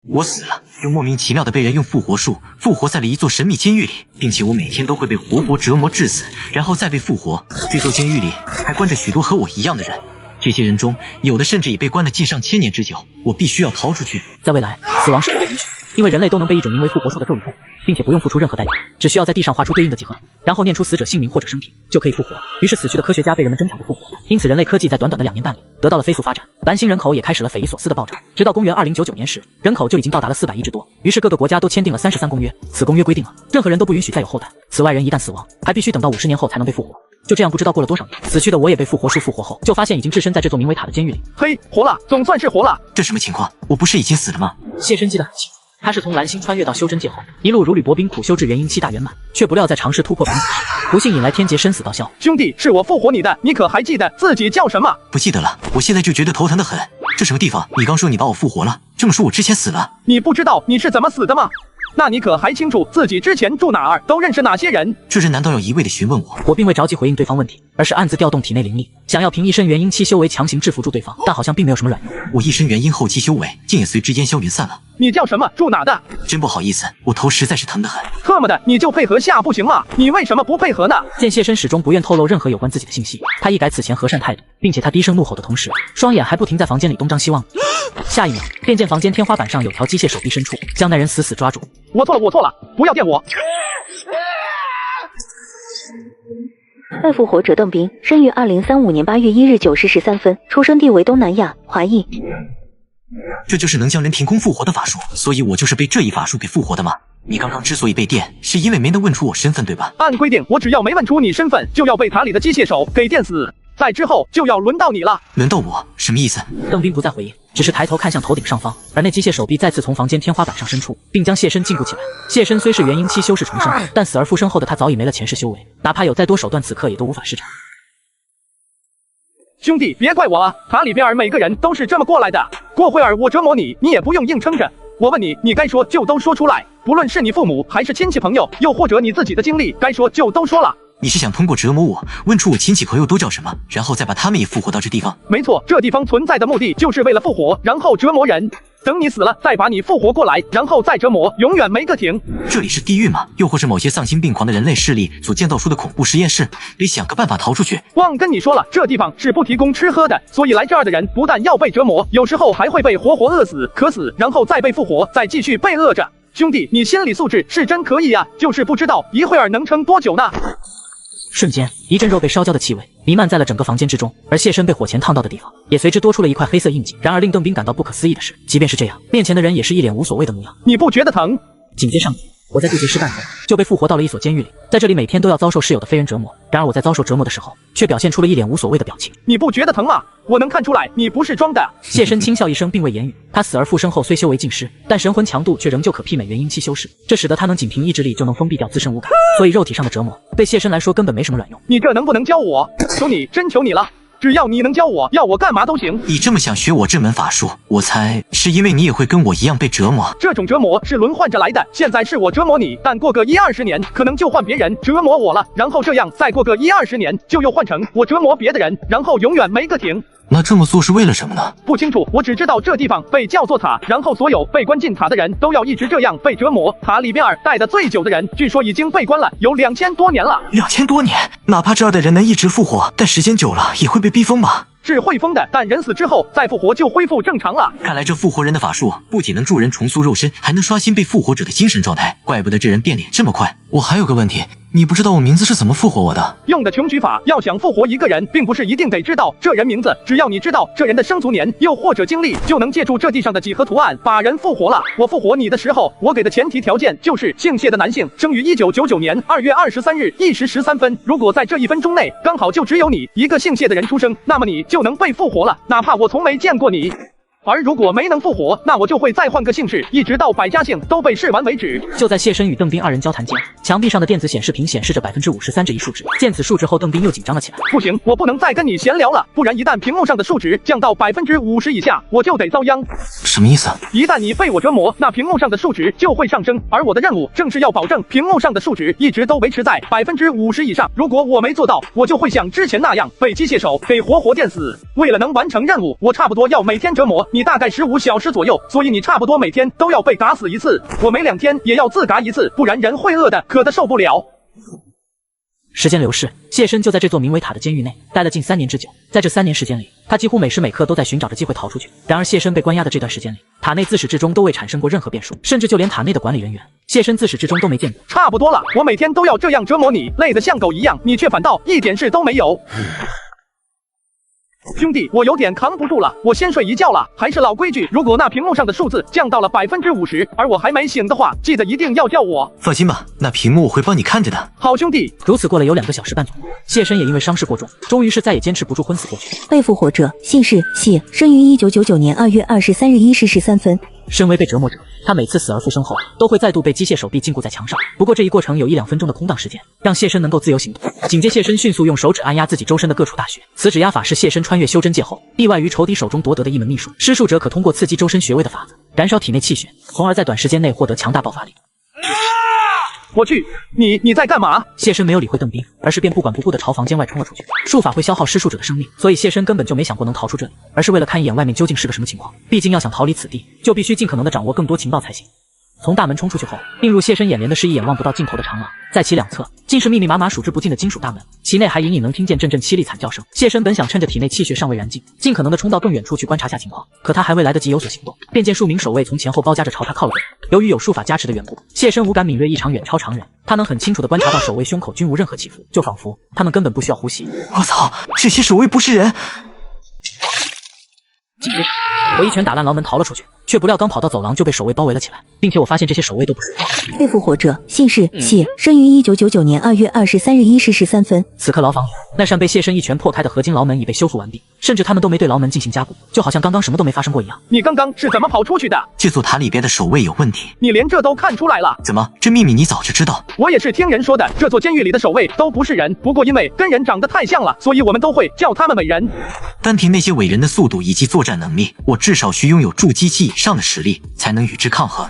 我死了，又莫名其妙的被人用复活术复活在了一座神秘监狱里，并且我每天都会被活活折磨致死，然后再被复活。这座监狱里还关着许多和我一样的人，这些人中有的甚至已被关了近上千年之久。我必须要逃出去。在未来，死亡是不被允许，因为人类都能被一种名为复活术的咒语附，并且不用付出任何代价，只需要在地上画出对应的几何，然后念出死者姓名或者生平，就可以复活。于是死去的科学家被人们争抢着复活，因此人类科技在短短的2年半里得到了飞速发展，蓝星人口也开始了匪夷所思的暴涨。直到公元2099年时，人口就已经到达了400亿之多。于是各个国家都签订了33公约，此公约规定了任何人都不允许再有后代，此外人一旦死亡，还必须等到50年后才能被复活。就这样不知道过了多少年，死去的我也被复活术复活后，就发现已经置身在这座名为塔的监狱里。嘿，活了，总算是活了。这什么情况？我不是已经死了吗？谢申记得很清楚，他是从蓝星穿越到修真界后，一路如履薄冰苦修至元婴期大圆满，却不料在尝试突破本体时，不幸引来天劫生死道消。兄弟，是我复活你的，你可还记得自己叫什么？不记得了，我现在就觉得头疼得很。这什么地方？你刚说你把我复活了，这么说我之前死了？你不知道你是怎么死的吗？那你可还清楚自己之前住哪儿，都认识哪些人？这人难道要一味地询问我？我并未着急回应对方问题，而是暗自调动体内灵力，想要凭一身元婴期修为强行制服住对方，但好像并没有什么卵用。我一身元婴后期修为竟也随之烟消云散了。你叫什么？住哪的？真不好意思，我头实在是疼得很。特么的，你就配合下不行吗？你为什么不配合呢？见谢申始终不愿透露任何有关自己的信息，他一改此前和善态度，并且他低声怒吼的同时，双眼还不停在房间里东张西望。下一秒，便见房间天花板上有条机械手臂伸出，将那人死死抓住。我错了，我错了，不要电我！被复活者邓斌，生于2035年8月1日9时13分，出生地为东南亚华裔。这就是能将人凭空复活的法术，所以我就是被这一法术给复活的吗？你刚刚之所以被电，是因为没能问出我身份，对吧？按规定，我只要没问出你身份，就要被塔里的机械手给电死。在之后就要轮到你了。轮到我？什么意思？邓斌不再回应，只是抬头看向头顶上方，而那机械手臂再次从房间天花板上伸出，并将谢申禁锢起来。谢申虽是元婴期修士重生，但死而复生后的他早已没了前世修为，哪怕有再多手段，此刻也都无法施展。兄弟，别怪我啊，塔里边每个人都是这么过来的。过会儿我折磨你，你也不用硬撑着。我问你，你该说就都说出来，不论是你父母还是亲戚朋友，又或者你自己的经历，该说就都说了。你是想通过折磨我，问出我亲戚朋友都叫什么，然后再把他们也复活到这地方？没错，这地方存在的目的就是为了复活，然后折磨人。等你死了，再把你复活过来，然后再折磨，永远没个停。这里是地狱吗？又或是某些丧心病狂的人类势力所建造出的恐怖实验室？得想个办法逃出去。忘跟你说了，这地方是不提供吃喝的，所以来这儿的人不但要被折磨，有时候还会被活活饿死、渴死，然后再被复活，再继续被饿着。兄弟，你心理素质是真可以啊，就是不知道一会儿能撑多久呢。瞬间，一阵肉被烧焦的气味弥漫在了整个房间之中，而谢申被火钳烫到的地方也随之多出了一块黑色印记。然而令邓斌感到不可思议的是，即便是这样，面前的人也是一脸无所谓的模样。你不觉得疼？紧接上我在渡劫失败后就被复活到了一所监狱里，在这里每天都要遭受室友的非人折磨。然而我在遭受折磨的时候，却表现出了一脸无所谓的表情。你不觉得疼吗？我能看出来你不是装的。谢申轻笑一声，并未言语。他死而复生后虽修为尽失，但神魂强度却仍旧可媲美元婴期修士，这使得他能仅凭意志力就能封闭掉自身无感，所以肉体上的折磨对谢申来说根本没什么卵用。你这能不能教我？求你，真求你了！只要你能教我，要我干嘛都行。你这么想学我这门法术，我猜是因为你也会跟我一样被折磨。这种折磨是轮换着来的，现在是我折磨你，但过个10-20年，可能就换别人折磨我了，然后这样再过个10-20年，就又换成我折磨别的人，然后永远没个停。那这么做是为了什么呢？不清楚，我只知道这地方被叫做塔，然后所有被关进塔的人都要一直这样被折磨。塔里边待得最久的人，据说已经被关了有2000多年了。2000多年，哪怕这儿的人能一直复活，但时间久了也会被逼疯吧？是会疯的，但人死之后再复活就恢复正常了。看来这复活人的法术不仅能助人重塑肉身，还能刷新被复活者的精神状态，怪不得这人变脸这么快。我还有个问题，你不知道我名字是怎么复活我的？用的穷举法，要想复活一个人，并不是一定得知道这人名字，只要你知道这人的生卒年，又或者经历，就能借助这地上的几何图案把人复活了。我复活你的时候，我给的前提条件就是姓谢的男性，生于1999年2月23日1时13分。如果在这1分钟内刚好就只有你一个姓谢的人出生，那么你就能被复活了，哪怕我从没见过你。而如果没能复活，那我就会再换个姓氏，一直到百家姓都被试完为止。就在谢申与邓斌二人交谈间，墙壁上的电子显示屏显示着53%这一数值。见此数值后，邓斌又紧张了起来。不行，我不能再跟你闲聊了，不然一旦屏幕上的数值降到50%以下，我就得遭殃。什么意思？一旦你被我折磨，那屏幕上的数值就会上升，而我的任务正是要保证屏幕上的数值一直都维持在50%以上。如果我没做到，我就会像之前那样被机械手给活活电死。为了能完成任务，我差不多要每天折磨你大概15小时左右，所以你差不多每天都要被嘎死一次。我每2天也要自嘎一次，不然人会饿的，渴得受不了。时间流逝，谢申就在这座名为塔的监狱内待了近3年之久。在这3年时间里，他几乎每时每刻都在寻找着机会逃出去。然而，谢申被关押的这段时间里，塔内自始至终都未产生过任何变数，甚至就连塔内的管理人员，谢申自始至终都没见过。差不多了，我每天都要这样折磨你，累得像狗一样，你却反倒一点事都没有。兄弟，我有点扛不住了，我先睡一觉了。还是老规矩，如果那屏幕上的数字降到了50%，而我还没醒的话，记得一定要叫我。放心吧，那屏幕我会帮你看着的。好兄弟。如此过了有2个小时半左右，谢申也因为伤势过重，终于是再也坚持不住，昏死过去。被复活者姓氏谢，生于1999年2月23日1时13分。身为被折磨者，他每次死而复生后，都会再度被机械手臂禁锢在墙上。不过这一过程有1-2分钟的空档时间，让谢申能够自由行动。紧接谢申迅速用手指按压自己周身的各处大穴，此指压法是谢申穿越修真界后，意外于仇敌手中夺得的一门秘术。施术者可通过刺激周身穴位的法子，燃烧体内气血，从而在短时间内获得强大爆发力。我去，你在干嘛？谢申没有理会邓斌，而是便不管不顾地朝房间外冲了出去。术法会消耗施术者的生命，所以谢申根本就没想过能逃出这里，而是为了看一眼外面究竟是个什么情况。毕竟要想逃离此地，就必须尽可能地掌握更多情报才行。从大门冲出去后，映入谢申眼帘的是一眼望不到尽头的长廊，在其2侧尽是密密麻麻数之不尽的金属大门，其内还隐隐能听见阵阵凄厉惨叫声。谢申本想趁着体内气血尚未燃尽，尽可能地冲到更远处去观察下情况，可他还未来得及有所行动，便见数名守卫从前后包夹着朝他靠了过来。由于有术法加持的缘故，谢申五感敏锐异常，远超常人，他能很清楚地观察到守卫胸口均无任何起伏，就仿佛他们根本不需要呼吸。我操，这些守卫不是人！紧接着，我一拳打烂牢门逃了出去，却不料刚跑到走廊就被守卫包围了起来，并且我发现这些守卫都不是人。被复活者姓氏谢，生于1999年2月23日1时13分。此刻牢房里，那扇被谢申一拳破开的合金牢门已被修复完毕，甚至他们都没对牢门进行加固，就好像刚刚什么都没发生过一样。你刚刚是怎么跑出去的？这座塔里边的守卫有问题。你连这都看出来了？怎么，这秘密你早就知道？我也是听人说的，这座监狱里的守卫都不是人，不过因为跟人长得太像了，所以我们都会叫他们伟人。单凭那些伟人的速度以及作战能力，我至少需拥有筑基期以上的实力，才能与之抗衡。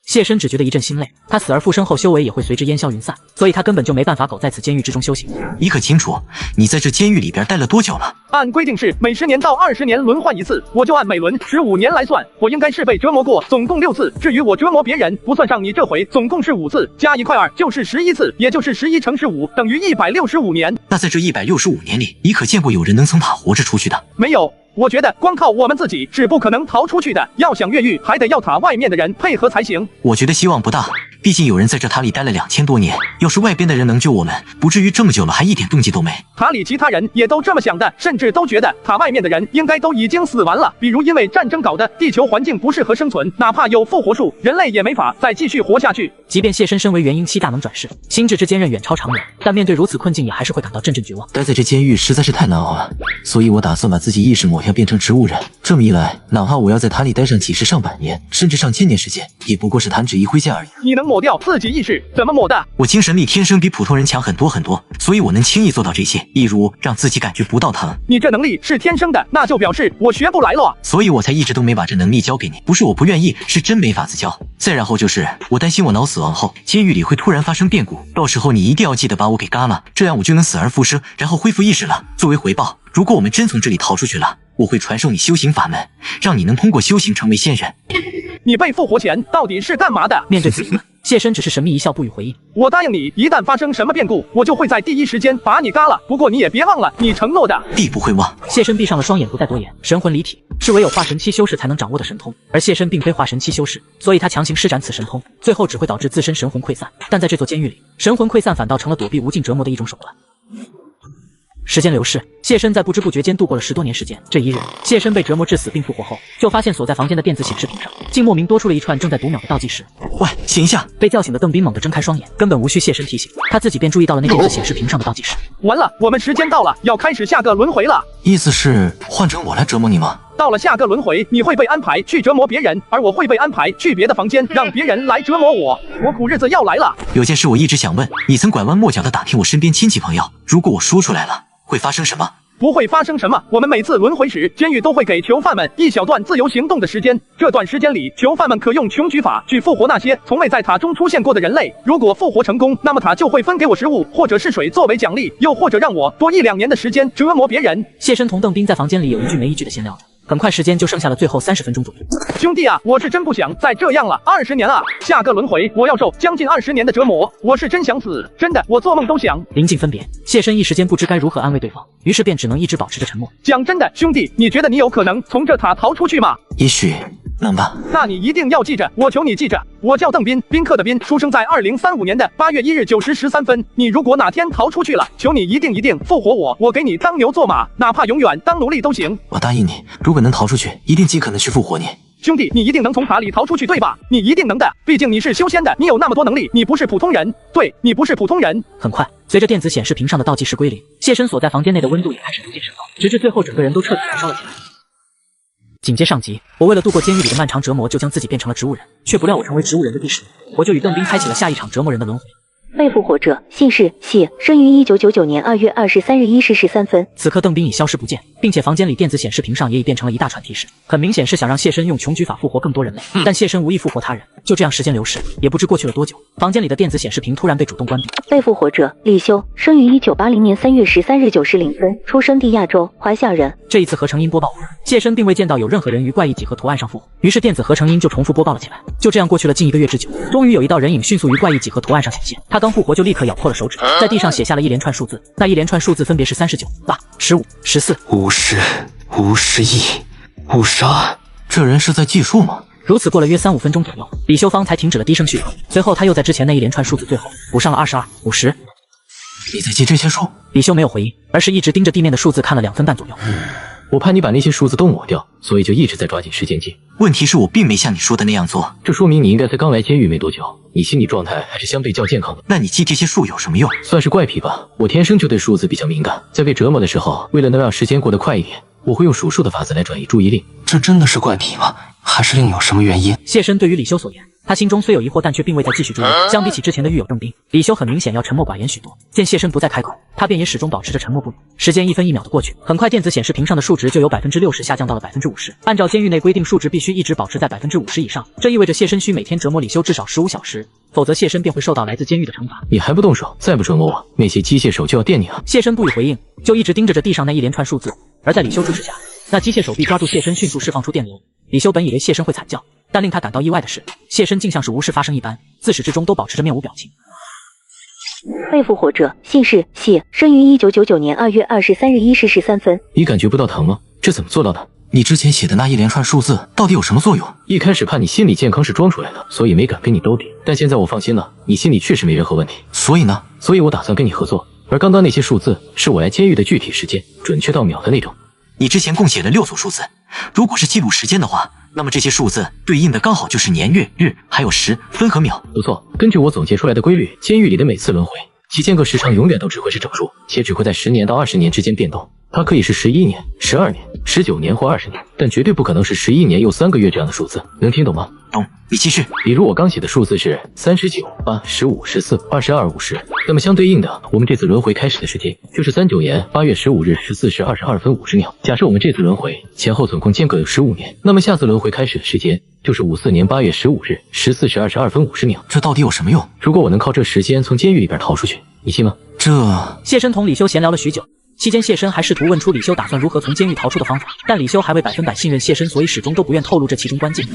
谢申只觉得一阵心累，他死而复生后修为也会随之烟消云散，所以他根本就没办法苟在此监狱之中修行。你可清楚，你在这监狱里边待了多久了？按规定是每10年到20年轮换一次，我就按每轮15年来算，我应该是被折磨过，总共6次。至于我折磨别人，不算上你这回，总共是5次，加1块2就是11次，也就是11乘15等于165年。那在这165年里，你可见过有人能从塔活着出去的？没有。我觉得光靠我们自己是不可能逃出去的，要想越狱，还得要塔外面的人配合才行。我觉得希望不大，毕竟有人在这塔里待了2000多年，要是外边的人能救我们，不至于这么久了还一点动静都没。塔里其他人也都这么想的，甚至都觉得塔外面的人应该都已经死完了，比如因为战争搞的地球环境不适合生存，哪怕有复活术，人类也没法再继续活下去。即便谢申身为元婴期大能转世，心智之坚韧远超常人，但面对如此困境也还是会感到阵阵绝望。待在这监狱实在是太难熬了，所以我打算把自己意识抹下，变成植物人。这么一来，哪怕我要在塔里待上几十上百年，甚至上千年时间，也不过是弹指一挥间而已。你能抹掉自己意识？怎么抹的？我精神力天生比普通人强很多很多，所以我能轻易做到这些，例如让自己感觉不到疼。你这能力是天生的，那就表示我学不来了。所以我才一直都没把这能力交给你，不是我不愿意，是真没法子教。再然后就是我担心我脑死亡后，监狱里会突然发生变故，到时候你一定要记得把我给嘎了，这样我就能死而复生，然后恢复意识了。作为回报，如果我们真从这里逃出去了，我会传授你修行法门，让你能通过修行成为仙人。你被复活前到底是干嘛的？面对此疑问，谢申只是神秘一笑，不予回应。我答应你，一旦发生什么变故，我就会在第一时间把你嘎了。不过你也别忘了你承诺的。必不会忘。谢申闭上了双眼，不再多言。神魂离体是唯有化神期修士才能掌握的神通，而谢申并非化神期修士，所以他强行施展此神通，最后只会导致自身神魂溃散。但在这座监狱里，神魂溃散反倒成了躲避无尽折磨的一种手段。时间流逝，谢申在不知不觉间度过了10多年时间。这一日，谢申被折磨致死并复活后，就发现所在房间的电子显示屏上竟莫名多出了一串正在读秒的倒计时。喂，醒一下！被叫醒的邓斌猛地睁开双眼，根本无需谢申提醒，他自己便注意到了那电子显示屏上的倒计时。完了，我们时间到了，要开始下个轮回了。意思是换成我来折磨你吗？到了下个轮回，你会被安排去折磨别人，而我会被安排去别的房间，让别人来折磨我。我苦日子要来了。有件事我一直想问，你曾拐弯抹角地打听我身边亲戚朋友，如果我说出来了，会发生什么？不会发生什么，我们每次轮回时，监狱都会给囚犯们一小段自由行动的时间。这段时间里，囚犯们可用穷举法去复活那些从未在塔中出现过的人类。如果复活成功，那么塔就会分给我食物或者是水作为奖励，又或者让我多1-2年的时间折磨别人。谢申同邓斌在房间里有一句没一句的闲聊着，很快时间就剩下了最后30分钟左右。兄弟啊，我是真不想再这样了，20年啊，下个轮回我要受将近20年的折磨，我是真想死，真的，我做梦都想。临近分别，谢申一时间不知该如何安慰对方，于是便只能一直保持着沉默。讲真的，兄弟，你觉得你有可能从这塔逃出去吗？也许能吧。那你一定要记着，我求你记着，我叫邓斌，宾客的宾，出生在2035年的8月1日9时13分。你如果哪天逃出去了，求你一定复活我，我给你当牛做马，哪怕永远当奴隶都行。我答应你，如果能逃出去，一定尽可能去复活你。兄弟，你一定能从塔里逃出去，对吧？你一定能的，毕竟你是修仙的，你有那么多能力，你不是普通人。对，你不是普通人。很快，随着电子显示屏上的倒计时归零，谢申所在房间内的温度也开始逐渐升高，直至最后整个人都彻底燃烧了起来。紧接上集，我为了度过监狱里的漫长折磨，就将自己变成了植物人，却不料我成为植物人的第10年，我就与邓斌开启了下一场折磨人的轮回。被复活者姓氏谢，生于1999年2月23日1时13分。此刻邓斌已消失不见，并且房间里电子显示屏上也已变成了一大串提示，很明显是想让谢申用穷举法复活更多人类。但谢申无意复活他人，就这样时间流逝，也不知过去了多久，房间里的电子显示屏突然被主动关闭。被复活者李修，生于1980年3月13日9时0分，出生地亚洲，华夏人。这一次合成音播报完，谢申并未见到有任何人于怪异几何图案上复活，于是电子合成音就重复播报了起来。就这样过去了近1个月之久，终于有一道人影迅速于怪异几何图案上显现，他刚复活就立刻咬破了手指，在地上写下了一连串数字，那一连串数字分别是39、8、15、14、50、51、52。这人是在计数吗？如此过了约3-5分钟左右，李修芳才停止了低声叙述，随后他又在之前那一连串数字最后补上了22、50。你在记这些数？李修没有回应，而是一直盯着地面的数字看了2分半左右。我怕你把那些数字都抹掉，所以就一直在抓紧时间记。问题是我并没像你说的那样做，这说明你应该才刚来监狱没多久，你心理状态还是相对较健康的。那你记这些数有什么用？算是怪癖吧，我天生就对数字比较敏感，在被折磨的时候，为了能让时间过得快一点，我会用数数的法子来转移注意力。这真的是怪癖吗？还是另有什么原因？谢申对于李修所言，他心中虽有疑惑，但却并未再继续追问。相比起之前的狱友邓斌，李修很明显要沉默寡言许多。见谢申不再开口，他便也始终保持着沉默不语。时间1分1秒的过去，很快电子显示屏上的数值就由60%下降到了50%。按照监狱内规定，数值必须一直保持在50%以上，这意味着谢申需每天折磨李修至少15小时，否则谢申便会受到来自监狱的惩罚。你还不动手，再不折磨我，那些机械手就要电你了。谢申不予回应，就一直盯着地上那一连串数字。而在李修注视下，那机械手臂抓住谢申，迅速释放出电流。李修本以为谢申会惨叫，但令他感到意外的是，谢申竟像是无事发生一般，自始至终都保持着面无表情。被复活者姓氏谢，生于1999年2月23日1时13分。你感觉不到疼吗？这怎么做到的？你之前写的那一连串数字到底有什么作用？一开始怕你心理健康是装出来的，所以没敢跟你兜底，但现在我放心了，你心里确实没任何问题。所以呢？所以我打算跟你合作。而刚刚那些数字是我来监狱的具体时间，准确到秒的那种。你之前共写了6组数字，如果是记录时间的话，那么这些数字对应的刚好就是年月日，还有时分和秒。不错，根据我总结出来的规律，监狱里的每次轮回其间隔时长永远都只会是整数，且只会在10年到20年之间变动。它可以是11年、12年、19年或20年，但绝对不可能是11年又3个月这样的数字，能听懂吗？懂，你继续。比如我刚写的数字是39、8、15、14、22、50，那么相对应的，我们这次轮回开始的时间就是39年8月15日14时22分50秒。假设我们这次轮回前后总共间隔有15年，那么下次轮回开始的时间就是54年8月15日14时22分50秒。这到底有什么用？如果我能靠这时间从监狱里边逃出去，你信吗？谢申同李修闲聊了许久。期间，谢申还试图问出李修打算如何从监狱逃出的方法，但李修还未100%信任谢申，所以始终都不愿透露这其中关键。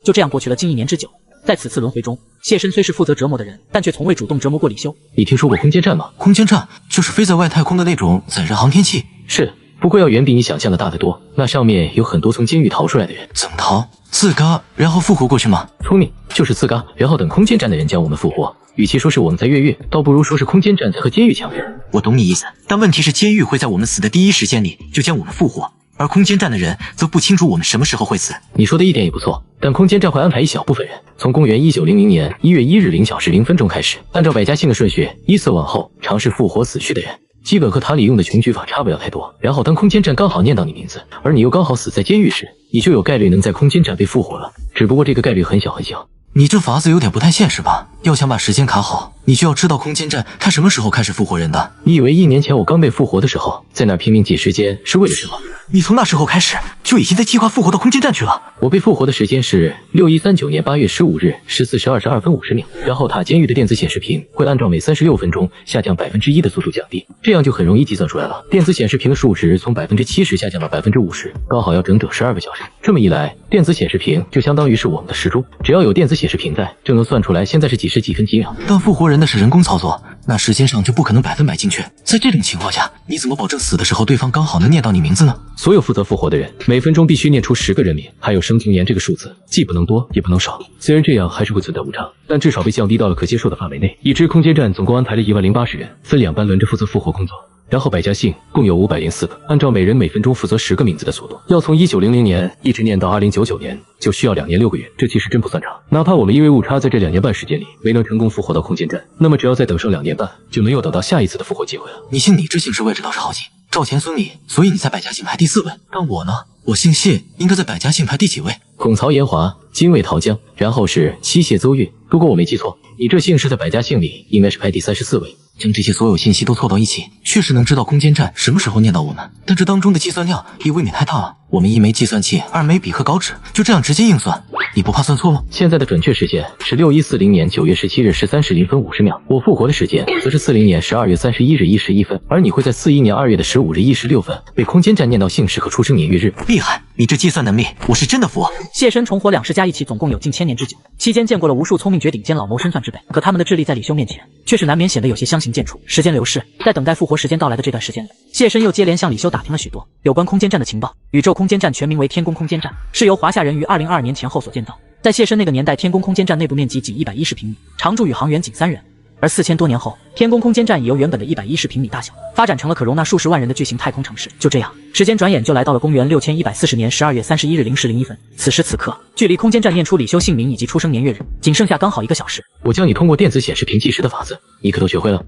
就这样过去了近1年之久。在此次轮回中，谢申虽是负责折磨的人，但却从未主动折磨过李修。你听说过空间站吗？空间站就是飞在外太空的那种载人航天器。是，不过要远比你想象的大得多。那上面有很多从监狱逃出来的人。怎么逃？自嘎，然后复活过去吗？聪明，就是自嘎，然后等空间站的人将我们复活。与其说是我们在越狱，倒不如说是空间站在和监狱抢人。我懂你意思，但问题是监狱会在我们死的第一时间里就将我们复活，而空间站的人则不清楚我们什么时候会死。你说的一点也不错，但空间站会安排一小部分人，从公元1900年1月1日0小时0分钟开始，按照百家姓的顺序依次往后尝试复活死去的人，基本和塔里用的穷举法差不了太多。然后当空间站刚好念到你名字，而你又刚好死在监狱时，你就有概率能在空间站被复活了，只不过这个概率很小很小。你这法子有点不太现实吧？要想把时间卡好，你需要知道空间站它什么时候开始复活人的。你以为1年前我刚被复活的时候，在那拼命挤时间是为了什么？你从那时候开始就已经在计划复活到空间站去了。我被复活的时间是6139年8月15日14时22分50秒，然后塔监狱的电子显示屏会按照每36分钟下降1%的速度降低，这样就很容易计算出来了。电子显示屏的数值从70%下降到50%，刚好要整整12个小时。这么一来，电子显示屏就相当于是我们的时钟，只要有电子显示屏在，就能算出来现在是几时几分几秒。但复活人的是人工操作，那时间上就不可能100%精确。在这种情况下，你怎么保证死的时候对方刚好能念到你名字呢？所有负责复活的人每分钟必须念出10个人名，还有生存年这个数字，既不能多也不能少。虽然这样还是会存在误差，但至少被降低到了可接受的范围内。已知空间站总共安排了10080人，分2班轮着负责复活工作。然后百家姓共有504个，按照每人每分钟负责10个名字的速度，要从1900年一直念到2099年，就需要2年6个月。这其实真不算长。哪怕我们因为误差在这2年半时间里没能成功复活到空间站，那么只要再等上2年半，就能又等到下一次的复活机会了。你姓李这姓氏位置倒是好记，赵钱孙李，所以你在百家姓排第4位。但我呢，我姓谢，应该在百家姓排第几位？孔曹炎华，精卫陶江，然后是妻谢邹月。如果我没记错，你这姓氏在百家姓里应该是排第34位。将这些所有信息都凑到一起，确实能知道空间站什么时候念到我们，但这当中的计算量也未免太大了。我们1枚计算器，2枚笔和稿纸，就这样直接硬算，你不怕算错吗？现在的准确时间是6140年9月17日13时0分50秒，我复活的时间则是40年12月31日1时1分，而你会在41年2月的15日1时6分被空间站念到姓氏和出生年月日。厉害，你这计算能力我是真的服。谢身重活2世加一起总共有近1000年之久，期间见过了无数聪明绝顶尖老谋深算之辈，可他们的智力在李修面前却是难免显得有些相形见绌。时间流逝，在等待复活时间到来的这段时间里，谢身又接连向李修打听了许多有关空间站的情报。宇宙空间站全名为天宫空间站，是由华夏人于2022年前后所建造。在谢身那个年代，天宫空间站内部面积仅110平米，常住宇航员仅3人。而4000多年后，天宫空间站已由原本的110平米大小，发展成了可容纳数十万人的巨型太空城市。就这样，时间转眼就来到了公元6140年12月31日0时01分。此时此刻，距离空间站念出李修姓名以及出生年月日，仅剩下刚好1个小时。我教你通过电子显示屏计时的法子，你可都学会了？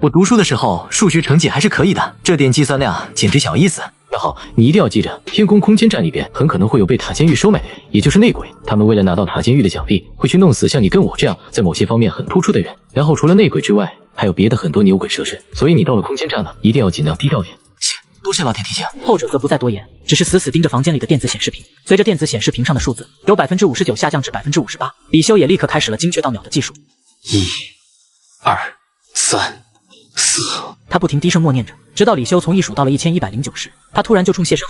我读书的时候数学成绩还是可以的，这点计算量简直小意思。那好，你一定要记着，天宫空间站里边很可能会有被塔监狱收买的人，也就是内鬼。他们为了拿到塔监狱的奖励，会去弄死像你跟我这样在某些方面很突出的人。然后除了内鬼之外，还有别的很多牛鬼蛇神。所以你到了空间站了，一定要尽量低调点。行，多谢老铁提醒。后者则不再多言，只是死死盯着房间里的电子显示屏。随着电子显示屏上的数字由59%下降至58%，李修也立刻开始了精确到秒的计数。1、2、3、4。他不停低声默念着，直到李修从1数到了1109时，他突然就冲谢身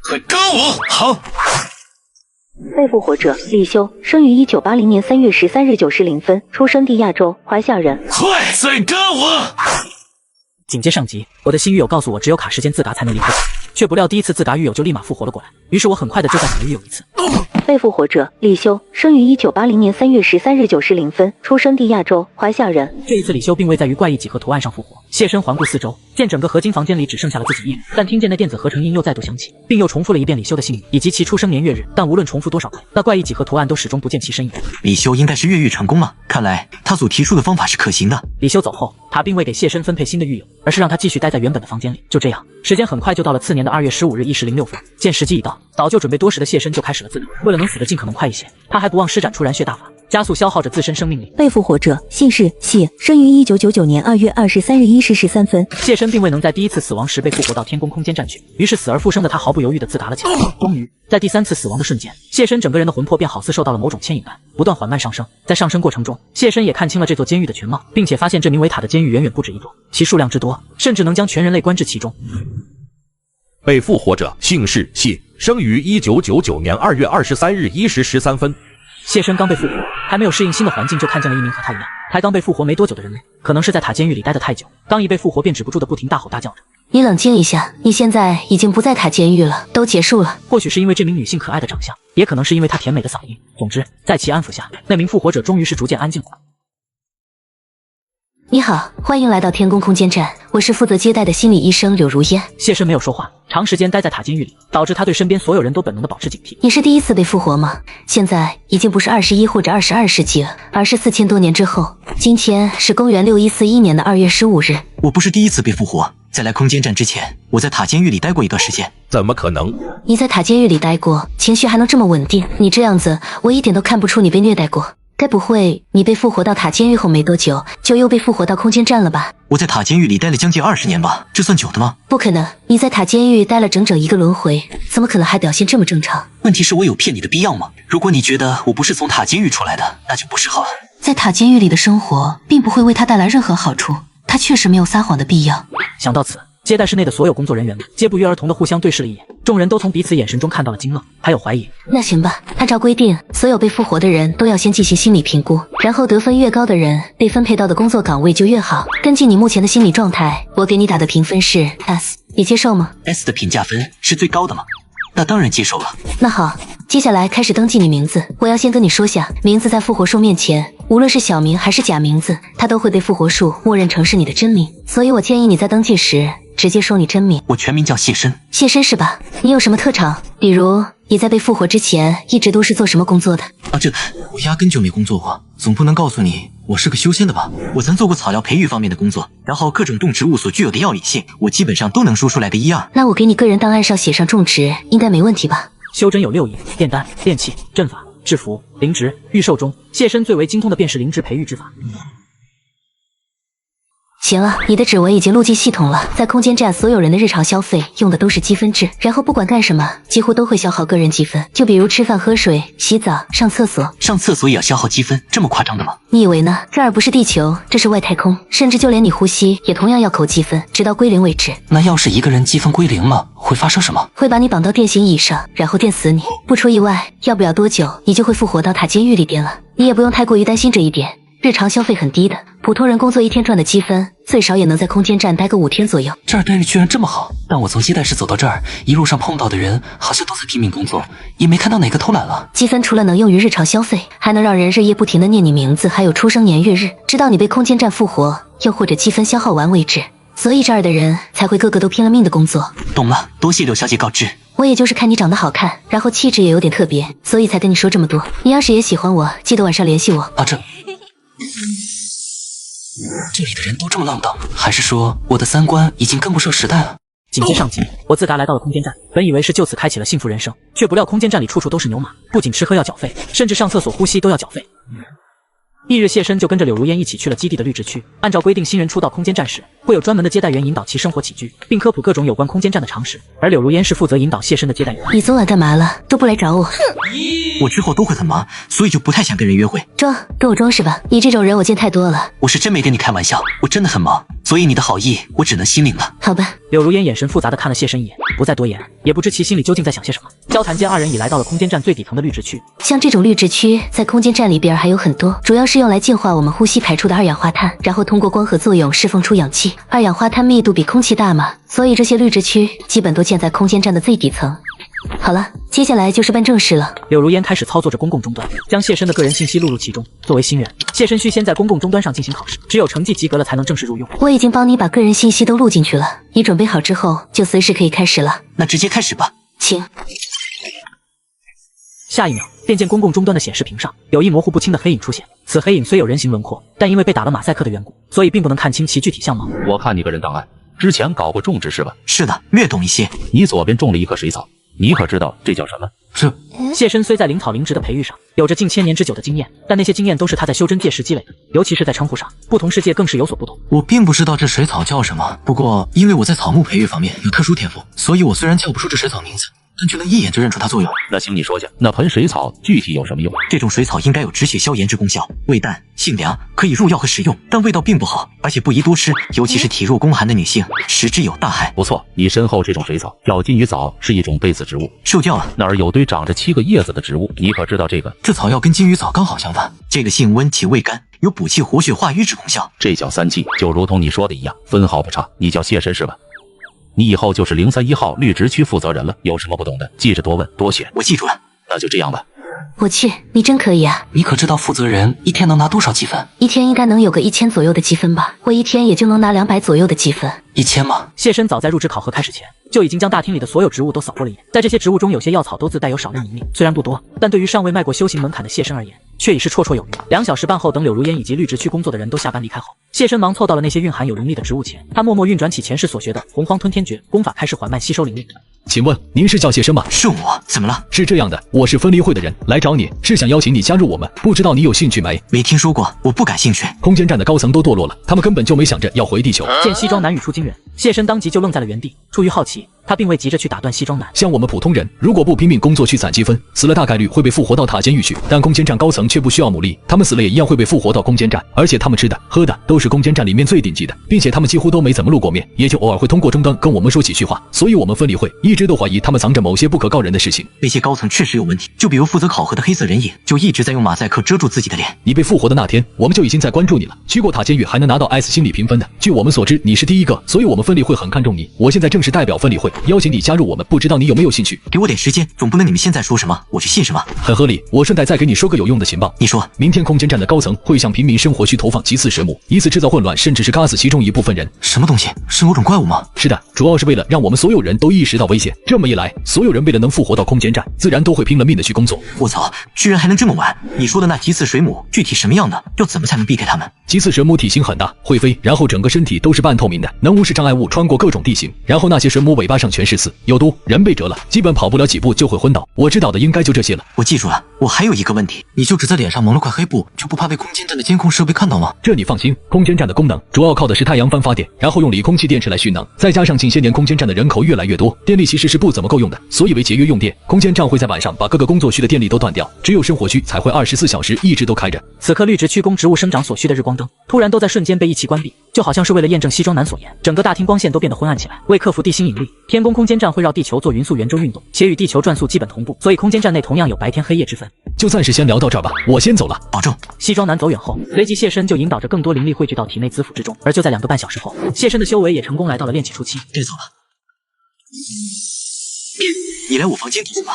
快跟我！好。被复活者李修，生于1980年3月13日9时0分，出生地亚洲，华夏人。快，再跟我！紧接上集，我的新狱友告诉我，只有卡时间自嘎才能离开，却不料第一次自嘎狱友就立马复活了过来。于是我很快的就再打了狱友一次。被复活者李修，生于1980年3月13日9时0分，出生地亚洲，华夏人。这一次李修并未在于怪异几何图案上复活，谢身环顾四周，见整个合金房间里只剩下了自己一人，但听见那电子合成音又再度响起，并又重复了一遍李修的姓名以及其出生年月日，但无论重复多少回，那怪异几何图案都始终不见其身影。李修应该是越狱成功了，看来他所提出的方法是可行的。李修走后，他并未给谢身分配新的狱友，而是让他继续待在原本的房间里。就这样，时间很快就到了次年的2月15日1时06分。见时机已到，早就准备多时的谢身就开始了自打。为了能死得尽可能快一些，他还不忘施展出燃血大法，加速消耗着自身生命力。被复活者姓氏谢，生于1999年2月23日1时13分。谢身并未能在第一次死亡时被复活到天宫空间站去，于是死而复生的他毫不犹豫地自打了起来。终于，在第3次死亡的瞬间，谢身整个人的魂魄便好似受到了某种牵引般，不断缓慢上升。在上升过程中，谢身也看清了这座监狱的全貌，并且发现这名为塔的监狱远远不止一座，其数量之多，甚至能将全人类关至其中。被复活者姓氏谢，生于1999年2月23日1时13分。谢身刚被复活，还没有适应新的环境，就看见了一名和他一样才刚被复活没多久的人类。可能是在塔监狱里待得太久，刚一被复活便止不住的不停大吼大叫着。你冷静一下，你现在已经不在塔监狱了，都结束了。或许是因为这名女性可爱的长相，也可能是因为她甜美的嗓音。总之，在其安抚下，那名复活者终于是逐渐安静了。你好，欢迎来到天宫空间站，我是负责接待的心理医生柳如烟。谢身没有说话，长时间待在塔监狱里，导致他对身边所有人都本能的保持警惕。你是第一次被复活吗？现在已经不是21或者22世纪了，而是4000多年之后。今天是公元6141年的2月15日。我不是第一次被复活，在来空间站之前，我在塔监狱里待过一段时间。怎么可能？你在塔监狱里待过，情绪还能这么稳定？你这样子，我一点都看不出你被虐待过。该不会你被复活到塔监狱后没多久，就又被复活到空间站了吧？我在塔监狱里待了将近20年吧，这算久的吗？不可能，你在塔监狱待了整整1个轮回，怎么可能还表现这么正常？问题是我有骗你的必要吗？如果你觉得我不是从塔监狱出来的，那就不是好了。在塔监狱里的生活并不会为他带来任何好处，他确实没有撒谎的必要。想到此，接待室内的所有工作人员们皆不约而同地互相对视了一眼，众人都从彼此眼神中看到了惊愕，还有怀疑。那行吧，按照规定，所有被复活的人都要先进行心理评估，然后得分越高的人被分配到的工作岗位就越好。根据你目前的心理状态，我给你打的评分是 S， 你接受吗？ S 的评价分是最高的吗？那当然接受了。那好，接下来开始登记你名字。我要先跟你说下，名字在复活树面前，无论是小名还是假名字，它都会被复活树默认成是你的真名。所以我建议你在登记时直接说你真名。我全名叫谢申。谢申是吧？你有什么特长？比如你在被复活之前一直都是做什么工作的？我压根就没工作过，总不能告诉你我是个修仙的吧？我曾做过草药培育方面的工作，然后各种动植物所具有的药理性，我基本上都能说出来个1、2。那我给你个人档案上写上种植，应该没问题吧？修真有6艺：炼丹、炼器、阵法、制服、灵植、御兽中。谢申最为精通的便是灵植培育之法。行了，你的指纹已经录进系统了。在空间站，所有人的日常消费用的都是积分制，然后不管干什么，几乎都会消耗个人积分。就比如吃饭、喝水、洗澡、上厕所。上厕所也要消耗积分，这么夸张的吗？你以为呢？这儿不是地球，这是外太空，甚至就连你呼吸也同样要扣积分，直到归零为止。那要是一个人积分归零了，会发生什么？会把你绑到电刑椅上，然后电死你。不出意外，要不了多久，你就会复活到塔监狱里边了。你也不用太过于担心这一点。日常消费很低的，普通人工作1天赚的积分，最少也能在空间站待个5天左右。这儿待遇居然这么好，但我从接待室走到这儿，一路上碰到的人好像都在拼命工作，也没看到哪个偷懒了。积分除了能用于日常消费，还能让人日夜不停地念你名字，还有出生年月日，直到你被空间站复活，又或者积分消耗完为止。所以这儿的人才会个个都拼了命的工作。懂了，多谢柳小姐告知。我也就是看你长得好看，然后气质也有点特别，所以才跟你说这么多。你要是也喜欢我，记得晚上联系我。这里的人都这么浪荡，还是说我的三观已经跟不上时代了？紧接上集，我自嘎来到了空间站，本以为是就此开启了幸福人生，却不料空间站里处处都是牛马，不仅吃喝要缴费，甚至上厕所呼吸都要缴费。翌日，谢申就跟着柳如烟一起去了基地的绿植区。按照规定，新人初到空间站时，会有专门的接待员引导其生活起居，并科普各种有关空间站的常识。而柳如烟是负责引导谢申的接待员。你昨晚干嘛了？都不来找我？我之后都会很忙，所以就不太想跟人约会。装，跟我装是吧？你这种人我见太多了。我是真没跟你开玩笑，我真的很忙，所以你的好意我只能心领了。好吧。柳如烟眼神复杂的看了谢申一眼，不再多言，也不知其心里究竟在想些什么。交谈间，二人已来到了空间站最底层的绿植区。像这种绿植区，在空间站里边还有很多，主要是用来净化我们呼吸排出的二氧化碳，然后通过光合作用释放出氧气。二氧化碳密度比空气大嘛，所以这些绿植区基本都建在空间站的最底层。好了，接下来就是办正事了。柳如烟开始操作着公共终端，将谢申的个人信息录入其中。作为新人，谢申需先在公共终端上进行考试，只有成绩及格了才能正式入用。我已经帮你把个人信息都录进去了，你准备好之后就随时可以开始了。那直接开始吧。请。下一秒，便见公共终端的显示屏上有一模糊不清的黑影出现。此黑影虽有人形轮廓，但因为被打了马赛克的缘故，所以并不能看清其具体相貌。我看你个人档案，之前搞过种植是吧？是的，略懂一些。你左边种了一棵水草，你可知道这叫什么？谢申虽在灵草灵植的培育上有着近1000年之久的经验，但那些经验都是他在修真界时积累的，尤其是在称呼上，不同世界更是有所不同。我并不知道这水草叫什么，不过因为我在草木培育方面有特殊天赋，所以我虽然叫不出这水草名字，但却能一眼就认出它作用。那请你说下，那盆水草具体有什么用？这种水草应该有止血消炎之功效，味淡性凉，可以入药和食用，但味道并不好，而且不宜多吃，尤其是体弱宫寒的女性，食之有大害。不错，你身后这种水草叫金鱼藻，是一种被子植物。受教了。那儿有堆长着7个叶子的植物，你可知道这个？这草药跟金鱼藻刚好相反，这个性温且味甘，有补气活血化瘀之功效。这叫三气，就如同你说的一样，分毫不差。你叫谢申是吧？你以后就是031号绿植区负责人了，有什么不懂的，记着多问多学。我记住了。那就这样吧。我去，你真可以啊！你可知道负责人一天能拿多少积分？1天应该能有个1000左右的积分吧？我1天也就能拿200左右的积分。1000吗？谢申早在入职考核开始前，就已经将大厅里的所有植物都扫过了一眼。在这些植物中，有些药草都自带有少量灵力，虽然不多，但对于尚未迈过修行门槛的谢申而言，却已是绰绰有余。2小时半后，等柳如烟以及绿植区工作的人都下班离开后，谢申忙凑到了那些蕴含有灵力的植物前，他默默运转起前世所学的洪荒吞天诀，功法开始缓慢吸收灵力。请问您是叫谢申吗？是我，怎么了？是这样的，我是分离会的人，来找你是想邀请你加入我们，不知道你有兴趣没？没听说过，我不感兴趣。空间站的高层都堕落了，他们根本就没想着要回地球。见西装男语出惊人，谢申当即就愣在了原地。出于好奇，他并未急着去打断西装男。像我们普通人，如果不拼命工作去攒积分，死了大概率会被复活到塔监狱去。但空间站高层却不需要努力，他们死了也一样会被复活到空间站，而且他们吃的、喝的都是空间站里面最顶级的，并且他们几乎都没怎么露过面，也就偶尔会通过终端跟我们说几句话。所以我们分离会一直都怀疑他们藏着某些不可告人的事情。那些高层确实有问题，就比如负责考核的黑色人影，就一直在用马赛克遮住自己的脸。你被复活的那天，我们就已经在关注你了。去过塔监狱还能拿到 S 心理评分的，据我们所知，你是第一个，所以我们分离会很看重你。我现在正式代表分离会，邀请你加入我们，不知道你有没有兴趣？给我点时间，总不能你们现在说什么我就信什么。很合理。我顺带再给你说个有用的情报，你说，明天空间站的高层会向平民生活区投放极次水母，以此制造混乱，甚至是嘎死其中一部分人。什么东西？是某种怪物吗？是的，主要是为了让我们所有人都意识到危险。这么一来，所有人为了能复活到空间站，自然都会拼了命的去工作。我操，居然还能这么玩！你说的那极次水母具体什么样的？要怎么才能避开它们？极次水母体型很大，会飞，然后整个身体都是半透明的，能无视障碍物穿过各种地形。然后那些水母尾巴上全是刺，有毒，人被蛰了，基本跑不了几步就会昏倒。我知道的应该就这些了。我记住了。我还有一个问题，你就只在脸上蒙了块黑布，就不怕被空间站的监控设备看到吗？这你放心，空间站的功能主要靠的是太阳帆发电，然后用锂空气电池来蓄能，再加上近些年空间站的人口越来越多，电力其实是不怎么够用的，所以为节约用电，空间站会在晚上把各个工作区的电力都断掉，只有生活区才会24小时一直都开着。此刻绿植区供植物生长所需的日光灯突然都在瞬间被一起关闭，就好像是为了验证西装男所言，整个大厅光线都变得昏暗起来。为克服地心引力，天宫空间站会绕地球做匀速圆周运动，且与地球转速基本同步，所以空间站内同样有白天黑夜之分。就暂时先聊到这儿吧，我先走了，保重。西装男走远后，随即谢申就引导着更多灵力汇聚到体内子府之中，而就在2个半小时后，谢申的修为也成功来到了炼气初期。该走了。你来我房间做什么？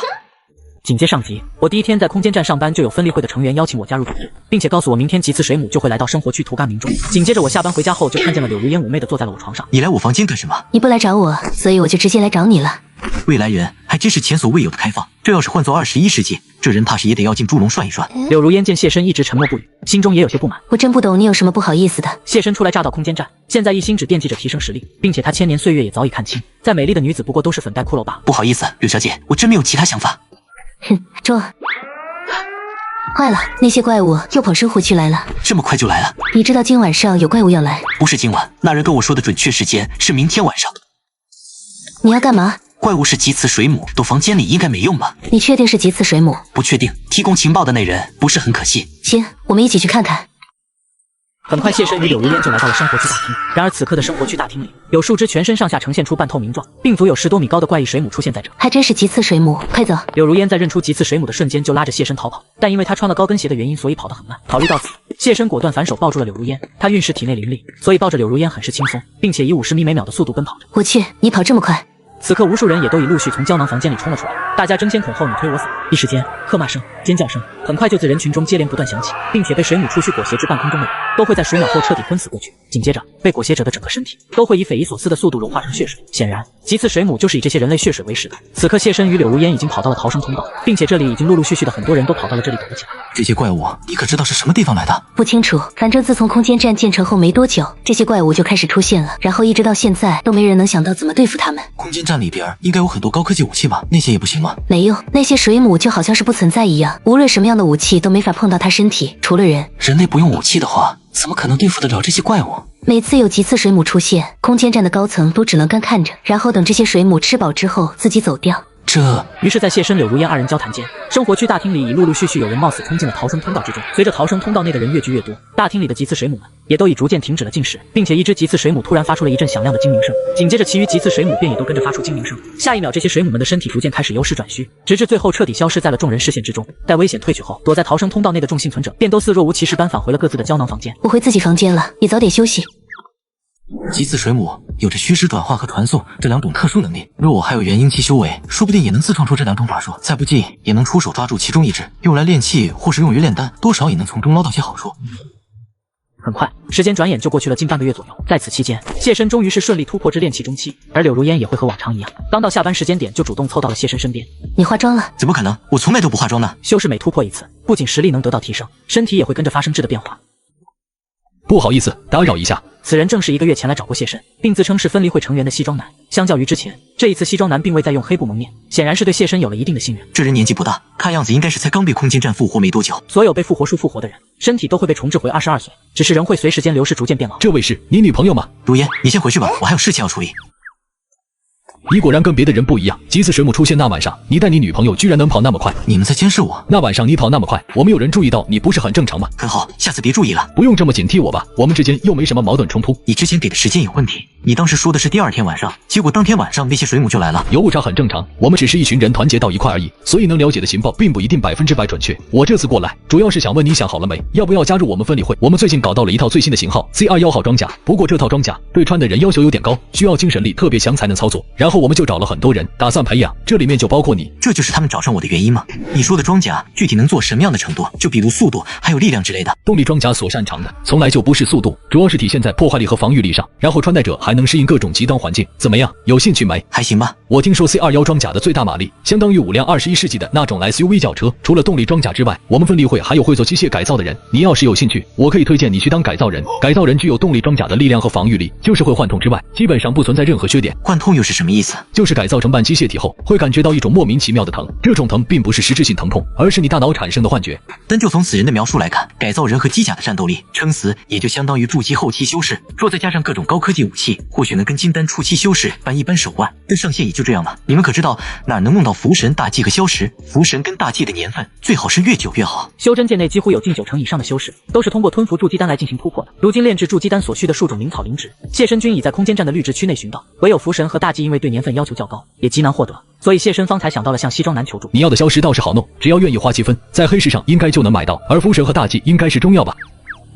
紧接上集，我第一天在空间站上班，就有分离会的成员邀请我加入组织，并且告诉我明天极次水母就会来到生活区屠嘎民众。紧接着我下班回家后，就看见了柳如烟妩媚的坐在了我床上。你来我房间干什么？你不来找我，所以我就直接来找你了。未来人还真是前所未有的开放，这要是换做21世纪，这人怕是也得要进猪笼涮一涮。柳如烟见谢申一直沉默不语，心中也有些不满。我真不懂你有什么不好意思的。谢申初来乍到空间站，现在一心只惦记着提升实力，并且他千年岁月也早已看清，再美丽的女子不过都是粉黛骷髅罢了。不好意思，柳小姐，我真没有其他想法。哼，中。坏了，那些怪物又跑生活区来了。这么快就来了？你知道今晚上有怪物要来？不是今晚，那人跟我说的准确时间是明天晚上。你要干嘛？怪物是极次水母，躲房间里应该没用吧？你确定是极次水母？不确定，提供情报的那人不是很可信。行，我们一起去看看。很快，谢申与柳如烟就来到了生活区大厅。然而此刻的生活区大厅里，有数只全身上下呈现出半透明状，并足有10多米高的怪异水母出现在这。还真是极次水母，快走！柳如烟在认出极次水母的瞬间就拉着谢申逃跑，但因为他穿了高跟鞋的原因，所以跑得很慢。考虑到此，谢申果断反手抱住了柳如烟。他运势体内灵力，所以抱着柳如烟很是轻松，并且以50米每秒的速度奔跑着。我去，你跑这么快！此刻，无数人也都已陆续从胶囊房间里冲了出来，大家争先恐后，你推我搡，一时间，喝骂声、尖叫声很快就自人群中接连不断响起，并且被水母触须裹挟至半空中的人，都会在10秒后彻底昏死过去。紧接着，被裹挟者的整个身体都会以匪夷所思的速度融化成血水。显然，极次水母就是以这些人类血水为食的。此刻，谢申与柳如烟已经跑到了逃生通道，并且这里已经陆陆续续的很多人都跑到了这里躲了起来。这些怪物，你可知道是什么地方来的？不清楚，反正自从空间站建成后没多久，这些怪物就开始出现了，然后一直到现在都没人能想到怎么对付他们。空间站里边应该有很多高科技武器吧？那些也不行吗？没用，那些水母就好像是不存在一样，无论什么样的武器都没法碰到它身体，除了人。人类不用武器的话，怎么可能对付得了这些怪物？每次有极次水母出现，空间站的高层都只能干看着，然后等这些水母吃饱之后自己走掉。于是，在谢申、柳如烟2人交谈间，生活区大厅里已陆陆续续有人冒死冲进了逃生通道之中。随着逃生通道内的人越聚越多，大厅里的极次水母们也都已逐渐停止了进食，并且一只极次水母突然发出了一阵响亮的精鸣声，紧接着其余极次水母便也都跟着发出精鸣声。下一秒，这些水母们的身体逐渐开始由实转虚，直至最后彻底消失在了众人视线之中。待危险退去后，躲在逃生通道内的众幸存者便都似若无其事般返回了各自的胶囊房间。我回自己房间了，你早点休息。极次水母有着虚实转化和传送这2种特殊能力，若我还有元婴期修为，说不定也能自创出这2种法术，再不济也能出手抓住其中一只，用来炼气或是用于炼丹，多少也能从中捞到些好处。很快，时间转眼就过去了近半个月左右。在此期间，谢申终于是顺利突破至炼气中期，而柳如烟也会和往常一样，刚到下班时间点就主动凑到了谢申身边。你化妆了？怎么可能？我从来都不化妆的。修士每突破一次，不仅实力能得到提升，身体也会跟着发生质的变化。不好意思，打扰一下。此人正是1个月前来找过谢申，并自称是分离会成员的西装男。相较于之前，这一次西装男并未再用黑布蒙面，显然是对谢申有了一定的信任。这人年纪不大，看样子应该是才刚被空间站复活没多久。所有被复活术复活的人，身体都会被重置回22岁，只是人会随时间流逝逐渐变老。这位是你女朋友吗？如烟，你先回去吧，我还有事情要处理。你果然跟别的人不一样，几次水母出现那晚上，你带你女朋友居然能跑那么快。你们在监视我？那晚上你跑那么快，我们有人注意到你不是很正常吗？很好，下次别注意了。不用这么警惕我吧，我们之间又没什么矛盾冲突。你之前给的时间有问题，你当时说的是第2天晚上，结果当天晚上那些水母就来了。有误差很正常，我们只是一群人团结到一块而已，所以能了解的情报并不一定100%准确。我这次过来，主要是想问你想好了没，要不要加入我们分理会？我们最近搞到了一套最新的型号 C21号装甲，不过这套装甲对穿的人要求有点高，需要精神力特别强才能操作。然后我们就找了很多人，打算培养，这里面就包括你。这就是他们找上我的原因吗？你说的装甲具体能做什么样的程度？就比如速度，还有力量之类的。动力装甲所擅长的从来就不是速度，主要是体现在破坏力和防御力上，然后穿戴者还能适应各种极端环境。怎么样，有兴趣没？还行吧。我听说 C21装甲的最大马力相当于5辆21世纪的那种 SUV 轿车。除了动力装甲之外，我们分离会还有会做机械改造的人，你要是有兴趣，我可以推荐你去当改造人。改造人具有动力装甲的力量和防御力，就是会幻痛之外，基本上不存在任何缺点。幻痛又是什么意思？就是改造成半机械体后，会感觉到一种莫名其妙的疼，这种疼并不是实质性疼痛，而是你大脑产生的幻觉。但就从此人的描述来看，改造人和机甲的战斗力，撑死也就相当于筑基后期修士。若再加上各种高科技武器，或许能跟金丹初期修士扳一扳手腕。但上限也就这样了。你们可知道哪能弄到福神、大忌和消食？福神跟大忌的年份最好是越久越好。修真界内几乎有近90%以上的修士都是通过吞服筑基丹来进行突破的。如今炼制筑基丹所需的数种灵草灵植，谢申君已在空间站的绿植区内寻到，唯有福神和大忌因为对年份要求较高，也极难获得。所以谢申方才想到了向西装男求助。你要的消食倒是好弄，只要愿意花7分，在黑市上应该就能买到。而福神和大忌应该是中药吧？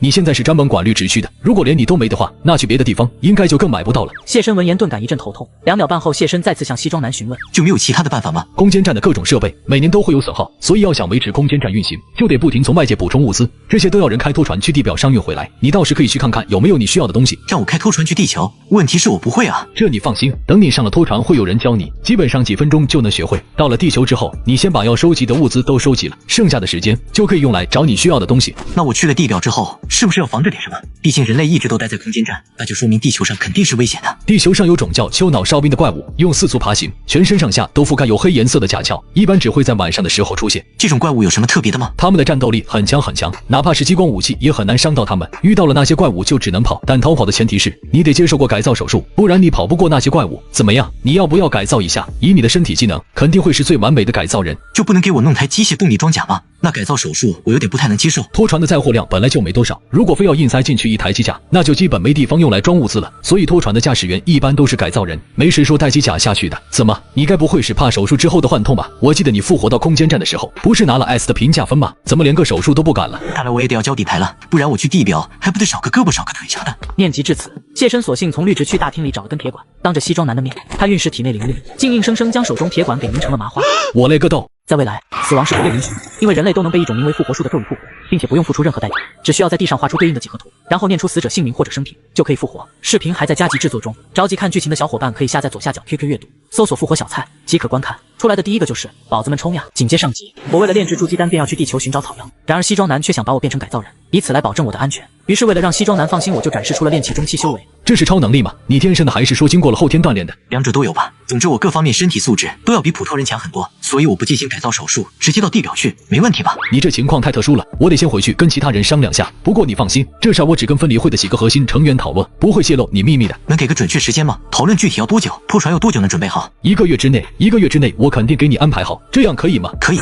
你现在是专门管绿植区的，如果连你都没的话，那去别的地方应该就更买不到了。谢申闻言顿感一阵头痛，2秒半后，谢申再次向西装男询问：就没有其他的办法吗？空间站的各种设备每年都会有损耗，所以要想维持空间站运行，就得不停从外界补充物资，这些都要人开拖船去地表上运回来。你倒是可以去看看有没有你需要的东西。让我开拖船去地球？问题是我不会啊。这你放心，等你上了拖船会有人教你，基本上几分钟就能学会。到了地球之后，你先把要收集的物资都收集了，剩下的时间就可以用来找你需要的东西。那我去了地表之后，是不是要防着点什么？毕竟人类一直都待在空间站，那就说明地球上肯定是危险的。地球上有种叫丘脑哨兵的怪物，用4足爬行，全身上下都覆盖有黑颜色的甲壳，一般只会在晚上的时候出现。这种怪物有什么特别的吗？他们的战斗力很强很强，哪怕是激光武器也很难伤到他们。遇到了那些怪物就只能跑，但逃跑的前提是你得接受过改造手术，不然你跑不过那些怪物。怎么样，你要不要改造一下？以你的身体机能，肯定会是最完美的改造人。就不能给我弄台机械动力装甲吗？那改造手术我有点不太能接受。拖船的载货量本来就没多少，如果非要硬塞进去一台机甲，那就基本没地方用来装物资了。所以拖船的驾驶员一般都是改造人，没谁说带机甲下去的。怎么，你该不会是怕手术之后的幻痛吧？我记得你复活到空间站的时候，不是拿了 S 的评价分吗？怎么连个手术都不敢了？看来我也得要交底牌了，不然我去地表还不得少个胳膊少个腿啥的。念及至此，谢申索性从绿植区大厅里找了根铁管，当着西装男的面，他运势体内灵力，竟硬生生将手中铁管给拧成了麻花。我勒个豆！在未来，死亡是不被允许的，因为人类都能被一种名为复活术的咒语复活，并且不用付出任何代价，只需要在地上画出对应的几何图，然后念出死者姓名或者生平，就可以复活。视频还在加急制作中，着急看剧情的小伙伴可以下载左下角 QQ 阅读，搜索复活小菜即可观看。出来的第一个就是宝子们冲呀！紧接上集，我为了炼制筑基丹便要去地球寻找草药，然而西装男却想把我变成改造人，以此来保证我的安全。于是为了让西装男放心，我就展示出了炼气中期修为。这是超能力吗？你天生的还是说经过了后天锻炼的？两者都有吧。总之我各方面身体素质都要比普通人强很多，所以我不进行改造手术，直接到地表去，没问题吧？你这情况太特殊了，我得先回去跟其他人商量下。不过你放心，这事儿我只跟分离会的几个核心成员讨论，不会泄露你秘密的。能给个准确时间吗？讨论具体要多久？拖船要多久能准备好？1个月之内，1个月之内我肯定给你安排好，这样可以吗？可以。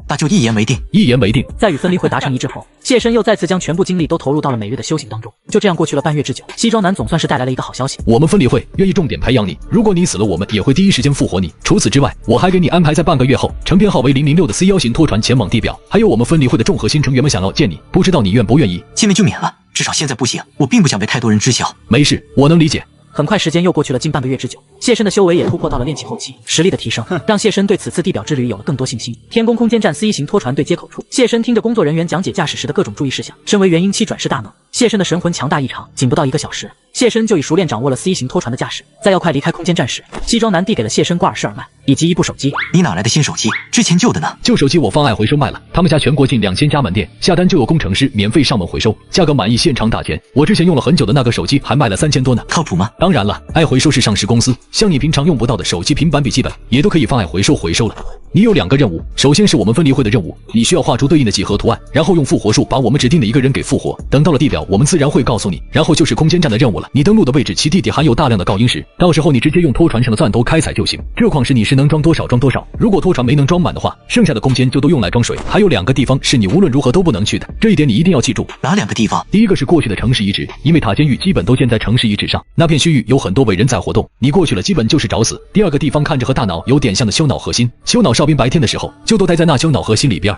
那就一言为定。一言为定。在与分离会达成一致后，谢申又再次将全部精力都投入到了每日的修行当中。就这样过去了半月之久，西装男总算是带来了一个好消息。我们分离会愿意重点培养你，如果你死了，我们也会第一时间复活你。除此之外，我还给你安排在半个月后，乘编号为006的 C1型拖船前往地表。还有我们分离会的众核心成员们想要见你，不知道你愿不愿意？见面就免了，至少现在不行，我并不想被太多人知晓。没事，我能理解。很快时间又过去了近半个月之久，谢身的修为也突破到了炼气后期，实力的提升让谢身对此次地表之旅有了更多信心。天宫空间站4-1型拖船队接口处，谢身听着工作人员讲解驾驶时的各种注意事项。身为元婴期转世大能，谢身的神魂强大异常，仅不到1个小时，谢身就已熟练掌握了4-1型拖船的驾驶。在要快离开空间站时，西装男递给了谢身挂耳式耳麦以及一部手机。你哪来的新手机？之前旧的呢？旧手机我方爱回收卖了，他们家全国近2000家门店，下单就有工程师免费上门回收，价格满意现场打钱。我之前用了很久的那个手机还卖了3000多呢，靠谱吗？当然了，爱回收是上市公司，像你平常用不到的手机、平板、笔记本也都可以放爱回收回收了。你有2个任务，首先是我们分离会的任务，你需要画出对应的几何图案，然后用复活术把我们指定的一个人给复活。等到了地表，我们自然会告诉你。然后就是空间站的任务了，你登陆的位置其地底含有大量的锆银石，到时候你直接用拖船上的钻头开采就行。这矿石你是能装多少装多少，如果拖船没能装满的话，剩下的空间就都用来装水。还有2个地方是你无论如何都不能去的，这一点你一定要记住。哪2个地方？第一个是过去的城市遗址，因为塔监狱基本都建在城市遗址上，那片区域有很多伟人在活动，你过去了基本就是找死。第2个地方看着和大脑有点像的丘脑核心，丘脑哨兵白天的时候就都待在那丘脑核心里边。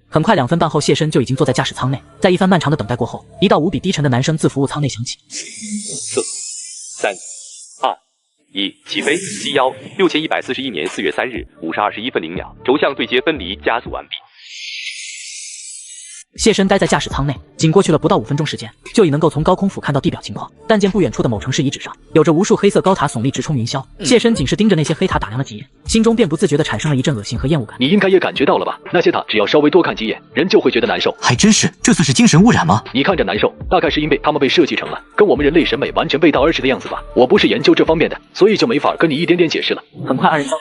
很快2分半后，谢身就已经坐在驾驶舱内。在一番漫长的等待过后，一道无比低沉的男声自服务舱内响起：4、3、2、1，起飞！机腰6141年4月3日5时21分0秒，轴向对接分离加速完毕。谢身待在驾驶舱内，仅过去了不到5分钟时间，就已能够从高空俯瞰到地表情况。但见不远处的某城市遗址上，有着无数黑色高塔耸立直冲云霄。谢身仅是盯着那些黑塔打量了几眼，心中便不自觉地产生了一阵恶心和厌恶感。你应该也感觉到了吧？那些塔只要稍微多看几眼，人就会觉得难受。还真是，这算是精神污染吗？你看着难受，大概是因为他们被设计成了跟我们人类审美完全背道而驰的样子吧。我不是研究这方面的，所以就没法跟你一点点解释了。很快2人交谈。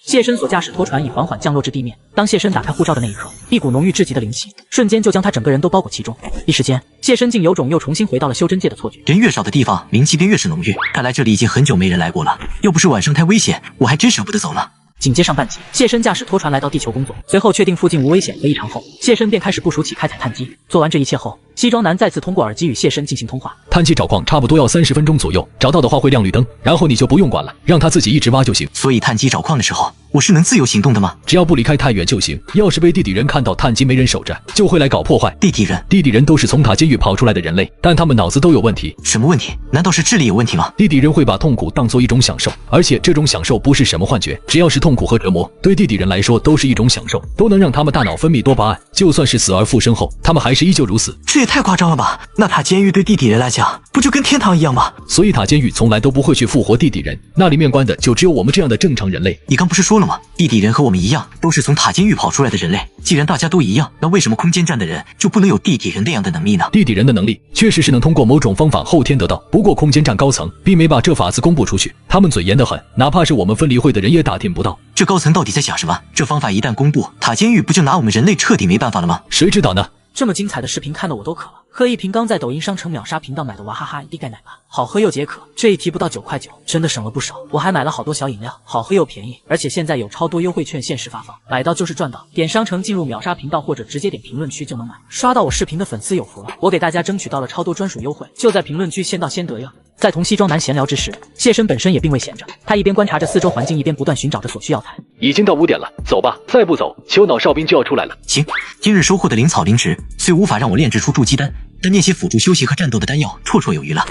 谢身所驾驶拖船已缓缓降落至地面。当谢身打开护罩的那一刻，一股浓郁至极的灵气瞬间就将他整个人都包裹其中。一时间，谢身竟有种又重新回到了修真界的错觉。人越少的地方，灵气便越是浓郁。看来这里已经很久没人来过了。要不是晚上太危险，我还真舍不得走呢。紧接上半集，谢身驾驶拖船来到地球工作，随后确定附近无危险和异常后，谢身便开始部署起开采碳基。做完这一切后，西装男再次通过耳机与谢身进行通话。碳基找矿差不多要30分钟左右，找到的话会亮绿灯，然后你就不用管了，让他自己一直挖就行。所以碳基找矿的时候，我是能自由行动的吗？只要不离开太远就行。要是被地底人看到碳基没人守着，就会来搞破坏。地底人都是从塔监狱跑出来的人类，但他们脑子都有问题。什么问题？难道是智力有问题吗？地底人会把痛苦当作一种享受，而且这种享受不是什么幻觉，只要是痛苦和折磨，对地底人来说都是一种享受，都能让他们大脑分泌多巴胺。就算是死而复生后，他们还是依旧如此。这也太夸张了吧？那塔监狱对地底人来讲，不就跟天堂一样吗？所以塔监狱从来都不会去复活地底人，那里面关的就只有我们这样的正常人类。你刚不是说了吗？地底人和我们一样，都是从塔监狱跑出来的人类。既然大家都一样，那为什么空间站的人就不能有地底人那样的能力呢？地底人的能力确实是能通过某种方法后天得到，不过空间站高层并没把这法子公布出去，他们嘴严得很，哪怕是我们分离会的人也打听不到。这高层到底在想什么？这方法一旦公布，塔监狱不就拿我们人类彻底没办法了吗？谁知道呢？这么精彩的视频看得我都渴了，喝一瓶刚在抖音商城秒杀频道买的娃哈哈一滴钙奶吧，好喝又解渴，这一提不到9块9，真的省了不少。我还买了好多小饮料，好喝又便宜，而且现在有超多优惠券限时发放，买到就是赚到。点商城进入秒杀频道或者直接点评论区就能买，刷到我视频的粉丝有福了，我给大家争取到了超多专属优惠，就在评论区先到先得哟。在同西装男闲聊之时，谢身本身也并未闲着，他一边观察着四周环境，一边不断寻找着所需药材。已经到5点了，走吧，再不走，丘脑哨兵就要出来了。行，今日收获的灵草灵植虽无法让我炼制出筑基丹，但那些辅助休息和战斗的丹药绰绰有余了。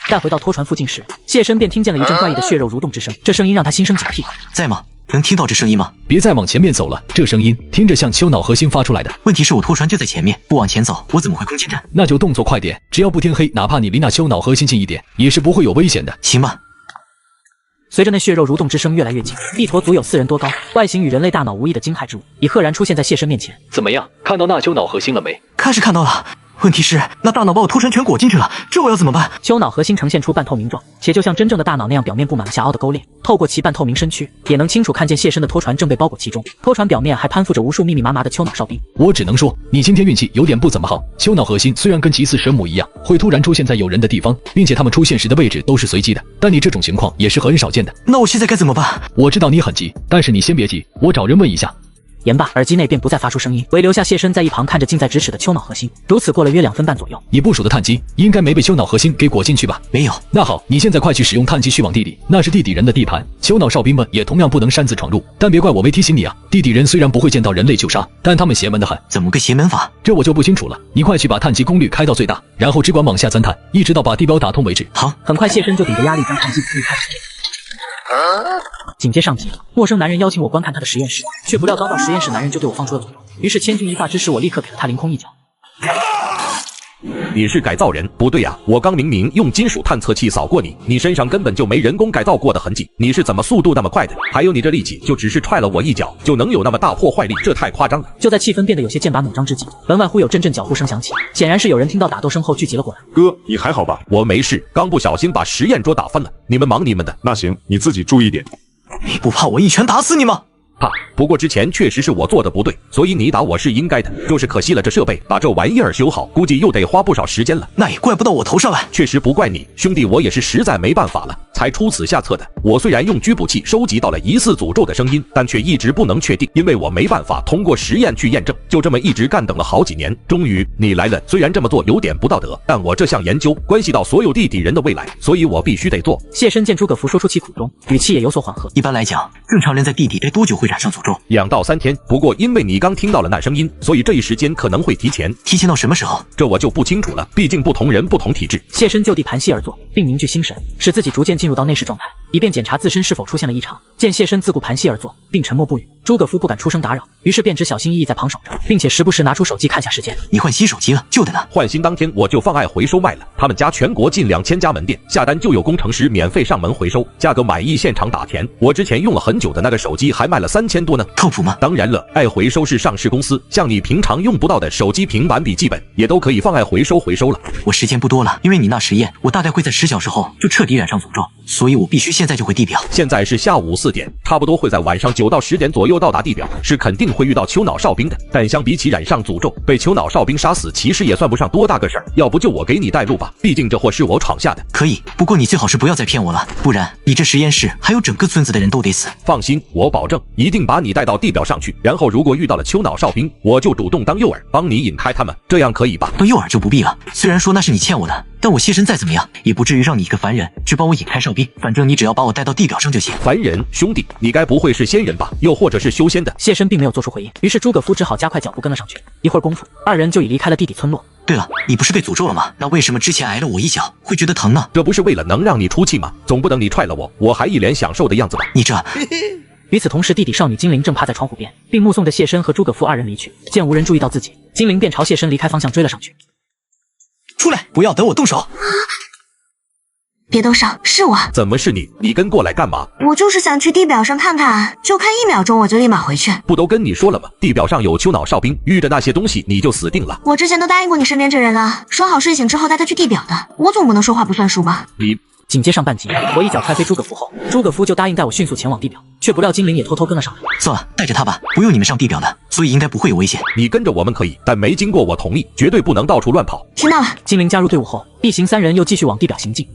待回到拖船附近时，谢身便听见了一阵怪异的血肉蠕动之声，这声音让他心生警惕。在吗？能听到这声音吗？别再往前面走了，这声音听着像丘脑核心发出来的。问题是我拖船就在前面，不往前走，我怎么回空间站？那就动作快点，只要不天黑，哪怕你离那丘脑核心近一点，也是不会有危险的。行吧。随着那血肉蠕动之声越来越近，一坨足有4人多高，外形与人类大脑无异的晶骸之物，已赫然出现在谢身面前。怎么样，看到那丘脑核心了没？看是看到了。问题是，那大脑把我拖船全裹进去了，这我要怎么办？丘脑核心呈现出半透明状，且就像真正的大脑那样，表面布满了下凹的沟裂。透过其半透明身躯，也能清楚看见谢身的拖船正被包裹其中。拖船表面还攀附着无数密密麻麻的丘脑哨兵。我只能说，你今天运气有点不怎么好。丘脑核心虽然跟其次神母一样，会突然出现在有人的地方，并且他们出现时的位置都是随机的，但你这种情况也是很少见的。那我现在该怎么办？我知道你很急，但是你先别急，我找人问一下。言罢，耳机内便不再发出声音，唯留下谢身在一旁看着近在咫尺的丘脑核心。如此过了约2分半左右，你部署的碳基应该没被丘脑核心给裹进去吧？没有。那好，你现在快去使用碳基去往地里，那是地底人的地盘，丘脑哨兵们也同样不能擅自闯入。但别怪我没提醒你啊，地底人虽然不会见到人类就杀，但他们邪门的很。怎么个邪门法？这我就不清楚了。你快去把碳基功率开到最大，然后只管往下钻探，一直到把地表打通为止。好，很快谢身就顶着压力将碳基功率开始。紧接上集，陌生男人邀请我观看他的实验室，却不料刚到实验室，男人就对我放出了诅咒。于是千钧一发之时，我立刻给了他凌空一脚。你是改造人？不对呀，我刚明明用金属探测器扫过你，你身上根本就没人工改造过的痕迹，你是怎么速度那么快的？还有你这力气，就只是踹了我一脚，就能有那么大破坏力？这太夸张了！就在气氛变得有些剑拔弩张之际，门外忽有阵阵脚步声响起，显然是有人听到打斗声后聚集了过来。哥，你还好吧？我没事，刚不小心把实验桌打翻了，你们忙你们的。那行，你自己注意点。你不怕我一拳打死你吗？怕，不过之前确实是我做的不对，所以你打我是应该的。就是可惜了这设备，把这玩意儿修好，估计又得花不少时间了。那也怪不到我头上来。确实不怪你，兄弟，我也是实在没办法了，才出此下策的。我虽然用拘捕器收集到了疑似诅咒的声音，但却一直不能确定，因为我没办法通过实验去验证。就这么一直干等了好几年，终于你来了。虽然这么做有点不道德，但我这项研究关系到所有地底人的未来，所以我必须得做。谢身见诸葛福说出其苦衷，语气也有所缓和。一般来讲，正常人在地底待多久会染上诅咒？2到3天，不过因为你刚听到了那声音，所以这一时间可能会提前。提前到什么时候？这我就不清楚了，毕竟不同人不同体质。谢身就地盘膝而坐，并凝聚心神，使自己逐渐进入到内视状态，以便检查自身是否出现了异常。见谢身自顾盘膝而坐，并沉默不语，诸葛夫不敢出声打扰，于是便只小心翼翼在旁守着，并且时不时拿出手机看下时间。你换新手机了？旧的呢？换新当天我就放爱回收卖了，他们家全国近2000家门店，下单就有工程师免费上门回收，价格满意现场打钱。我之前用了很久的那个手机还卖了3000多呢，靠谱吗？当然了，爱回收是上市公司，像你平常用不到的手机、平板、笔记本也都可以放爱回收了。我时间不多了，因为你那实验，我大概会在10小时后就彻底染上诅咒，所以我必须现在就回地表。现在是下午4点，差不多会在晚上9到10点左右到达地表，是肯定会遇到丘脑哨兵的。但相比起染上诅咒，被丘脑哨兵杀死，其实也算不上多大个事儿。要不就我给你带路吧，毕竟这祸是我闯下的。可以，不过你最好是不要再骗我了，不然你这实验室还有整个村子的人都得死。放心，我保证一定把你带到地表上去，然后如果遇到了丘脑哨兵，我就主动当诱饵，帮你引开他们，这样可以吧？当诱饵就不必了，虽然说那是你欠我的，但我谢身再怎么样，也不至于让你一个凡人去帮我引开哨兵。反正你只要把我带到地表上就行。凡人兄弟，你该不会是仙人吧？又或者是修仙的？谢身并没有做出回应，于是诸葛夫只好加快脚步跟了上去。一会儿功夫，二人就已离开了地底村落。对了，你不是被诅咒了吗？那为什么之前挨了我一脚会觉得疼呢？这不是为了能让你出气吗？总不等你踹了我，我还一脸享受的样子吧？你这……与此同时，地底少女精灵正趴在窗户边，并目送着谢身和诸葛夫二人离去。见无人注意到自己，精灵便朝谢身离开方向追了上去。出来，不要等我动手！别动手，是我。怎么是你？你跟过来干嘛？我就是想去地表上看看，就看1秒钟我就立马回去。不都跟你说了吗？地表上有丘脑哨兵，遇着那些东西你就死定了。我之前都答应过你身边这人了，说好睡醒之后带他去地表的，我总不能说话不算数吧？你。紧接上半集，我一脚踹飞诸葛夫后，诸葛夫就答应带我迅速前往地表，却不料精灵也偷偷跟了上来。算了，带着他吧，不用你们上地表的，所以应该不会有危险。你跟着我们可以，但没经过我同意，绝对不能到处乱跑。听到了。精灵加入队伍后，一行3人又继续往地表行进。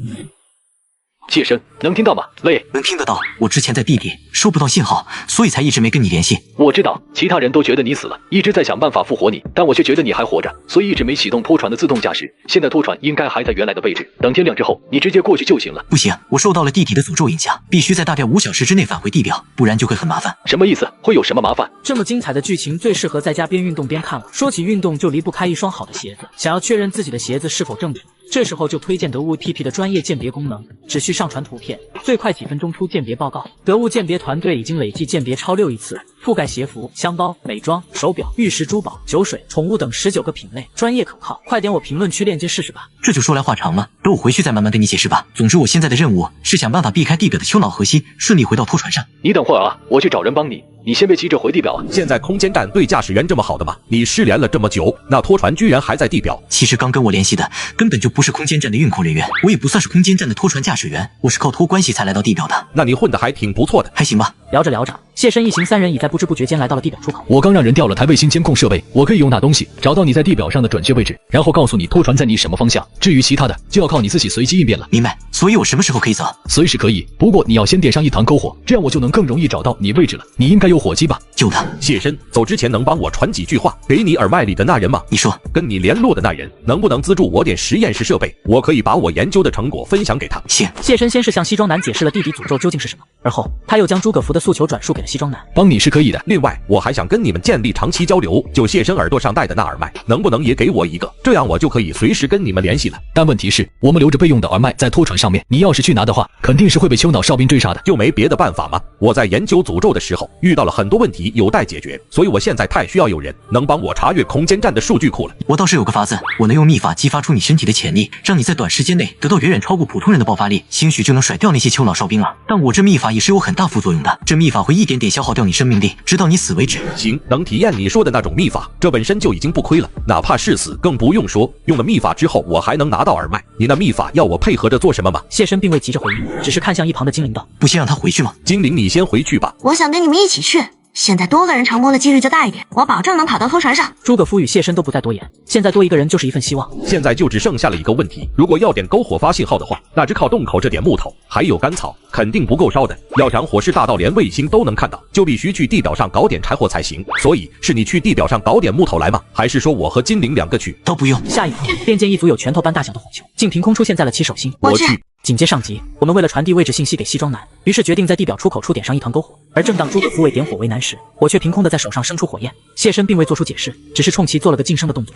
谢身，能听到吗？喂，能听得到。我之前在地底收不到信号，所以才一直没跟你联系。我知道，其他人都觉得你死了，一直在想办法复活你，但我却觉得你还活着，所以一直没启动拖船的自动驾驶。现在拖船应该还在原来的位置，等天亮之后，你直接过去就行了。不行，我受到了地底的诅咒影响，必须在大概5小时之内返回地表，不然就会很麻烦。什么意思？会有什么麻烦？这么精彩的剧情最适合在家边运动边看了。说起运动，就离不开一双好的鞋子。想要确认自己的鞋子是否正品，这时候就推荐得物 APP 的专业鉴别功能，只需上传图片，最快几分钟出鉴别报告。得物鉴别团队已经累计鉴别超6亿次，覆盖鞋服、箱包、美妆、手表、玉石珠宝、酒水、宠物等19个品类，专业可靠。快点我评论区链接试试吧。这就说来话长了，等我回去再慢慢跟你解释吧。总之我现在的任务是想办法避开地表的丘脑核心，顺利回到拖船上。你等会儿啊，我去找人帮你。你先别急着回地表啊！现在空间站对驾驶员这么好的吗？你失联了这么久，那拖船居然还在地表。其实刚跟我联系的根本就不是空间站的运控人员，我也不算是空间站的拖船驾驶员，我是靠托关系才来到地表的。那你混得还挺不错的，还行吧。聊着聊着，谢申一行3人已在不知不觉间来到了地表出口。我刚让人调了台卫星监控设备，我可以用那东西找到你在地表上的准确位置，然后告诉你拖船在你什么方向。至于其他的，就要靠你自己随机应变了。明白。所以我什么时候可以走？随时可以，不过你要先点上一堂篝火，这样我就能更容易找到你位置了。你应该有火机吧？有的。谢申，走之前能帮我传几句话给你耳麦里的那人吗？你说，跟你联络的那人能不能资助我点实验室设备？我可以把我研究的成果分享给他。行。谢申先是向西装男解释了地底诅咒究竟是什么，而后他又将诸葛福的诉求转述给了西装男。帮你是可以的。另外，我还想跟你们建立长期交流，就谢申耳朵上戴的那耳麦，能不能也给我一个？这样我就可以随时跟你们联系了。但问题是，我们留着备用的耳麦在拖船上面，你要是去拿的话，肯定是会被丘脑哨兵追杀的。就没别的办法吗？我在研究诅咒的时候遇到了很多问题有待解决，所以我现在太需要有人能帮我查阅空间站的数据库了。我倒是有个法子，我能用秘法激发出你身体的潜力，让你在短时间内得到远远超过普通人的爆发力，兴许就能甩掉那些丘脑哨兵了。但我这秘法也是有很大副作用的，这秘法会一点点消耗掉你生命力，直到你死为止。行，能体验你说的那种秘法，这本身就已经不亏了，哪怕是死更不用说。用了秘法之后，我还能拿到耳麦，你那秘法要我配合着做什么吗？谢申并未急着回应，只是看向一旁的精灵道：“不先让他回去吗？”精灵，你先回去吧。我想跟你们一起去。现在多个人成功的几率就大一点，我保证能跑到拖船上。诸葛夫与谢申都不再多言，现在多一个人就是一份希望。现在就只剩下了一个问题，如果要点篝火发信号的话，那只靠洞口这点木头还有干草肯定不够烧的。要想火势大到连卫星都能看到，就必须去地表上搞点柴火才行。所以是你去地表上搞点木头来吗？还是说我和金灵两个去？都不用。下一秒，便见一组有拳头般大小的火球，竟凭空出现在了其手心。我去。紧接上集，我们为了传递位置信息给西装男，于是决定在地表出口处点上一团篝火。而正当诸葛夫为点火为难时，火却凭空的在手上生出火焰。谢申并未做出解释，只是冲其做了个噤声的动作。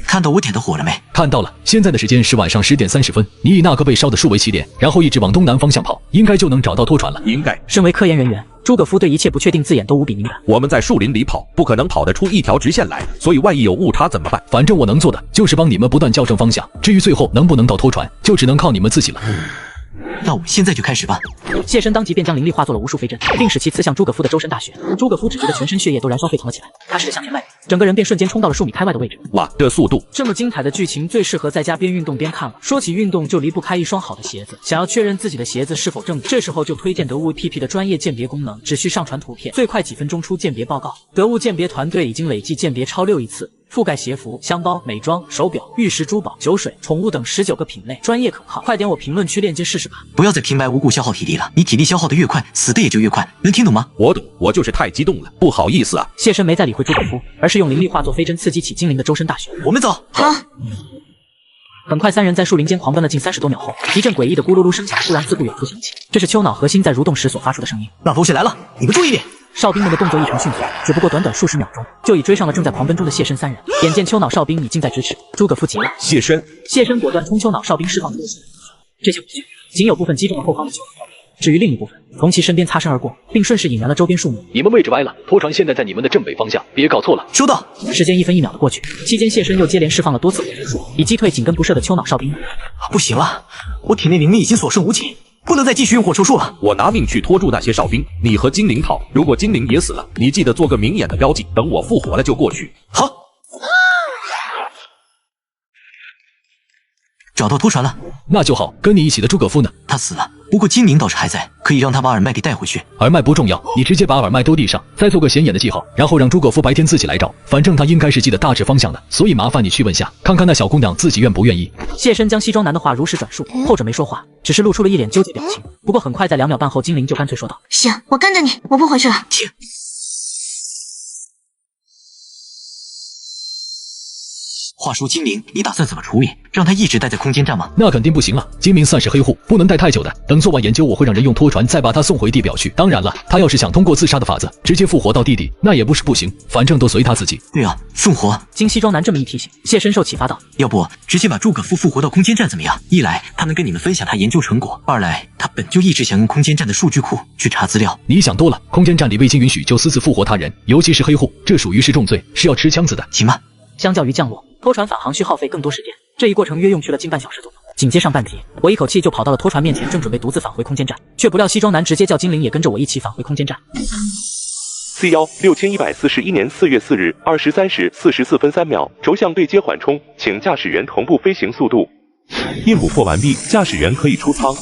看到我点的火了没？看到了。现在的时间是晚上10点30分，你以那个被烧的树为起点，然后一直往东南方向跑，应该就能找到拖船了。应该。身为科研人员，诸葛夫对一切不确定字眼都无比敏感。我们在树林里跑，不可能跑得出一条直线来，所以万一有误差怎么办？反正我能做的就是帮你们不断校正方向，至于最后能不能到拖船，就只能靠你们自己了。那我们现在就开始吧。谢申当即便将灵力化作了无数飞针，并使其刺向诸葛夫的周身大穴。诸葛夫只觉得全身血液都燃烧沸腾了起来，他试着向前迈步，整个人便瞬间冲到了数米开外的位置。哇，这速度！这么精彩的剧情最适合在家边运动边看了。说起运动，就离不开一双好的鞋子。想要确认自己的鞋子是否正，这时候就推荐得物 APP 的专业鉴别功能，只需上传图片，最快几分钟出鉴别报告。得物鉴别团队已经累计鉴别超6亿次。覆盖鞋服、箱包、美妆、手表、玉石珠宝、酒水、宠物等19个品类，专业可靠。快点我评论区链接试试吧！不要再平白无故消耗体力了，你体力消耗的越快，死的也就越快，能听懂吗？我懂，我就是太激动了，不好意思啊。谢申没再理会诸葛夫，而是用灵力化作飞针刺激起精灵的周身大穴。我们走。好。很快，3人在树林间狂奔了近30多秒后，一阵诡异的咕噜噜声响突然自不远处响起，这是丘脑核心在蠕动时所发出的声音。那风雪来了，你们注意点！哨兵们的动作异常迅速，只不过短短数十秒钟，就已追上了正在狂奔中的谢申3人。眼见丘脑哨兵已近在咫尺，诸葛夫急了。谢申果断冲丘脑哨兵释放的多时，这些火箭仅有部分击中了后方的丘脑哨兵，至于另一部分从其身边擦身而过，并顺势引燃了周边树木。你们位置歪了，拖船现在在你们的正北方向，别搞错了。收到。时间1分1秒的过去，期间谢申又接连释放了多次火箭术，以击退紧跟不舍的丘脑哨兵。不行了，我体内灵力已经所剩无几。不能再继续用火球术了。我拿命去拖住那些哨兵，你和精灵跑。如果精灵也死了，你记得做个明眼的标记，等我复活了就过去。好。找到拖船了，那就好。跟你一起的诸葛夫呢？他死了，不过精灵倒是还在，可以让他把耳麦给带回去。耳麦不重要，你直接把耳麦丢地上，再做个显眼的记号，然后让诸葛夫白天自己来找。反正他应该是记得大致方向的，所以麻烦你去问下，看看那小姑娘自己愿不愿意。谢申将西装男的话如实转述，后者没说话，只是露出了一脸纠结表情。不过很快在2秒半后，精灵就干脆说道：“行，我跟着你，我不回去了。”停。话说精灵，你打算怎么处理？让他一直待在空间站吗？那肯定不行啊，精灵算是黑户，不能待太久的。等做完研究，我会让人用拖船再把他送回地表去。当然了，他要是想通过自杀的法子直接复活到地底，那也不是不行，反正都随他自己。对啊，复活。经西装男这么一提醒，谢深受启发道：“要不直接把诸葛夫复活到空间站怎么样？一来他能跟你们分享他研究成果，二来他本就一直想用空间站的数据库去查资料。”你想多了，空间站里未经允许就私自复活他人，尤其是黑户，这属于是重罪，是要吃枪子的。行吧。相较于降落，拖船返航需耗费更多时间，这一过程约用去了近半小时左右。紧接上半题，我一口气就跑到了拖船面前，正准备独自返回空间站，却不料西装男直接叫精灵也跟着我一起返回空间站。C16141年4月4日23时44分3秒，轴向对接缓冲，请驾驶员同步飞行速度。印补破完毕，驾驶员可以出舱。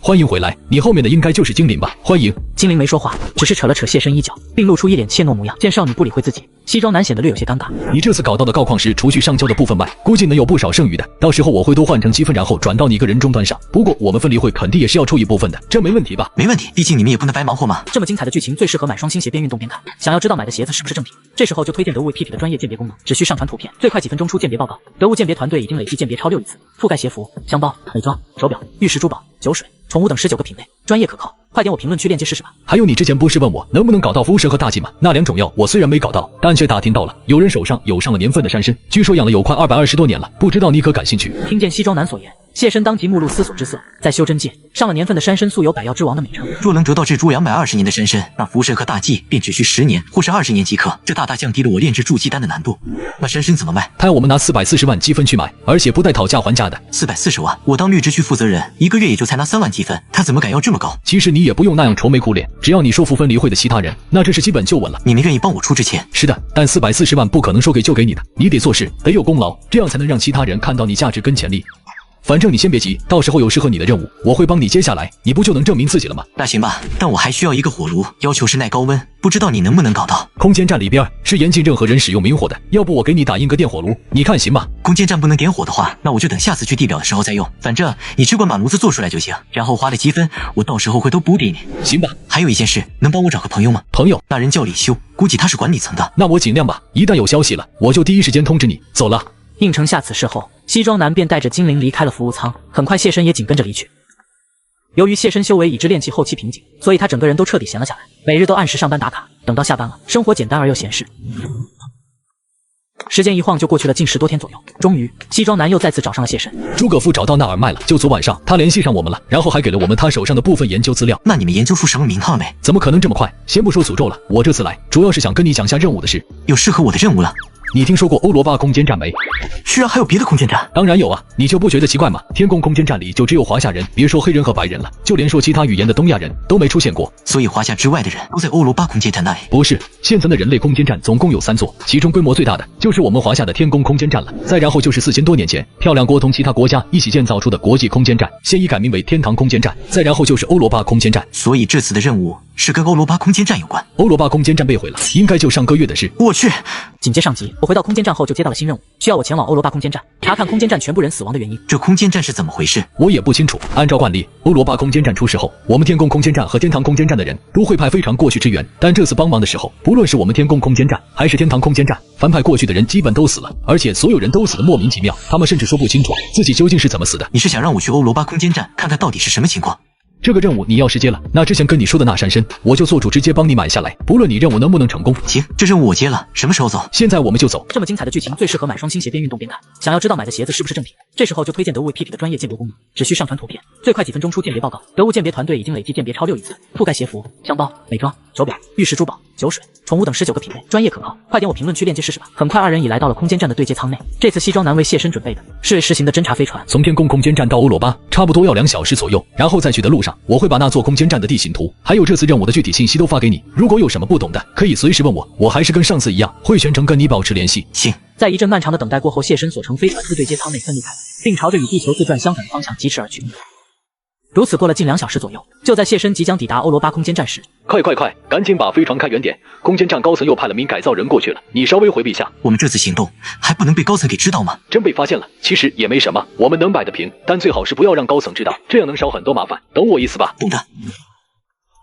欢迎回来，你后面的应该就是精灵吧？欢迎。精灵没说话，只是扯了扯谢身衣角，并露出一脸怯懦模样。见少女不理会自己，西装男显得略有些尴尬。你这次搞到的锆矿石，除去上交的部分外，估计能有不少剩余的。到时候我会多换成积分，然后转到你个人终端上。不过我们分离会肯定也是要出一部分的，这没问题吧？没问题，毕竟你们也不能白忙活嘛。这么精彩的剧情最适合买双星鞋边运动边看。想要知道买的鞋子是不是正品，这时候就推荐得物 APP 的专业鉴别功能，只需上传图片，最快几分钟出鉴别报告。得物鉴别团队已经累计鉴别超6亿次，覆盖鞋服、箱包、美妆、手表、玉石珠宝、酒水、宠物等19个品类，专业可靠。快点我评论区链接试试吧。还有你之前不是问我能不能搞到符蛇和大忌吗？那2种药我虽然没搞到，但却打听到了，有人手上有上了年份的山参，据说养了有快220多年了，不知道你可感兴趣？听见西装男所言，谢身当即目露思索之色。在修真界，上了年份的山参素有百药之王的美称。若能得到这株220年的山参，那符神和大忌便只需10年或是20年即可，这大大降低了我炼制筑基丹的难度。那山参怎么卖？他要我们拿440万积分去买，而且不带讨价还价的。440万，我当绿之区负责人，1个月也就才拿3万积分，他怎么敢要这么高？其实你也不用那样愁眉苦脸，只要你说服分离会的其他人，那这是基本就稳了。你们愿意帮我出这钱？是的，但440万不可能说给就给你的，你得做事，得有功劳，这样才能让其他人看到你价值跟潜力。反正你先别急，到时候有适合你的任务，我会帮你接下来，你不就能证明自己了吗？那行吧，但我还需要一个火炉，要求是耐高温，不知道你能不能搞到？空间站里边是严禁任何人使用明火的，要不我给你打印个电火炉，你看行吗？空间站不能点火的话，那我就等下次去地表的时候再用，反正你只管把炉子做出来就行，然后花的积分我到时候会都补给你。行吧。还有一件事，能帮我找个朋友吗？朋友？那人叫李修，估计他是管理层的。那我尽量吧，一旦有消息了，我就第一时间通知你。走了。应承下此事后，西装男便带着精灵离开了服务舱，很快谢身也紧跟着离去。由于谢身修为已至炼气后期瓶颈，所以他整个人都彻底闲了下来，每日都按时上班打卡，等到下班了，生活简单而又闲适。时间一晃就过去了近10多天左右，终于西装男又再次找上了谢身。诸葛夫找到纳尔迈了，就昨晚上他联系上我们了，然后还给了我们他手上的部分研究资料。那你们研究出什么名堂了没？怎么可能这么快？先不说诅咒了，我这次来主要是想跟你讲下任务的事。有适合我的任务了？你听说过欧罗巴空间站没？是啊，还有别的空间站？当然有啊，你就不觉得奇怪吗？天宫空间站里就只有华夏人，别说黑人和白人了，就连说其他语言的东亚人都没出现过。所以华夏之外的人都在欧罗巴空间站那里？不是，现存的人类空间站总共有3座，其中规模最大的就是我们华夏的天宫空间站了。再然后就是4000多年前漂亮国同其他国家一起建造出的国际空间站，现已改名为天堂空间站。再然后就是欧罗巴空间站。所以这次的任务是跟欧罗巴空间站有关。欧罗巴空间站被毁了，应该就上个月的事。我去！紧接上集，我回到空间站后就接到了新任务，需要我前往欧罗巴空间站查看空间站全部人死亡的原因。这空间站是怎么回事？我也不清楚。按照惯例，欧罗巴空间站出事后，我们天宫空间站和天堂空间站的人都会派飞船过去支援。但这次帮忙的时候，不论是我们天宫空间站还是天堂空间站，凡派过去的人基本都死了，而且所有人都死得莫名其妙，他们甚至说不清楚自己究竟是怎么死的。你是想让我去欧罗巴空间站看看到底是什么情况？这个任务你要是接了，那之前跟你说的那山参，我就做主直接帮你买下来，不论你任务能不能成功。行，这任务我接了，什么时候走？现在我们就走。这么精彩的剧情最适合买双星鞋边运动边看。想要知道买的鞋子是不是正品，这时候就推荐得物 APP 的专业鉴别功能，只需上传图片，最快几分钟出鉴别报告。得物鉴别团队已经累计鉴别超6亿次，覆盖鞋服、箱包、美妆、手表、玉石珠宝、酒水、宠物等19个品类，专业可靠。快点我评论区链接试试吧。很快2人已来到了空间站的对接舱内，这次西装男为谢身准备的是实行的侦察飞船。从天宫空间站到欧罗巴差不多要2小时左右，然后在去的路上，我会把那座空间站的地形图还有这次任务的具体信息都发给你。如果有什么不懂的，可以随时问我，我还是跟上次一样，会全程跟你保持联系。行。在一阵漫长的等待过后，谢身所乘飞船自对接舱内分离开来，并朝着与地球自转相反的方向疾驰而去。如此过了近2小时左右，就在谢身即将抵达欧罗巴空间站时，快，赶紧把飞船开远点！空间站高层又派了名改造人过去了，你稍微回避一下。我们这次行动还不能被高层给知道吗？真被发现了，其实也没什么，我们能摆得平，但最好是不要让高层知道，这样能少很多麻烦，懂我意思吧？懂的。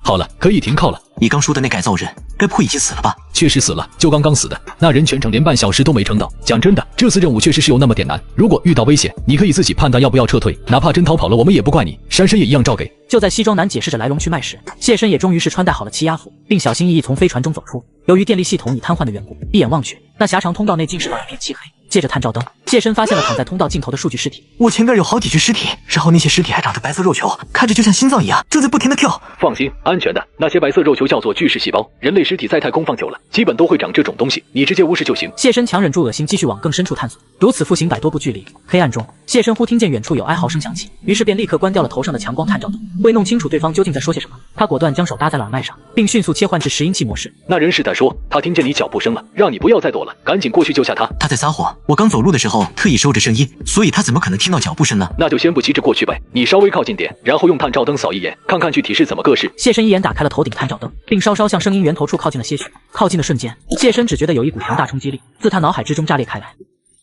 好了，可以停靠了。你刚说的那改造人，该不会已经死了吧？确实死了，就刚刚死的。那人全程连半小时都没撑到。讲真的，这次任务确实是有那么点难。如果遇到危险，你可以自己判断要不要撤退，哪怕真逃跑了，我们也不怪你。山参也一样照给。就在西装男解释着来龙去脉时，谢身也终于是穿戴好了气压服，并小心翼翼从飞船中走出。由于电力系统已瘫痪的缘故，一眼望去，那狭长通道内尽是一片漆黑。借着探照灯，谢身发现了躺在通道尽头的数据尸体。我前边有好几具尸体，然后那些尸体还长着白色肉球，看着就像心脏一样，正在不停地跳。放心，安全的。那些白色肉球叫做巨噬细胞，人类尸体在太空放久了，基本都会长这种东西，你直接无视就行。谢身强忍住恶心，继续往更深处探索。如此复行100多步距离，黑暗中，谢身忽听见远处有哀嚎声响起，于是便立刻关掉了头上的强光探照灯。为弄清楚对方究竟在说些什么，他果断将手搭在了耳麦上，并迅速切换至拾音器模式。那人是在说，他听见你脚步声了，让你不要再躲了，赶紧过去救下他。他在撒谎，我刚走路的时候候特意收着声音，所以他怎么可能听到脚步声呢？那就先不急着过去呗，你稍微靠近点，然后用探照灯扫一眼，看看具体是怎么个事。谢深一眼打开了头顶探照灯，并稍稍向声音源头处靠近了些许。靠近的瞬间，谢深只觉得有一股强大冲击力自他脑海之中炸裂开来。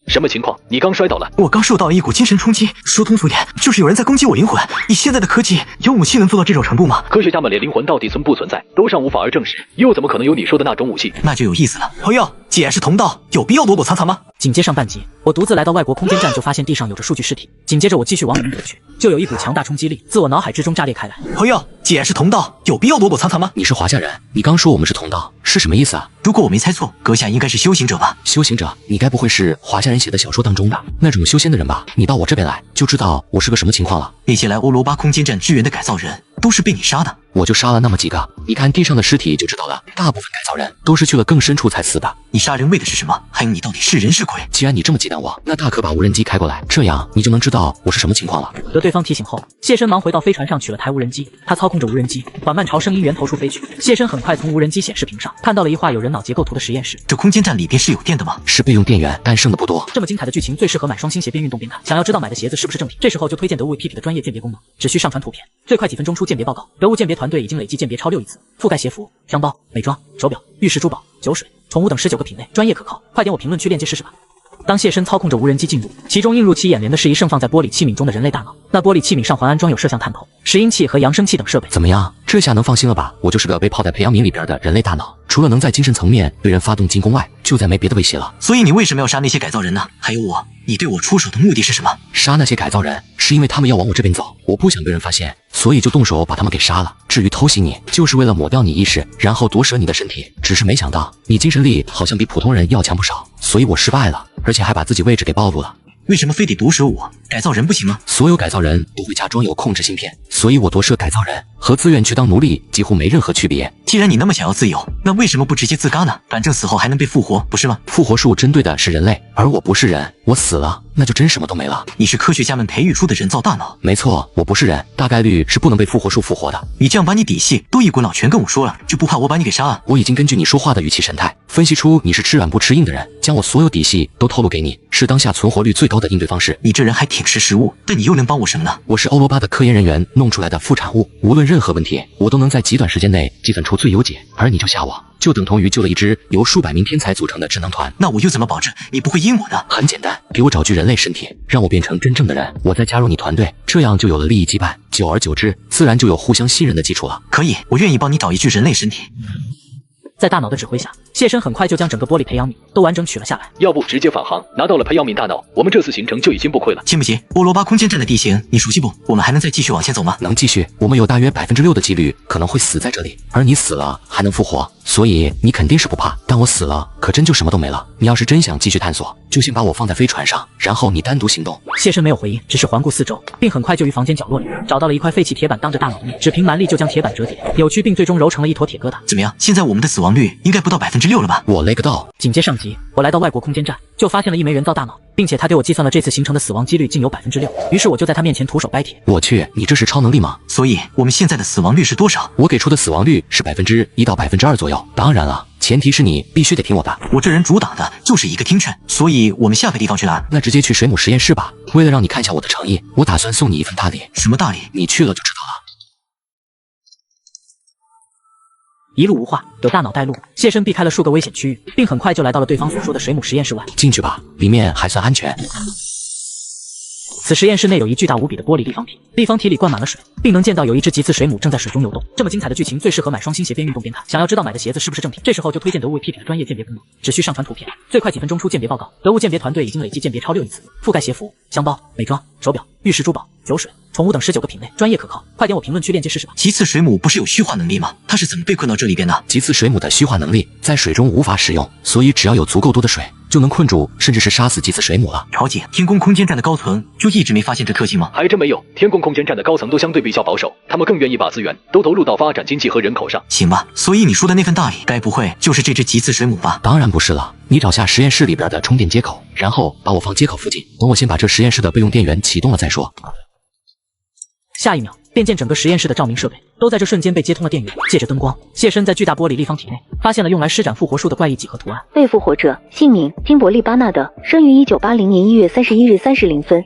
什么情况？你刚摔倒了？我刚受到了一股精神冲击，说通俗点，就是有人在攻击我灵魂。以现在的科技，有武器能做到这种程度吗？科学家们连灵魂到底存不存在都尚无法而证实，又怎么可能有你说的那种武器？那就有意思了。朋友，既然是同道，有必要躲躲藏藏吗？紧接上半集，我独自来到外国空间站，就发现地上有着数具尸体。紧接着我继续往里面走去，就有一股强大冲击力自我脑海之中炸裂开来。朋友，既然是同道，有必要躲躲藏藏吗？你是华夏人，你刚说我们是同道，是什么意思啊？如果我没猜错，阁下应该是修行者吧？修行者？你该不会是华夏人写的小说当中的那种修仙的人吧？你到我这边来，就知道我是个什么情况了。那些来欧罗巴空间站支援的改造人，都是被你杀的。我就杀了那么几个，你看地上的尸体就知道了，大部分改造人都是去了更深处才死的。你杀人为的是什么？还有你到底是人是鬼？既然你这么忌惮我，那大可把无人机开过来，这样你就能知道我是什么情况了。得对方提醒后，谢深忙回到飞船上取了台无人机，他操控着无人机缓慢朝声音源头处飞去。谢深很快从无人机显示屏上看到了一画有人脑结构图的实验室。这空间站里边是有电的吗？是备用电源，但剩的不多。这么精彩的剧情最适合买双星鞋边运动边看。想要知道买的鞋子是不是正品，这时候就推荐得物 APP 的专业鉴别功能，只需上传图片，最快几分钟出鉴别报告。得物鉴别团队已经累计鉴别超6亿次，覆盖鞋服、箱包、美妆、手表、玉石珠宝、酒水、宠物等19个品类，专业可靠。快点我评论区链接试试吧。当谢深操控着无人机进入，其中映入其眼帘的是一盛放在玻璃器皿中的人类大脑。那玻璃器皿上环安装有摄像探头、拾音器和扬声器等设备。怎么样？这下能放心了吧？我就是个被泡在培养皿里边的人类大脑，除了能在精神层面对人发动进攻外，就再没别的威胁了。所以你为什么要杀那些改造人呢？还有我，你对我出手的目的是什么？杀那些改造人，是因为他们要往我这边走，我不想被人发现，所以就动手把他们给杀了。至于偷袭你，就是为了抹掉你意识，然后夺舍你的身体。只是没想到你精神力好像比普通人要强不少，所以我失败了，而且还把自己位置给暴露了。为什么非得夺舍我？改造人不行吗？所有改造人都会加装有控制芯片，所以我夺舍改造人和自愿去当奴隶几乎没任何区别。既然你那么想要自由，那为什么不直接自嘎呢？反正死后还能被复活，不是吗？复活术针对的是人类，而我不是人，我死了那就真什么都没了。你是科学家们培育出的人造大脑？没错，我不是人，大概率是不能被复活术复活的。你这样把你底细都一股脑全跟我说了，就不怕我把你给杀了？我已经根据你说话的语气神态分析出你是吃软不吃硬的人，将我所有底细都透露给你，是当下存活率最高的应对方式。你这人还挺识时务，但你又能帮我什么呢？我是欧罗巴的科研人员弄出来的副产物，无论任何问题，我都能在极短时间内计算出最优解。而你就吓我，就等同于救了一支由数百名天才组成的智能团。那我又怎么保证你不会阴我呢？很简单，给我找具人类身体，让我变成真正的人，我再加入你团队，这样就有了利益羁绊，久而久之，自然就有互相信任的基础了。可以，我愿意帮你找一具人类身体。在大脑的指挥下，谢深很快就将整个玻璃培养皿都完整取了下来。要不直接返航，拿到了培养皿大脑，我们这次行程就已经不亏了。亲不亲？欧罗巴空间站的地形你熟悉不？我们还能再继续往前走吗？能继续，我们有大约6%的几率可能会死在这里，而你死了还能复活，所以你肯定是不怕。但我死了，可真就什么都没了。你要是真想继续探索，就先把我放在飞船上，然后你单独行动。谢深没有回应，只是环顾四周，并很快就于房间角落里找到了一块废弃铁板当着大脑面，只凭蛮力就将铁板折叠、扭曲，并最终揉成了一坨铁疙瘩。怎么样？现在我们的死亡率应该不到6%了吧？我勒个道！紧接上集，我来到外国空间站，就发现了一枚人造大脑，并且他给我计算了这次行程的死亡几率竟有6%。于是我就在他面前徒手掰铁。我去，你这是超能力吗？所以我们现在的死亡率是多少？我给出的死亡率是1%到2%左右。当然了，前提是你必须得听我的。我这人主打的就是一个听劝，所以我们下个地方去哪？那直接去水母实验室吧。为了让你看一下我的诚意，我打算送你一份大礼。什么大礼？你去了就知道了。一路无话，有大脑带路，谢深避开了数个危险区域，并很快就来到了对方所说的水母实验室外。进去吧，里面还算安全。此实验室内有一巨大无比的玻璃立方体，立方体里灌满了水，并能见到有一只棘刺水母正在水中游动。这么精彩的剧情最适合买双星鞋边运动边看。想要知道买的鞋子是不是正品，这时候就推荐得物 APP 的专业鉴别功能，只需上传图片，最快几分钟出鉴别报告。得物鉴别团队已经累计鉴别超6亿次，覆盖鞋服、箱包、美妆、手表、玉石珠宝、酒水、宠物等19个品类，专业可靠。快点我评论区链接试试吧。棘刺水母不是有虚化能力吗？它是怎么被困到这里边的？棘刺水母的虚化能力在水中无法使用，所以只要有足够多的水，就能困住甚至是杀死棘刺水母了。了解。天宫空间站的高层就一直没发现这特性吗？还真没有，天宫空间站的高层都相对比较保守，他们更愿意把资源都投入到发展经济和人口上。行吧，所以你说的那份大礼，该不会就是这只棘刺水母吧？当然不是了，你找下实验室里边的充电接口，然后把我放接口附近，等我先把这实验室的备用电源启动了再说。下一秒，便见整个实验室的照明设备都在这瞬间被接通了电源。借着灯光，谢身在巨大玻璃立方体内发现了用来施展复活术的怪异几何图案。被复活者姓名金伯利巴纳德，生于1980年1月31日3时0分。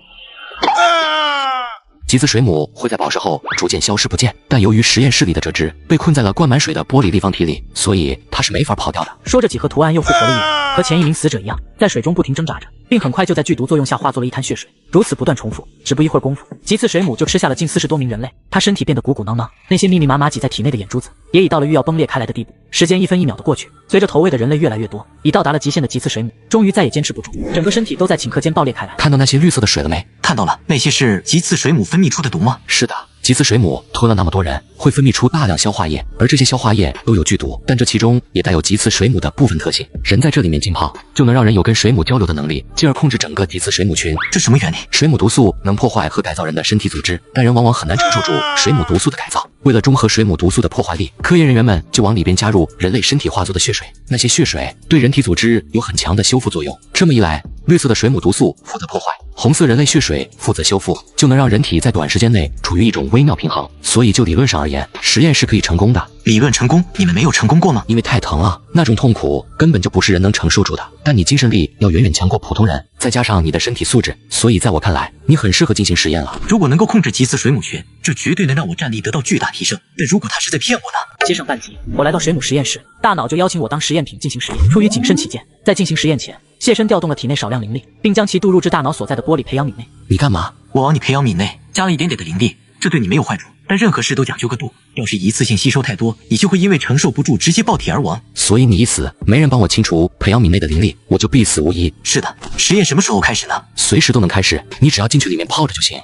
吉兹水母会在饱食后逐渐消失不见，但由于实验室里的这只被困在了灌满水的玻璃立方体里，所以它是没法跑掉的。说着，几何图案又复活了一轮，和前一名死者一样，在水中不停挣扎着，并很快就在剧毒作用下化作了一滩血水。如此不断重复，只不一会儿功夫，吉次水母就吃下了近40多名人类。它身体变得鼓鼓囊囊，那些密密麻麻挤在体内的眼珠子也已到了欲要崩裂开来的地步。时间1分1秒的过去，随着投喂的人类越来越多，已到达了极限的吉次水母终于再也坚持不住，整个身体都在顷刻间爆裂开来。看到那些绿色的水了没？看到了，那些是吉次水母分泌出的毒吗？是的。吉次水母吞了那么多人，会分泌出大量消化液，而这些消化液都有剧毒，但这其中也带有吉次水母的部分特性。人在这里面浸泡，就能让人有跟水母交流的能力，进而控制整个吉次水母群。这什么原理？水母毒素能破坏和改造人的身体组织，但人往往很难承受住水母毒素的改造。为了中和水母毒素的破坏力，科研人员们就往里边加入人类身体化作的血水。那些血水对人体组织有很强的修复作用。这么一来，绿色的水母毒素负责破坏，红色人类血水负责修复，就能让人体在短时间内处于一种微妙平衡。所以就理论上而言，实验是可以成功的。理论成功？你们没有成功过吗？因为太疼了，那种痛苦根本就不是人能承受住的。但你精神力要远远强过普通人，再加上你的身体素质，所以在我看来，你很适合进行实验了。如果能够控制吉次水母群，这绝对能让我战力得到巨大提升。但如果他是在骗我呢？接上半集，我来到水母实验室，大脑就邀请我当实验品进行实验。出于谨慎起见，在进行实验前，谢身调动了体内少量灵力，并将其注入至大脑所在的玻璃培养皿内。你干嘛？我往你培养皿内加了一点点的灵力，这对你没有坏处，但任何事都讲究个度。要是一次性吸收太多，你就会因为承受不住直接爆体而亡。所以你一死，没人帮我清除培养皿内的灵力，我就必死无疑。是的，实验什么时候开始呢？随时都能开始，你只要进去里面泡着就行。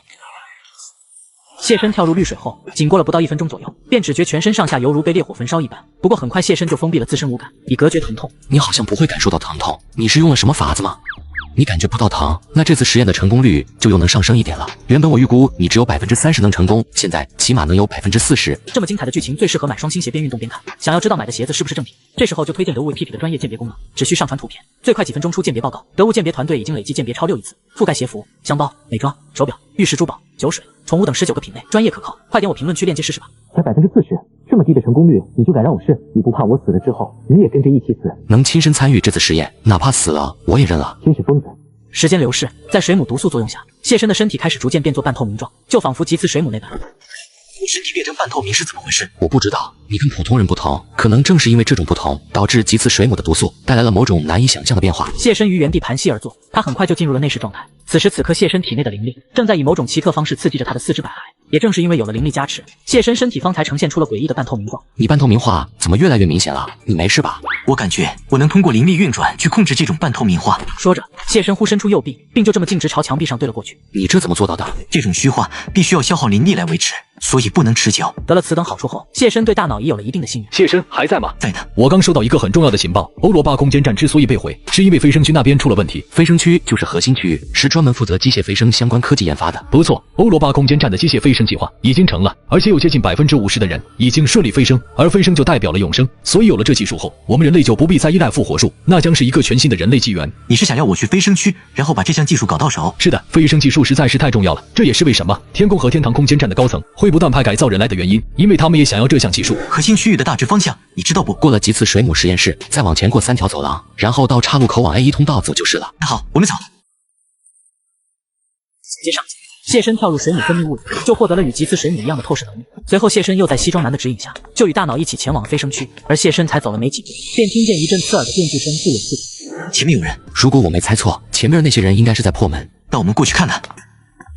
谢身跳入绿水后，仅过了不到1分钟左右，便只觉全身上下犹如被烈火焚烧一般。不过很快谢身就封闭了自身五感，以隔绝疼痛。你好像不会感受到疼痛，你是用了什么法子吗？你感觉不到疼，那这次实验的成功率就又能上升一点了。原本我预估你只有30%能成功，现在起码能有40%。这么精彩的剧情最适合买双星鞋边运动边看。想要知道买的鞋子是不是正品，这时候就推荐得物 APP 的专业鉴别功能，只需上传图片，最快几分钟出鉴别报告。得物鉴别团队已经累计鉴别超6亿次，覆盖鞋服、箱包、美妆、手表、玉石珠宝、酒水、宠物等19个品类，专业可靠。快点我评论区链接试试吧。才40%，这么低的成功率，你就敢让我试？你不怕我死了之后，你也跟着一起死？能亲身参与这次实验，哪怕死了我也认了。真是疯子。时间流逝，在水母毒素作用下，谢身的身体开始逐渐变作半透明状，就仿佛吉次水母那般。我身体变成半透明是怎么回事？我不知道，你跟普通人不同，可能正是因为这种不同，导致吉次水母的毒素带来了某种难以想象的变化。谢身于原地盘膝而坐，他很快就进入了内视状态。此时此刻，谢身体内的灵力正在以某种奇特方式刺激着他的四肢百骸。也正是因为有了灵力加持，谢身身体方才呈现出了诡异的半透明状。你半透明化怎么越来越明显了？你没事吧？我感觉我能通过灵力运转去控制这种半透明化。说着，谢身忽伸出右臂，并就这么径直朝墙壁上对了过去。你这怎么做到的？这种虚化必须要消耗灵力来维持，所以不能持久。得了此等好处后，谢身对大脑已有了一定的信任。谢身还在吗？在呢。我刚收到一个很重要的情报，欧罗巴空间站之所以被毁，是因为飞升区那边出了问题。飞升区就是核心区域，是专门负责机械飞升相关科技研发的。不错，欧罗巴空间站的机械飞升计划已经成了，而且有接近50%的人已经顺利飞升，而飞升就代表了永生，所以有了这技术后，我们人类就不必再依赖复活术，那将是一个全新的人类纪元。你是想要我去飞升区，然后把这项技术搞到手？是的，飞升技术实在是太重要了，这也是为什么天宫和天堂空间站的高层会不断派改造人来的原因，因为他们也想要这项技术。核心区域的大致方向你知道不？过了吉次水母实验室，再往前过3条走廊，然后到岔路口往 A1 通道走就是了。那好，我们走。接上谢身跳入水母分泌物里，就获得了与吉次水母一样的透视能力。随后谢身又在西装男的指引下，就与大脑一起前往飞升区。而谢身才走了没几步，便听见一阵刺耳的电锯声自远至近。前面有人。如果我没猜错，前面那些人应该是在破门。那我们过去看看。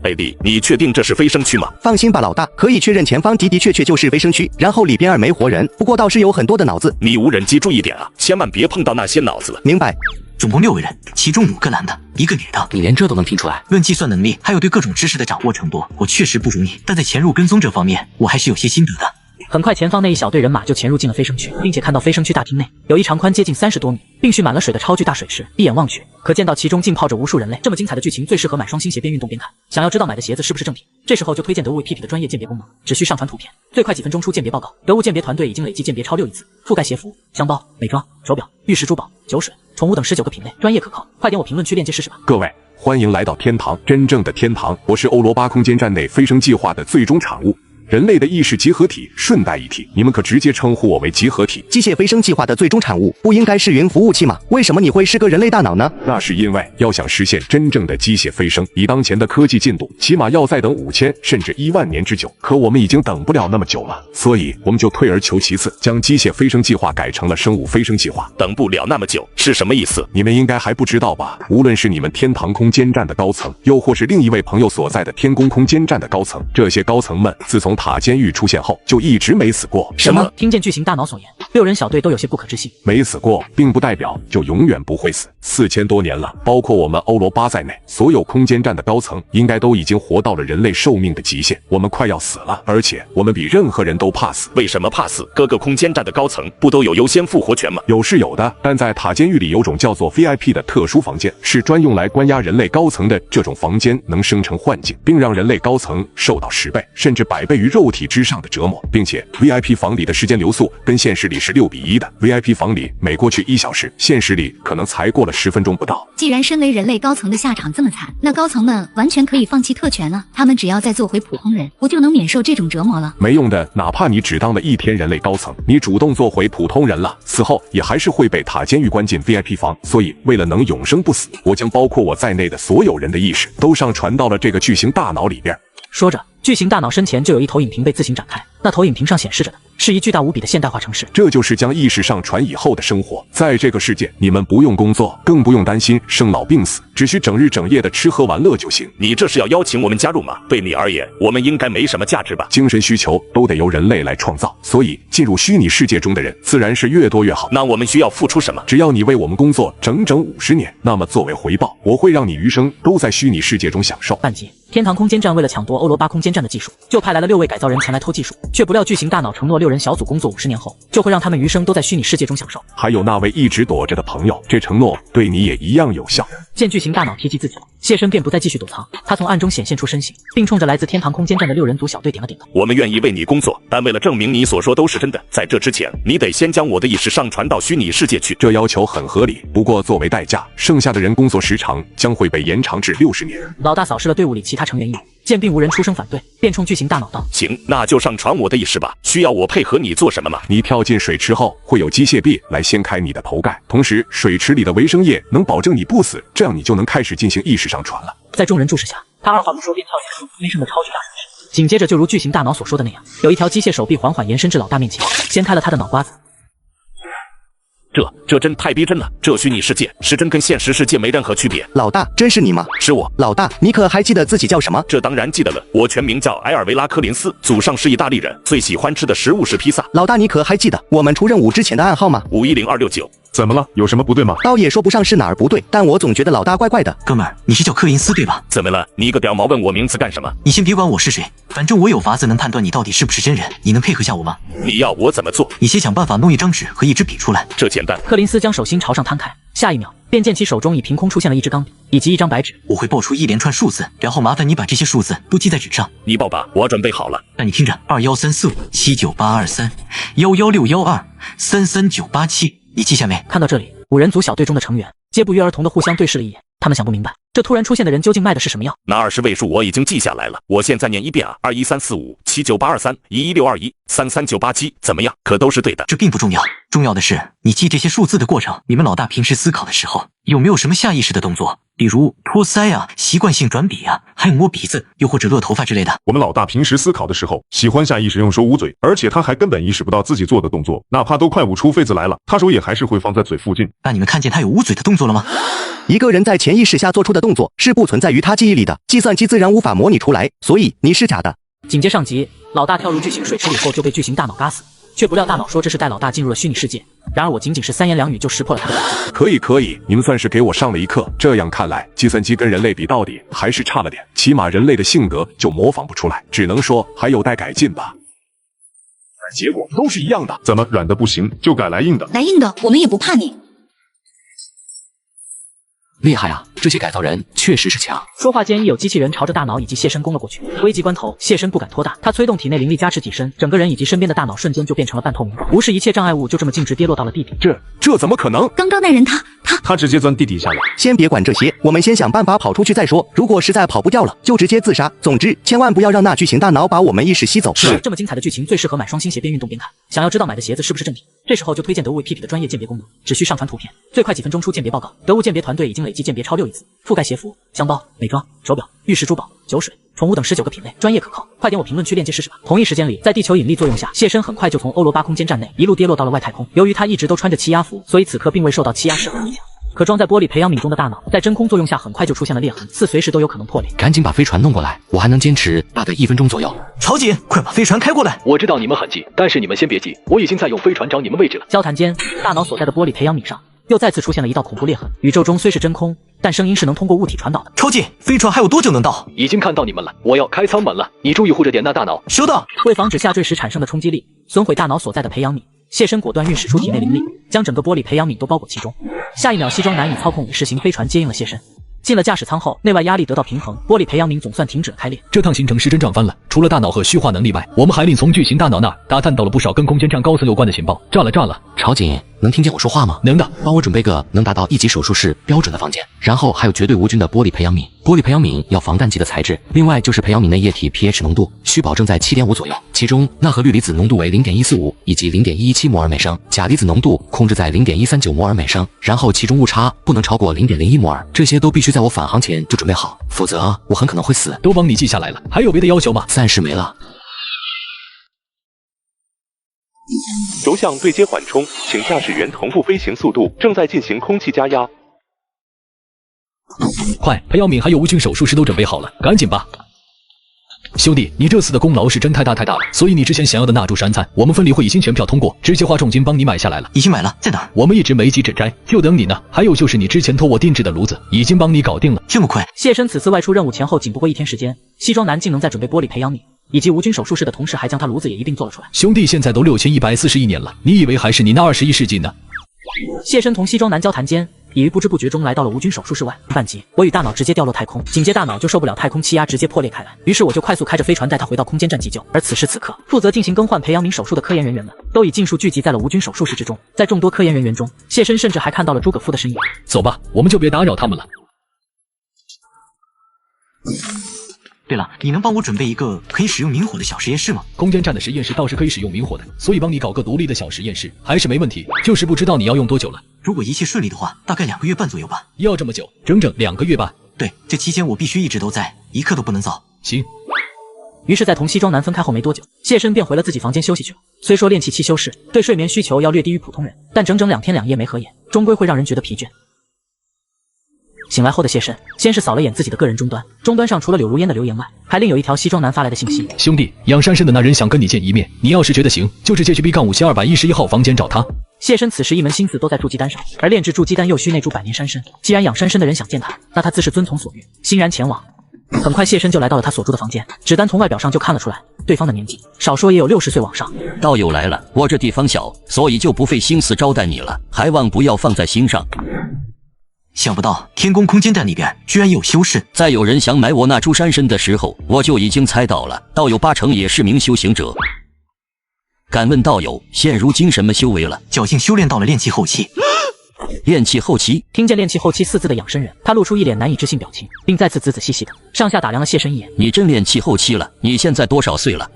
AD，你确定这是飞升区吗？放心吧，老大，可以确认前方的确就是飞升区，然后里边没活人，不过倒是有很多的脑子。你无人机注意点啊，千万别碰到那些脑子了。明白。总共6个人，其中5个男的，1个女的。你连这都能听出来？论计算能力，还有对各种知识的掌握程度，我确实不如你，但在潜入跟踪这方面，我还是有些心得的。很快，前方那一小队人马就潜入进了飞升区，并且看到飞升区大厅内有一长宽接近30多米，并蓄满了水的超巨大水池。一眼望去，可见到其中浸泡着无数人类。这么精彩的剧情最适合买双星鞋边运动边看。想要知道买的鞋子是不是正品，这时候就推荐得物 APP 的专业鉴别功能，只需上传图片，最快几分钟出鉴别报告。得物鉴别团队已经累计鉴别超6亿次，覆盖鞋服、箱包、美妆、手表、玉石珠宝、酒水、宠物等19个品类，专业可靠。快点我评论区链接试试吧。各位，欢迎来到天堂，真正的天堂。我是欧罗巴空间站内飞升计划的最终产物。人类的意识集合体。顺带一提，你们可直接称呼我为集合体。机械飞升计划的最终产物不应该是云服务器吗？为什么你会是个人类大脑呢？那是因为要想实现真正的机械飞升，以当前的科技进度，起码要再等5000甚至1万年之久。可我们已经等不了那么久了，所以我们就退而求其次，将机械飞升计划改成了生物飞升计划。等不了那么久是什么意思？你们应该还不知道吧？无论是你们天堂空间站的高层，又或是另一位朋友所在的天宫空间站的高层，这些高层们自从塔监狱出现后，就一直没死过。什么？听见巨型大脑所言，6人小队都有些不可置信。没死过，并不代表就永远不会死。4000多年了，包括我们欧罗巴在内，所有空间站的高层应该都已经活到了人类寿命的极限。我们快要死了，而且我们比任何人都怕死。为什么怕死？各个空间站的高层不都有优先复活权吗？有是有的，但在塔监狱里有种叫做 VIP 的特殊房间，是专用来关押人类高层的。这种房间能生成幻境，并让人类高层受到10倍甚至100倍于肉体之上的折磨，并且 VIP 房里的时间流速跟现实里是6比1的。VIP 房里每过去1小时，现实里可能才过了10分钟不到。既然身为人类高层的下场这么惨，那高层们完全可以放弃特权了，他们只要再做回普通人，不就能免受这种折磨了？没用的，哪怕你只当了1天人类高层，你主动做回普通人了，死后也还是会被塔监狱关进 VIP 房。所以为了能永生不死，我将包括我在内的所有人的意识都上传到了这个巨型大脑里边。说着，巨型大脑身前就有一投影屏被自行展开，那投影屏上显示着的是一巨大无比的现代化城市。这就是将意识上传以后的生活。在这个世界，你们不用工作，更不用担心生老病死，只需整日整夜的吃喝玩乐就行。你这是要邀请我们加入吗？对你而言，我们应该没什么价值吧？精神需求都得由人类来创造，所以进入虚拟世界中的人自然是越多越好。那我们需要付出什么？只要你为我们工作整整50年，那么作为回报，我会让你余生都在虚拟世界中享受。半集，天堂空间站为了抢夺欧罗巴空间站的技术，就派来了6位改造人前来偷技术，却不料巨型大脑承诺6人小组工作50年后，就会让他们余生都在虚拟世界中享受。还有那位一直躲着的朋友，这承诺对你也一样有效。见巨型大脑提及自己，谢深便不再继续躲藏，他从暗中显现出身形，并冲着来自天堂空间站的6人组小队点了点头。我们愿意为你工作，但为了证明你所说都是真的，在这之前，你得先将我的意识上传到虚拟世界去。这要求很合理，不过作为代价，剩下的人工作时长将会被延长至60年。老大扫视了队伍里其他成员一眼，见并无人出声反对，便冲巨型大脑道：行，那就上传我的意识吧。需要我配合你做什么吗？你跳进水池后，会有机械臂来掀开你的头盖，同时水池里的维生液能保证你不死，这样你就能开始进行意识上传了。在众人注视下，他二话不说便跳进了飞升的超巨大城市。紧接着，就如巨型大脑所说的那样，有一条机械手臂缓缓延伸至老大面前，掀开了他的脑瓜子。这真太逼真了，这虚拟世界是真跟现实世界没任何区别。老大，真是你吗？是我。老大，你可还记得自己叫什么？这当然记得了，我全名叫埃尔维拉·柯林斯，祖上是意大利人，最喜欢吃的食物是披萨。老大，你可还记得我们出任务之前的暗号吗510269。怎么了？有什么不对吗？倒也说不上是哪儿不对，但我总觉得老大怪怪的。哥们儿，你是叫柯林斯对吧？怎么了？你一个屌毛问我名字干什么？你先别管我是谁，反正我有法子能判断你到底是不是真人。你能配合下我吗？你要我怎么做？你先想办法弄一张纸和一支笔出来。这简单。柯林斯将手心朝上摊开，下一秒便见其手中已凭空出现了一支钢笔以及一张白纸。我会报出一连串数字，然后麻烦你把这些数字都记在纸上。你报吧，我准备好了。那你听着，213457982311612233987，你记下没？看到这里，5人组小队中的成员皆不约而同的互相对视了一眼，他们想不明白，这突然出现的人究竟卖的是什么药？那20位数我已经记下来了，我现在念一遍啊，213457982311621333987，怎么样？可都是对的。这并不重要，重要的是你记这些数字的过程。你们老大平时思考的时候，有没有什么下意识的动作？比如托腮啊，习惯性转笔啊，还有摸鼻子，又或者勒头发之类的。我们老大平时思考的时候，喜欢下意识用手捂嘴，而且他还根本意识不到自己做的动作，哪怕都快捂出痱子来了，他手也还是会放在嘴附近。那你们看见他有捂嘴的动作了吗？一个人在潜意识下做出的动作是不存在于他记忆里的，计算机自然无法模拟出来，所以你是假的。紧接上集，老大跳入巨型水池里后就被巨型大脑嘎死，却不料大脑说这是带老大进入了虚拟世界。然而我仅仅是3言2语就识破了他的诡计。可以，你们算是给我上了一课。这样看来，计算机跟人类比到底还是差了点，起码人类的性格就模仿不出来，只能说还有待改进吧。结果都是一样的，怎么软的不行就改来硬的？来硬的，我们也不怕你。厉害啊！这些改造人确实是强。说话间，一有机器人朝着大脑以及谢身攻了过去。危急关头，谢身不敢拖大，他催动体内灵力加持己身，整个人以及身边的大脑瞬间就变成了半透明，无视一切障碍物，就这么径直跌落到了地底。这怎么可能？刚刚那人他直接钻地底下了。先别管这些，我们先想办法跑出去再说。如果实在跑不掉了，就直接自杀。总之，千万不要让那巨型大脑把我们意识吸走。是这么精彩的剧情，最适合买双星鞋边运动边看。想要知道买的鞋子是不是正品，这时候就推荐得物 APP 的专业鉴别功能，只需上传图片，最快几分钟出鉴别报告。得物鉴别团队已经累计鉴别超6亿次，覆盖鞋服、箱包、美妆、手表、玉石珠宝、酒水、宠物等19个品类，专业可靠。快点我评论区链接试试吧。同一时间里，在地球引力作用下，谢身很快就从欧罗巴空间站内一路跌落到了外太空。由于他一直都穿着气压服，所以此刻并未受到气压释放影响。可装在玻璃培养皿中的大脑，在真空作用下很快就出现了裂痕，似随时都有可能破裂。赶紧把飞船弄过来，我还能坚持大概1分钟左右。曹景，快把飞船开过来！我知道你们很急，但是你们先别急，我已经在用飞船找你们位置了。交谈间，大脑所在的玻璃培养皿上又再次出现了一道恐怖裂痕。宇宙中虽是真空，但声音是能通过物体传导的。超进，飞船还有多久能到？已经看到你们了，我要开舱门了，你注意护着点那大脑。收到。为防止下坠时产生的冲击力损毁大脑所在的培养皿，谢身果断运使出体内灵力，将整个玻璃培养皿都包裹其中。下一秒，西装男以操控宇式型飞船接应了谢身。进了驾驶舱后，内外压力得到平衡，玻璃培养皿总算停止了开裂。这趟行程是真涨翻了，除了大脑和虚化能力外，我们还另从巨型大脑那儿打探到了不少跟空间站高层有关的情报。炸了！曹景，能听见我说话吗？能的，帮我准备个能达到1级手术室标准的房间，然后还有绝对无菌的玻璃培养皿。玻璃培养皿要防氮级的材质，另外就是培养皿内液体 pH 浓度需保证在 7.5 左右，其中钠和氯离子浓度为 0.145 以及 0.117 摩尔每升，钾离子浓度控制在 0.139 摩尔每升，然后其中误差不能超过 0.01 摩尔，这些都必须在我返航前就准备好，否则我很可能会死。都帮你记下来了，还有别的要求吗？暂时没了。轴向对接缓冲，请驾驶员同步飞行速度，正在进行空气加压。快，培养皿还有无菌手术室都准备好了，赶紧吧。兄弟，你这次的功劳是真太大了，所以你之前想要的那株山参，我们分离会已经全票通过，直接花重金帮你买下来了。已经买了，在哪？我们一直没急着摘，就等你呢。还有就是你之前托我定制的炉子，已经帮你搞定了。这么快？谢身此次外出任务前后仅不过1天时间，西装男竟能在准备玻璃培养皿以及无菌手术室的同时，还将他炉子也一并做了出来。兄弟，现在都6141年了，你以为还是你那21世纪呢？谢身同西装男交谈间，已于不知不觉中来到了无菌手术室外。半级，我与大脑直接掉落太空，紧接大脑就受不了太空气压，直接破裂开来。于是我就快速开着飞船带他回到空间站急救。而此时此刻，负责进行更换培养皿手术的科研人员们都已尽数聚集在了无菌手术室之中。在众多科研人员中，谢身甚至还看到了诸葛夫的身影。走吧，我们就别打扰他们了。对了，你能帮我准备一个可以使用明火的小实验室吗？空间站的实验室倒是可以使用明火的，所以帮你搞个独立的小实验室还是没问题，就是不知道你要用多久了。如果一切顺利的话，大概2个月半左右吧。要这么久？整整2个月半？对，这期间我必须一直都在，一刻都不能早。行。于是，在同西装男分开后没多久，谢身便回了自己房间休息去了。虽说练气修士对睡眠需求要略低于普通人，但整整2天2夜没合眼，终归会让人觉得疲倦。醒来后的谢身先是扫了眼自己的个人终端，终端上除了柳如烟的留言外，还另有一条西装男发来的信息：兄弟，养山参的那人想跟你见一面，你要是觉得行，就直接去 B-5211号房间找他。谢身此时一门心思都在筑基丹上，而炼制筑基丹又需内筑百年山参。既然养山参的人想见他，那他自是遵从所欲，欣然前往。很快，谢身就来到了他所住的房间，只单从外表上就看了出来，对方的年纪少说也有60岁往上。道友来了，我这地方小，所以就不费心思招待你了，还望不要放在心上。想不到天宫空间站里边居然也有修士。在有人想买我那株山参的时候，我就已经猜到了，道友8成也是名修行者。敢问道友，现如今什么修为了？侥幸修炼到了炼气后期。炼气后期？听见炼气后期4字的养生人，他露出一脸难以置信表情，并再次仔仔细细的上下打量了谢身一眼。你真炼气后期了？你现在多少岁了？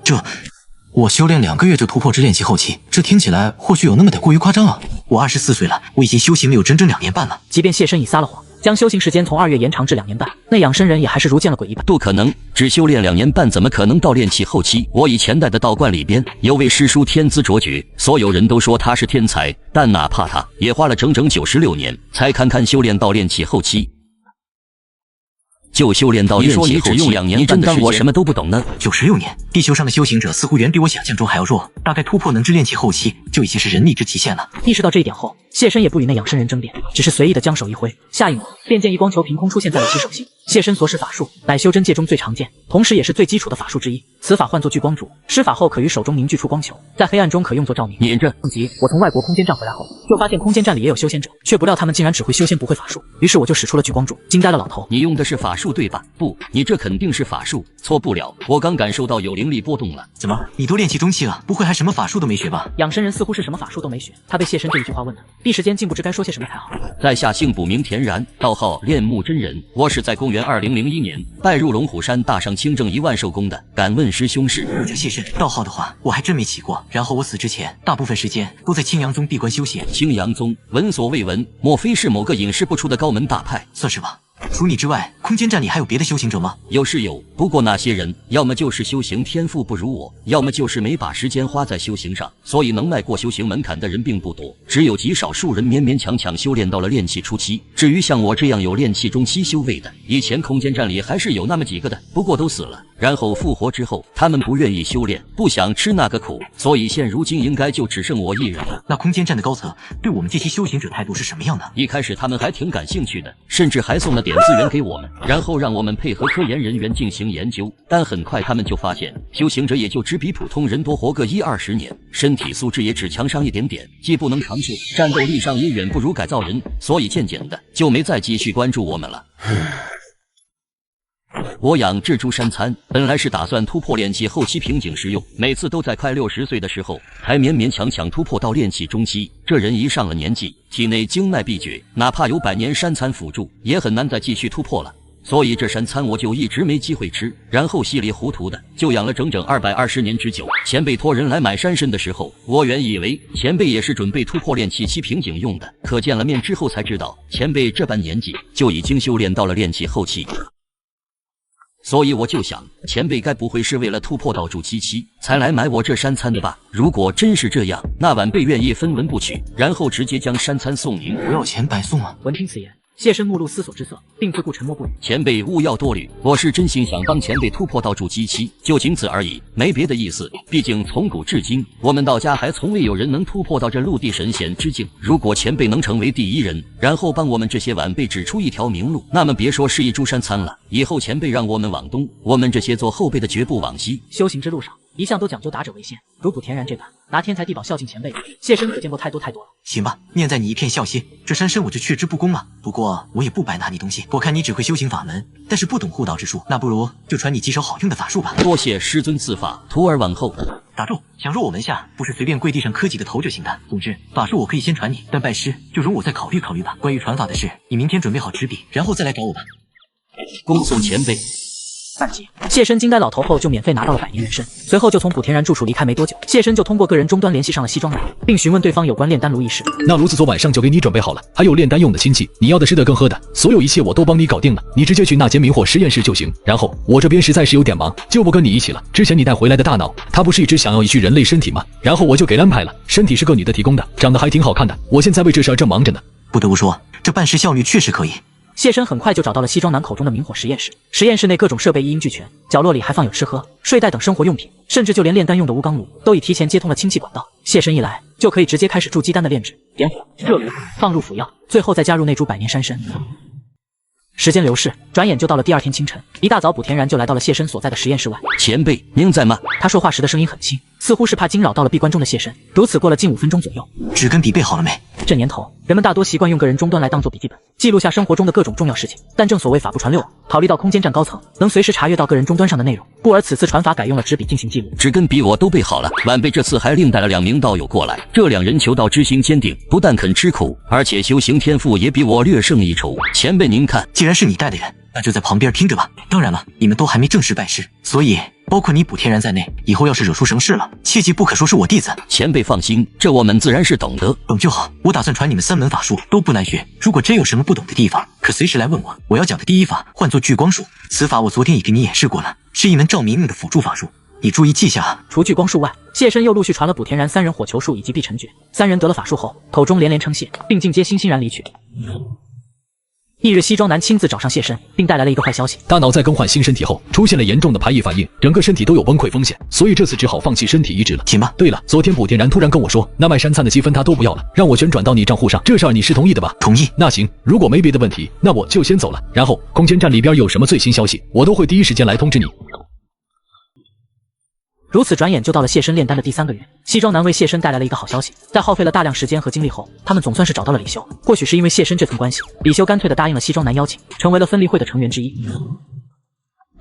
我修炼2个月就突破至炼气后期，这听起来或许有那么点过于夸张啊。我24岁了，我已经修行了有整整2年半了。即便谢身已撒了谎，将修行时间从2月延长至2年半，那养生人也还是如见了鬼一般。不可能，只修炼2年半，怎么可能到炼气后期？我以前带的道观里边有位师叔天资卓绝，所有人都说他是天才，但哪怕他也花了整整96年才堪修炼到炼气后期。就修炼到炼气后期，你说你只用2年半的时间，你真当我什么都不懂呢？96年，地球上的修行者似乎远比我想象中还要弱，大概突破能至炼气后期就已经是人力之极限了。意识到这一点后，谢身也不与那养生人争辩，只是随意的将手一挥，下一秒，炼剑一光球凭空出现在了其手心。谢身所使法术乃修真界中最常见，同时也是最基础的法术之一。此法唤作聚光柱，施法后可于手中凝聚出光球，在黑暗中可用作照明。撵着。及我从外国空间站回来后，就发现空间站里也有修仙者，却不料他们竟然只会修仙不会法术，于是我就使出了聚光柱，惊呆了老头。你用的是法术对吧？不，你这肯定是法术，错不了。我刚感受到有灵力波动了。怎么，你都练气中期了，不会还什么法术都没学吧？养生人似乎是什么法术都没学，他被谢身这一句话问的，一时间竟不知该说些什么才好。在下姓卜名田然，道号炼木真人。我是在公元2001年拜入龙虎山大上清正1万寿宫的，敢问师兄是？这谢身道号的话，我还真没起过。然后我死之前，大部分时间都在青阳宗闭关修仙。青阳宗闻所未闻，莫非是某个隐世不出的高门大派？算是吧。除你之外，空间站里还有别的修行者吗？有是有，不过那些人要么就是修行天赋不如我，要么就是没把时间花在修行上，所以能迈过修行门槛的人并不多，只有极少数人勉勉强强修炼到了炼气初期。至于像我这样有炼气中期修为的，以前空间站里还是有那么几个的，不过都死了。然后复活之后，他们不愿意修炼，不想吃那个苦，所以现如今应该就只剩我一人了。那空间站的高层对我们这些修行者态度是什么样的？一开始他们还挺感兴趣的，甚至还送了点资源给我们，然后让我们配合科研人员进行研究。但很快他们就发现，修行者也就只比普通人多活个10-20年，身体素质也只强上一点点，既不能长寿，战斗力上也远不如改造人，所以渐渐的就没再继续关注我们了。我养蜘蛛山参本来是打算突破炼气后期瓶颈时用，每次都在快60岁的时候才勉勉强强突破到炼气中期。这人一上了年纪，体内经脉闭绝，哪怕有100年山参辅助，也很难再继续突破了。所以这山参我就一直没机会吃，然后稀里糊涂的就养了整整220年之久。前辈托人来买山参的时候，我原以为前辈也是准备突破炼气期瓶颈用的，可见了面之后才知道，前辈这般年纪就已经修炼到了炼气后期。所以我就想，前辈该不会是为了突破到筑基期才来买我这山参的吧？如果真是这样，那晚辈愿意分文不取，然后直接将山参送您。不要钱白送啊！闻听此言，谢身目露思索之色，并自顾沉默不语。前辈勿要多虑，我是真心想帮前辈突破到筑基期，就仅此而已，没别的意思。毕竟从古至今，我们道家还从未有人能突破到这陆地神仙之境。如果前辈能成为第一人，然后帮我们这些晚辈指出一条明路，那么别说是一株山参了，以后前辈让我们往东，我们这些做后辈的绝不往西。修行之路上，一向都讲究达者为先，如卜田然这般拿天才地宝孝敬前辈，谢身可见过太多了。行吧，念在你一片孝心，这山参我就却之不恭了。不过我也不白拿你东西，我看你只会修行法门，但是不懂护道之术，那不如就传你几手好用的法术吧。多谢师尊赐法，徒儿往后。打住！想入我门下，不是随便跪地上磕几个头就行的。总之，法术我可以先传你，但拜师就容我再考虑考虑吧。关于传法的事，你明天准备好纸笔，然后再来找我吧。恭送前辈。半集，谢身惊呆老头后就免费拿到了100年人参，随后就从卜田然住处离开没多久，谢身就通过个人终端联系上了西庄来，并询问对方有关炼丹炉一事。那炉子昨晚上就给你准备好了，还有炼丹用的氢气，你要的吃的更喝的，所有一切我都帮你搞定了，你直接去那间明火实验室就行。然后我这边实在是有点忙，就不跟你一起了。之前你带回来的大脑，它不是一直想要一具人类身体吗？然后我就给安排了，身体是个女的提供的，长得还挺好看的。我现在为这事儿正忙着呢。不得不说，这办事效率确实可以。谢身很快就找到了西庄南口中的明火实验室，实验室内各种设备一应俱全，角落里还放有吃喝、睡袋等生活用品，甚至就连炼丹用的钨钢炉都已提前接通了氢气管道。谢身一来就可以直接开始筑基丹的炼制，点火、热炉、放入辅药，最后再加入那株100年山参。时间流逝，转眼就到了第二天清晨，一大早卜田然就来到了谢身所在的实验室外。前辈，您在吗？他说话时的声音很轻，似乎是怕惊扰到了闭关中的谢身。如此过了近5分钟左右，纸跟笔备好了没？这年头，人们大多习惯用个人终端来当做笔记本，记录下生活中的各种重要事情。但正所谓法不传六，考虑到空间站高层能随时查阅到个人终端上的内容，故而此次传法改用了纸笔进行记录。纸跟笔我都备好了，晚辈这次还另带了2名道友过来，这2人求道之心坚定，不但肯吃苦，而且修行天赋也比我略胜一筹。前辈您看，既然是你带的人，那就在旁边听着吧。当然了，你们都还没正式拜师，所以包括你卜田然在内，以后要是惹出什么事了，切记不可说是我弟子。前辈放心，这我们自然是懂得。懂就好，我打算传你们3门法术，都不难学。如果真有什么不懂的地方，可随时来问我。我要讲的第一法唤作聚光术，此法我昨天已给你演示过了，是一门照明用的辅助法术，你注意记下啊。除聚光术外，谢身又陆续传了卜田然3人火球术以及碧尘诀。3人得了法术后，口中连连称谢，并尽皆欣欣然离去。翌日，西装男亲自找上谢申，并带来了一个坏消息：大脑在更换新身体后出现了严重的排异反应，整个身体都有崩溃风险，所以这次只好放弃身体移植了。行吧。对了，昨天卜天然突然跟我说，那卖山餐的积分他都不要了，让我全转到你账户上，这事儿你是同意的吧？同意。那行，如果没别的问题，那我就先走了。然后空间站里边有什么最新消息，我都会第一时间来通知你。如此转眼就到了谢申炼丹的第3个月，西装男为谢申带来了一个好消息，在耗费了大量时间和精力后，他们总算是找到了李修。或许是因为谢申这层关系，李修干脆地答应了西装男邀请，成为了分离会的成员之一。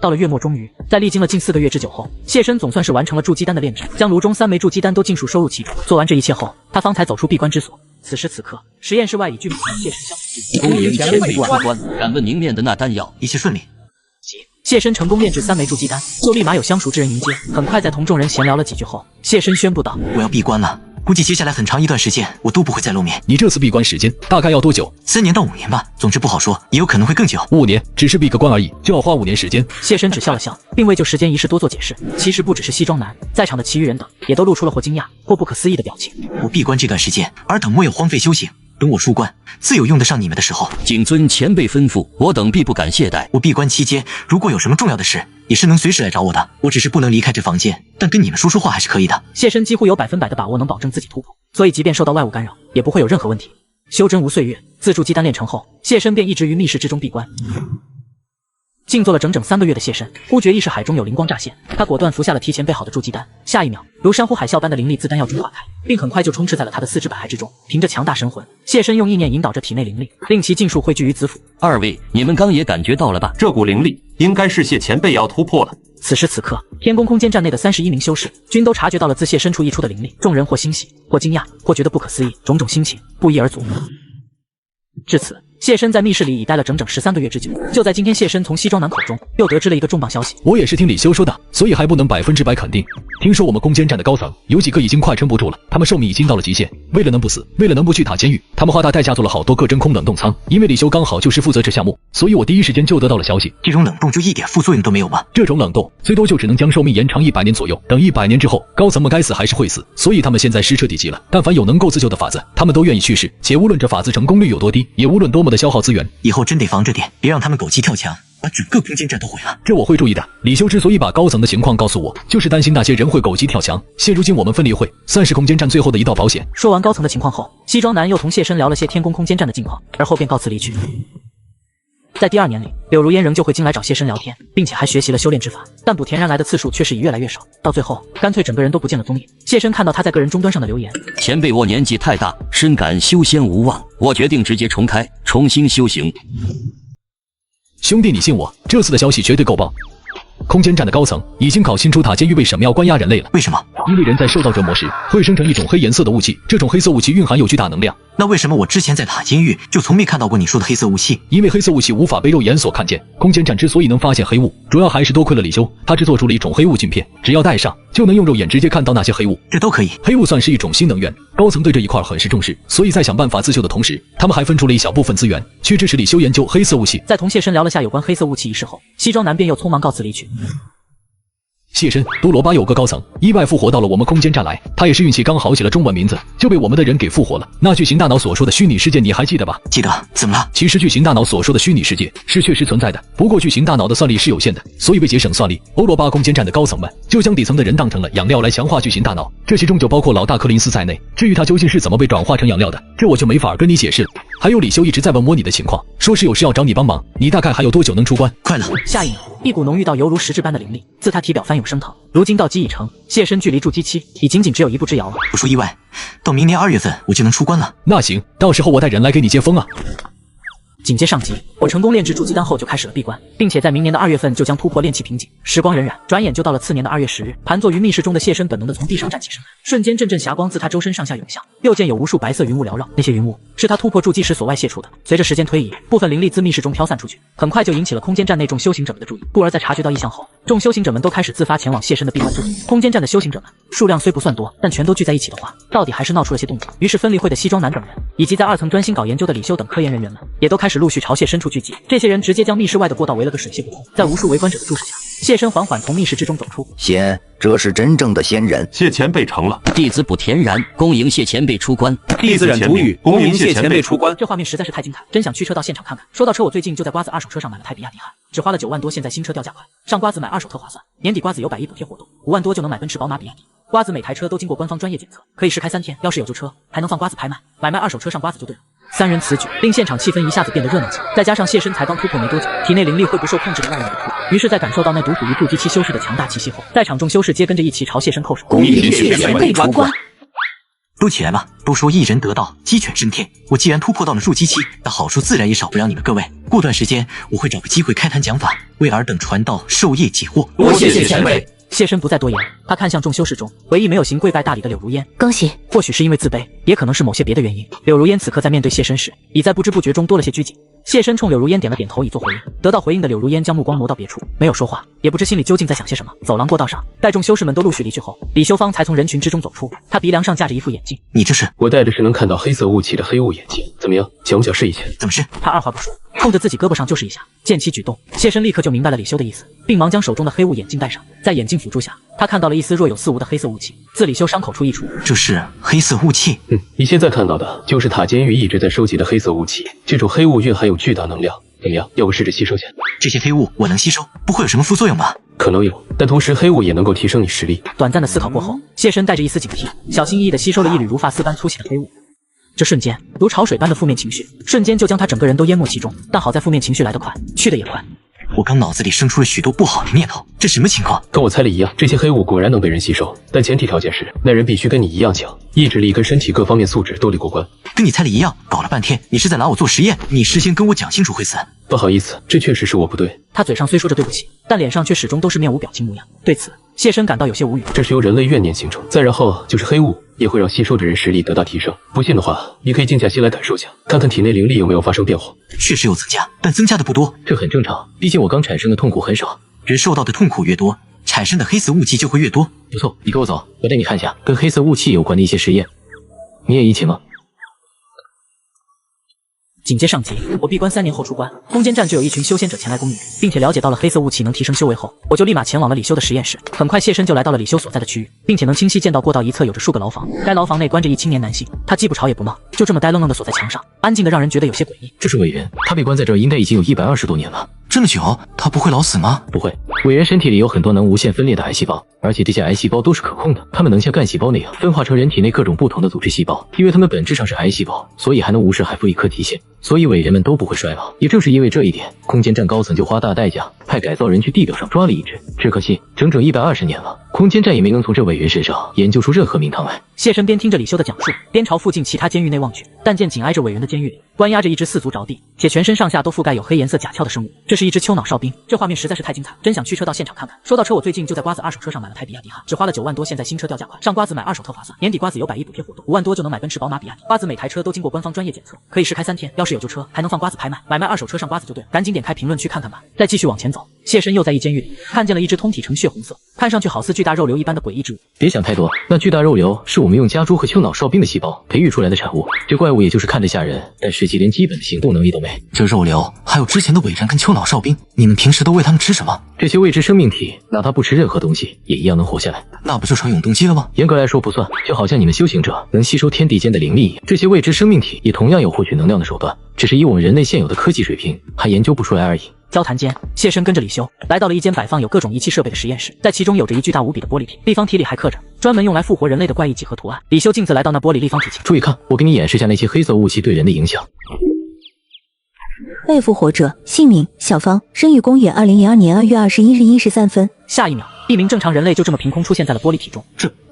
到了月末，终于在历经了近4个月之久后，谢申总算是完成了筑基丹的炼制，将炉中3枚筑基丹都尽数收入其中。做完这一切后，他方才走出闭关之所。此时此刻，实验室外已聚满了谢申相继。恭迎前辈出关，敢问您炼的那丹药？一切顺利。谢申成功炼制3枚筑基丹，就立马有相熟之人迎接。很快在同众人闲聊了几句后，谢申宣布道：“我要闭关了，估计接下来很长一段时间我都不会再露面。你这次闭关时间大概要多久？3年到5年吧，总之不好说，也有可能会更久。5年，只是闭个关而已，就要花5年时间。”谢申只笑了笑，并未就时间一事多做解释。其实不只是西装男，在场的其余人等也都露出了或惊讶或不可思议的表情。我闭关这段时间，尔等莫有荒废修行。等我出关，自有用得上你们的时候。谨遵前辈吩咐，我等必不敢懈怠。我闭关期间，如果有什么重要的事，也是能随时来找我的。我只是不能离开这房间，但跟你们说说话还是可以的。谢申几乎有100%的把握能保证自己突破，所以即便受到外物干扰，也不会有任何问题。修真无岁月，自筑基丹炼成后，谢申便一直于密室之中闭关。静坐了整整3个月的谢申，忽觉意识海中有灵光乍现，他果断服下了提前备好的筑基丹。下一秒，如山呼海啸般的灵力自丹药中化开，并很快就充斥在了他的4肢百骸之中。凭着强大神魂，谢申用意念引导着体内灵力，令其尽数汇聚于子府。2位，你们刚也感觉到了吧？这股灵力应该是谢前辈要突破了。此时此刻，天宫空间站内的31名修士均都察觉到了自谢申处溢出的灵力，众人或欣喜，或惊讶，或觉得不可思议，种种心情不一而足。至此，谢申在密室里已待了整整13个月之久。就在今天，谢申从西装男口中又得知了一个重磅消息。我也是听李修说的，所以还不能100%肯定。听说我们空间站的高层有几个已经快撑不住了，他们寿命已经到了极限。为了能不死，为了能不去塔监狱，他们花大代价做了好多个真空冷冻舱。因为李修刚好就是负责这项目，所以我第一时间就得到了消息。这种冷冻就一点副作用都没有吗？这种冷冻最多就只能将寿命延长100年左右。等100年之后，高层们该死还是会死，所以他们现在是彻底急了。但凡有能够自救的法子，他们都愿意去试。且无论这法子成功率有多低，也无论多么的消耗资源，以后真得防着点，别让他们狗急跳墙，把整个空间站都毁了。这我会注意的。李修之所以把高层的情况告诉我，就是担心那些人会狗急跳墙。现如今我们分离会算是空间站最后的一道保险。说完高层的情况后，西装男又同谢申聊了些天宫空间站的近况，而后便告辞离去。在第2年里，柳如烟仍旧会经来找谢申聊天，并且还学习了修炼之法，但卜田然来的次数却是越来越少，到最后干脆整个人都不见了踪影。谢申看到他在个人终端上的留言：前辈我年纪太大，深感修仙无望，我决定直接重开，重新修行。兄弟，你信我，这次的消息绝对够爆。空间站的高层已经搞清楚塔监狱为什么要关押人类了。为什么？因为人在受到折磨时会生成一种黑颜色的雾气，这种黑色雾气蕴含有巨大能量。那为什么我之前在塔监狱就从没看到过你说的黑色雾气？因为黑色雾气无法被肉眼所看见。空间站之所以能发现黑雾，主要还是多亏了李修，他制作出了一种黑雾镜片，只要戴上就能用肉眼直接看到那些黑雾。这都可以。黑雾算是一种新能源，高层对这一块很是重视，所以在想办法自救的同时，他们还分出了一小部分资源去支持李修研究黑色雾气。在同谢申聊了下有关黑色雾气一事后，西装男便又匆忙告辞离去。谢申，多罗巴有个高层意外复活到了我们空间站来，他也是运气刚好写了中文名字，就被我们的人给复活了。那巨型大脑所说的虚拟世界你还记得吧？记得。怎么了？其实巨型大脑所说的虚拟世界是确实存在的，不过巨型大脑的算力是有限的，所以为节省算力，欧罗巴空间站的高层们就将底层的人当成了养料来强化巨型大脑，这其中就包括老大柯林斯在内。至于他究竟是怎么被转化成养料的，这我就没法跟你解释了。还有李修一直在问我你的情况，说是有事要找你帮忙，你大概还有多久能出关？快了。下一秒，一股浓郁到犹如实质般的灵力自他体表翻涌升腾，如今道基已成，谢申距离筑基期已仅只有1步之遥了。不出意外，到明年2月份我就能出关了。那行，到时候我带人来给你接风啊。紧接上集，我成功炼制筑基丹后就开始了闭关，并且在明年的2月份就将突破炼气瓶颈。时光荏苒，转眼就到了次年的2月10日。盘坐于密室中的谢申本能的从地上站起身来，瞬间阵阵霞光自他周身上下涌向，又见有无数白色云雾缭绕，那些云雾是他突破筑基时所外泄出的。随着时间推移，部分灵力自密室中飘散出去，很快就引起了空间站内众修行者们的注意。故而在察觉到异象后，众修行者们都开始自发前往谢申的闭关住所。空间站的修行者们数量虽不算多，但全都聚在一起的话，到底还是闹出了些动静。于是分离会的西装男等人，以及在2层专心搞研究的李修等科研人员们，也都开始陆续朝谢申处聚集。这些人直接将密室外的过道围了个水泄不通，在无数围观者的注视下，谢身缓缓从密室之中走出。仙，这是真正的仙人。谢前辈成了。弟子卜田然恭迎谢前辈出关。弟子冉图宇恭迎谢前辈出关。这画面实在是太精彩，真想驱车到现场看看。说到车，我最近就在瓜子二手车上买了台比亚迪汉，只花了9万多，现在新车掉价快，上瓜子买二手特划算。年底瓜子有100亿补贴活动，5万多就能买奔驰、宝马、比亚迪。瓜子每台车都经过官方专业检测，可以试开3天，要是有旧车，还能放瓜子拍卖。买卖二手车上瓜子就对了。3人此举令现场气氛一下子变得热闹起来，再加上谢身才刚突破没多久，体内灵力会不受控制的让人迷惑。于是，在感受到那独属于筑基期修士的强大气息后，在场众修士皆跟着一起朝谢身叩首。恭迎谢前辈出关！都起来吧！都说一人得道，鸡犬升天。我既然突破到了筑基期，那好处自然也少不了你们各位。过段时间，我会找个机会开坛讲法，为尔等传道授业解惑。多谢谢前辈。谢身不再多言，他看向众修士中唯一没有行跪拜大礼的柳如烟。恭喜！或许是因为自卑，也可能是某些别的原因，柳如烟此刻在面对谢身时，已在不知不觉中多了些拘谨。谢身冲柳如烟点了点头以作回应，得到回应的柳如烟将目光挪到别处，没有说话，也不知心里究竟在想些什么。走廊过道上，待众修士们都陆续离去后，李修芳才从人群之中走出，他鼻梁上架着一副眼镜。你这是？我戴的是能看到黑色雾气的黑雾眼镜，怎么样？想不想试一下？怎么试？他二话不说，冲着自己胳膊上就是一下。见其举动，谢身立刻就明白了李修的意思，并忙将手中的黑雾眼镜戴上。在眼镜辅助下，他看到了一丝若有似无的黑色雾气，自李修伤口处溢出。这是黑色雾气？你现在看到的就是塔监狱一直在收集的黑色雾气，这种黑雾蕴含有巨大能量。怎么样？要不试着吸收下？这些黑雾我能吸收，不会有什么副作用吧？可能有，但同时黑雾也能够提升你实力。短暂的思考过后，谢身带着一丝警惕，小心翼翼地吸收了一缕如发丝般粗细的黑雾。这瞬间，如潮水般的负面情绪，瞬间就将他整个人都淹没其中。但好在负面情绪来得快，去得也快。我刚脑子里生出了许多不好的念头，这什么情况？跟我猜的一样，这些黑雾果然能被人吸收，但前提条件是那人必须跟你一样强，意志力跟身体各方面素质都得过关。跟你猜的一样，搞了半天，你是在拿我做实验？你事先跟我讲清楚会死。不好意思，这确实是我不对。他嘴上虽说着对不起，但脸上却始终都是面无表情模样。对此，谢身感到有些无语。这是由人类怨念形成，再然后就是黑雾，也会让吸收的人实力得到提升。不信的话，你可以静下心来感受下，看看体内灵力有没有发生变化。确实有增加，但增加的不多，这很正常。毕竟我刚产生的痛苦很少，人受到的痛苦越多，产生的黑色雾气就会越多。不错，你跟我走，我带你看一下跟黑色雾气有关的一些实验。你也一起吗？紧接上集，我闭关3年后出关，空间站就有一群修仙者前来攻女，并且了解到了黑色雾气能提升修为后，我就立马前往了李修的实验室。很快谢身就来到了李修所在的区域，并且能清晰见到过道一侧有着数个牢房，该牢房内关着一青年男性，他既不吵也不闹，就这么呆愣愣的锁在墙上，安静的让人觉得有些诡异。这是委员，他被关在这儿应该已经有120多年了。这么久，他不会老死吗？不会，委员身体里有很多能无限分裂的癌细胞，而且这些癌细胞都是可控的，它们能像干细胞那样分化成人体内各种不同的组织细胞。因为它们本质上是癌细胞，所以还能无视海服一颗提线，所以伟人们都不会衰老。也正是因为这一点，空间站高层就花大代价派改造人去地表上抓了一只，只可惜整整120年了，空间站也没能从这委员身上研究出任何名堂来。谢身边听着李修的讲述，边朝附近其他监狱内望去，但见紧挨着委员的监狱里关押着一只4足着地且全身上下都覆盖有黑颜色甲壳的生物，这是一只丘脑哨兵。这画面实在是太精彩，真想驱车到现场看看。说到车，我最近就在瓜子二手车上买了台比亚迪汉，只花了9万多，现在新车掉价快，上瓜子买二手特划算。年底瓜子有100亿补贴活动，5万多就能买奔驰、宝马、比亚迪。瓜子每台车都经过官方专业检测，可以试开3天，要是有旧车，还能放瓜子拍卖。买卖二手车上瓜子就对了，赶紧点开评论区看看吧。再继续往前走，谢身又在一监狱里看见了一只通体呈血红色，看上去好似巨大肉瘤一般的诡异之物。别想太多，那巨大肉瘤是我们用家猪和丘脑哨兵的细胞培育出来的产物。这怪物也就是看着吓人，但实际连基本的行动能力都没。这肉瘤还有之前的伟人跟丘脑哨兵，你们平时都喂他们吃什么？这些未知生命体，哪怕不吃任何东西，也一样能活下来。那不就成永动机了吗？严格来说不算，就好像你们修行者能吸收天地间的灵力一样，这些未知生命体也同样有获取能量的手段，只是以我们人类现有的科技水平，还研究不出来而已。交谈间，谢身跟着李修来到了一间摆放有各种仪器设备的实验室，在其中有着一巨大无比的玻璃体，立方体里还刻着专门用来复活人类的怪异几何图案。李修径自来到那玻璃立方体前，注意看，我给你演示下那些黑色雾气对人的影响。被复活者姓名小芳，生于公元2002年2月21日1时3分。下一秒，一名正常人类就这么凭空出现在了玻璃体中。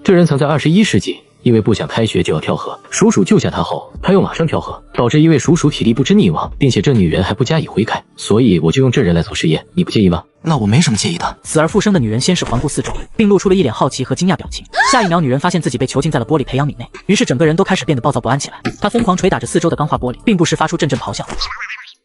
这人曾在21世纪因为不想开学就要跳河，鼠鼠救下他后，他又马上跳河，导致一位鼠鼠体力不支溺亡，并且这女人还不加以悔改，所以我就用这人来做实验，你不介意吧？那我没什么介意的。死而复生的女人先是环顾四周，并露出了一脸好奇和惊讶表情。下一秒，女人发现自己被囚禁在了玻璃培养皿内，于是整个人都开始变得暴躁不安起来。她疯狂捶打着四周的钢化玻璃，并不时发出阵阵咆哮。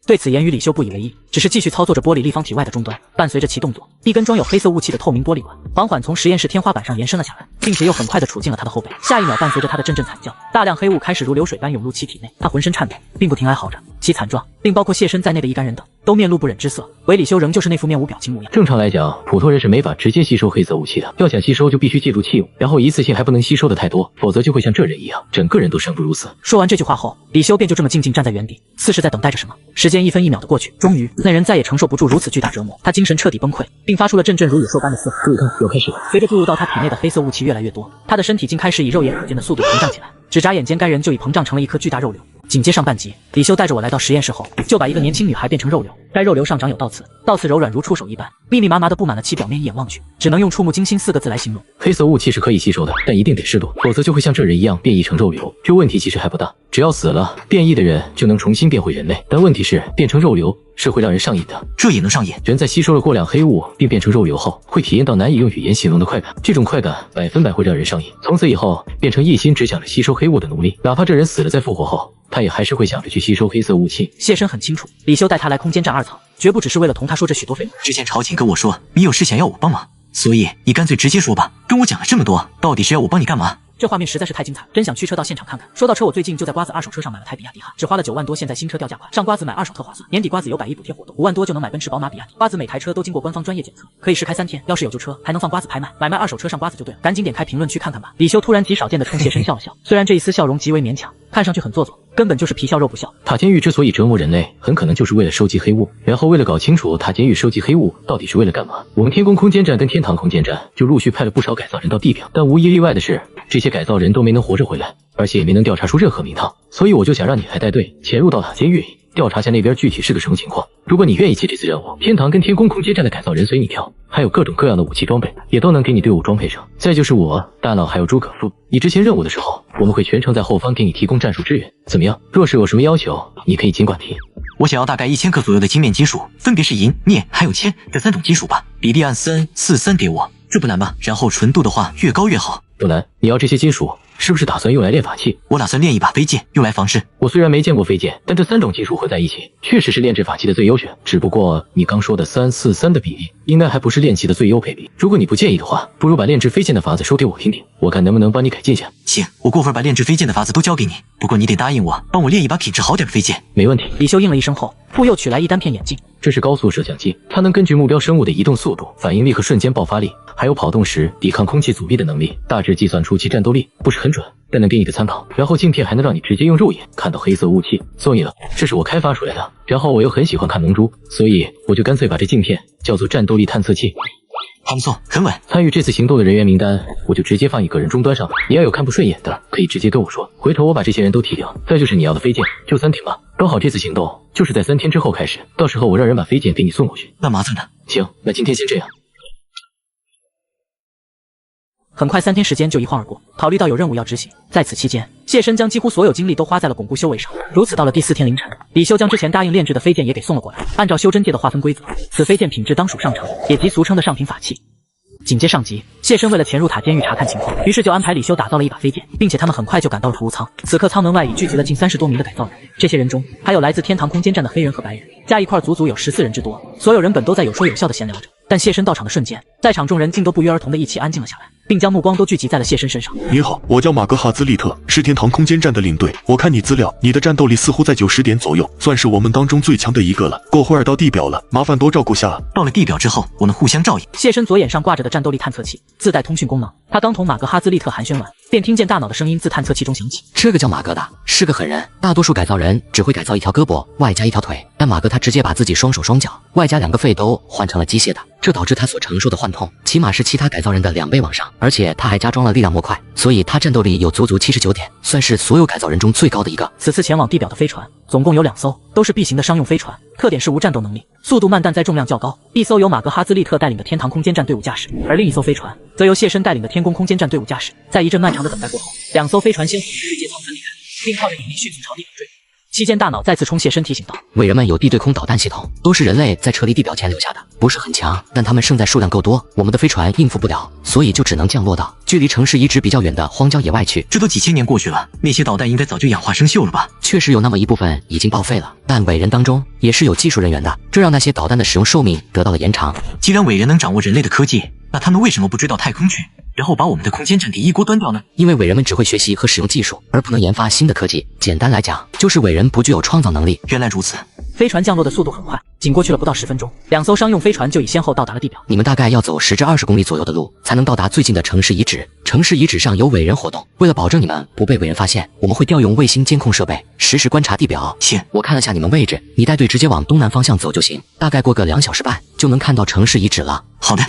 对此言语李修不以为意，只是继续操作着玻璃立方体外的终端。伴随着其动作，一根装有黑色雾气的透明玻璃管缓缓从实验室天花板上延伸了下来，并且又很快地杵进了他的后背。下一秒，伴随着他的阵阵惨叫，大量黑雾开始如流水般涌入其体内，他浑身颤抖，并不停哀嚎着。其惨状令包括谢身在内的一干人等都面露不忍之色，唯李修仍旧是那副面无表情模样。正常来讲，普通人是没法直接吸收黑色雾气的，要想吸收就必须借助气雾，然后一次性还不能吸收的太多，否则就会像这人一样，整个人都生不如死。说完这句话后，李修便就这么静静站在原地，似是在等待着什么。时间一分一秒的过去，终于那人再也承受不住如此巨大折磨，他精神彻底崩溃，并发出了阵阵如野兽般的嘶吼。注意看，又开始了。随着注入到他体内的黑色雾气越来越多，他的身体竟开始以肉眼可见的速度膨胀起来，只眨眼间该人就已膨胀成了一颗巨大肉瘤。紧接上半集，李修带着我来到实验室后，就把一个年轻女孩变成肉瘤。该肉瘤上长有倒刺，倒刺柔软如触手一般，密密麻麻的布满了其表面，一眼望去，只能用触目惊心4个字来形容。黑色雾气是可以吸收的，但一定得适度，否则就会像这人一样变异成肉瘤。这问题其实还不大，只要死了，变异的人就能重新变回人类。但问题是，变成肉瘤是会让人上瘾的。这也能上瘾？人在吸收了过量黑雾并变成肉瘤后，会体验到难以用语言形容的快感，这种快感100%会让人上瘾。从此以后，变成一心只想着吸收黑雾的奴隶，哪怕这人死了再复活后，他也还是会想着去吸收黑色雾气。谢深很清楚，李修带他来空间站2层，绝不只是为了同他说这许多废话。之前朝景跟我说你有事想要我帮忙，所以你干脆直接说吧，跟我讲了这么多，到底是要我帮你干嘛？这画面实在是太精彩，真想驱车到现场看看。说到车，我最近就在瓜子二手车上买了台比亚迪汉，只花了9万多，现在新车掉价款，上瓜子买二手特划算。年底瓜子有100亿补贴活动，5万多就能买奔驰、宝马、比亚迪。瓜子每台车都经过官方专业检测，可以试开3天，要是有旧车还能放瓜子拍卖。买卖二手车上瓜子就对了，赶紧点开评论区看看吧。李修突然极少见的冲谢深笑了笑，虽然这一丝笑容极为勉强，看上去很做作，根本就是皮笑肉不笑。塔监狱之所以折磨人类，很可能就是为了收集黑雾，然后为了搞清楚塔监狱收集黑雾到底是为了干嘛，我们天宫空间站跟天堂空间站就陆续派了不少改造人到地表，但无一例外的是，这些改造人都没能活着回来，而且也没能调查出任何名堂。所以我就想让你还带队潜入到塔监狱里，调查下那边具体是个什么情况。如果你愿意接这次任务，天堂跟天宫空间站的改造人随你跳，还有各种各样的武器装备也都能给你队伍装配上。再就是我大佬还有诸葛富，你执行任务的时候，我们会全程在后方给你提供战术支援，怎么样？若是有什么要求，你可以尽管提。我想要大概1000克左右的晶面金属，分别是银、镍还有铅这3种金属吧，比例按3:4:3给我，这不难吧？然后纯度的话越高越好。不难，你要这些金属是不是打算用来练法器？我打算练一把飞剑，用来防身。我虽然没见过飞剑，但这3种金属合在一起，确实是炼制法器的最优选。只不过你刚说的3:4:3的比例，应该还不是炼器的最优配比。如果你不介意的话，不如把炼制飞剑的法子说给我听听，我看能不能帮你改进下。行，我过会儿把炼制飞剑的法子都交给你，不过你得答应我，帮我练一把品质好点的飞剑。没问题。李修应了一声后，复又取来一单片眼镜。这是高速摄像机，它能根据目标生物的移动速度、反应力和瞬间爆发力，还有跑动时抵抗空气阻力的能力，大致计算出其战斗力。不是很准，但能给你个参考。然后镜片还能让你直接用肉眼看到黑色雾气，送你了。这是我开发出来的，然后我又很喜欢看龙珠，所以我就干脆把这镜片叫做战斗力探测器。还不错，很稳。参与这次行动的人员名单，我就直接放一个人终端上。你要有看不顺眼的，可以直接跟我说，回头我把这些人都踢掉。再就是你要的飞剑，就3挺吧。刚好这次行动就是在3天之后开始，到时候我让人把飞剑给你送过去。那麻烦呢？行，那今天先这样。很快3天时间就一晃而过，考虑到有任务要执行，在此期间，谢深将几乎所有精力都花在了巩固修为上。如此到了第4天凌晨，李修将之前答应炼制的飞剑也给送了过来。按照修真界的划分规则，此飞剑品质当属上乘，也即俗称的上品法器。紧接上集，谢深为了潜入塔监狱查看情况，于是就安排李修打造了一把飞剑，并且他们很快就赶到了服务舱。此刻舱门外已聚集了近30多名的改造人，这些人中还有来自天堂空间站的黑人和白人，加一块足足有14人之多。所有人本都在有说有笑的闲聊着，但谢深到场的瞬间，在场众人竟都不约而同的一起安静了下来，并将目光都聚集在了谢深身上。你好，我叫马格哈兹利特，是天堂空间站的领队。我看你资料，你的战斗力似乎在90点左右，算是我们当中最强的一个了。过会儿到地表了，麻烦多照顾下。到了地表之后，我们互相照应。谢深左眼上挂着的战斗力探测器自带通讯功能，他刚同马格哈兹利特寒暄完，便听见大脑的声音自探测器中响起。这个叫马格的是个狠人，大多数改造人只会改造一条胳膊外加一条腿，但马格他直接把自己双手双脚外加2个肺都换成了机械的，这导致他所承受的幻痛起码是其他改造人的2倍往上，而且他还加装了力量模块，所以他战斗力有足足79点，算是所有改造人中最高的一个。此次前往地表的飞船总共有2艘，都是 B 型的商用飞船，特点是无战斗能力，速度慢但载重量较高。一艘由马格哈兹利特带领的天堂空间站队伍驾驶，而另一艘飞船则由谢深带领的天宫空间站队伍驾驶。在一阵漫长的等待过后，2艘飞船先后于日接舱分离开，并靠着引力迅速朝地表坠。期间，大脑再次冲谢身提醒道：“伟人们有地对空导弹系统，都是人类在撤离地表前留下的，不是很强，但他们胜在数量够多，我们的飞船应付不了，所以就只能降落到距离城市遗址比较远的荒郊野外去。这都几千年过去了，那些导弹应该早就氧化生锈了吧？确实有那么一部分已经报废了，但伟人当中也是有技术人员的，这让那些导弹的使用寿命得到了延长。既然伟人能掌握人类的科技，那他们为什么不追到太空去？”然后把我们的空间站给一锅端掉呢？因为伟人们只会学习和使用技术，而不能研发新的科技。简单来讲，就是伟人不具有创造能力。原来如此。飞船降落的速度很快，仅过去了不到10分钟，2艘商用飞船就已先后到达了地表。你们大概要走10至20公里左右的路，才能到达最近的城市遗址。城市遗址上有伟人活动，为了保证你们不被伟人发现，我们会调用卫星监控设备，实时观察地表。我看了下你们位置，你带队直接往东南方向走就行，大概过个2小时半就能看到城市遗址了。好的。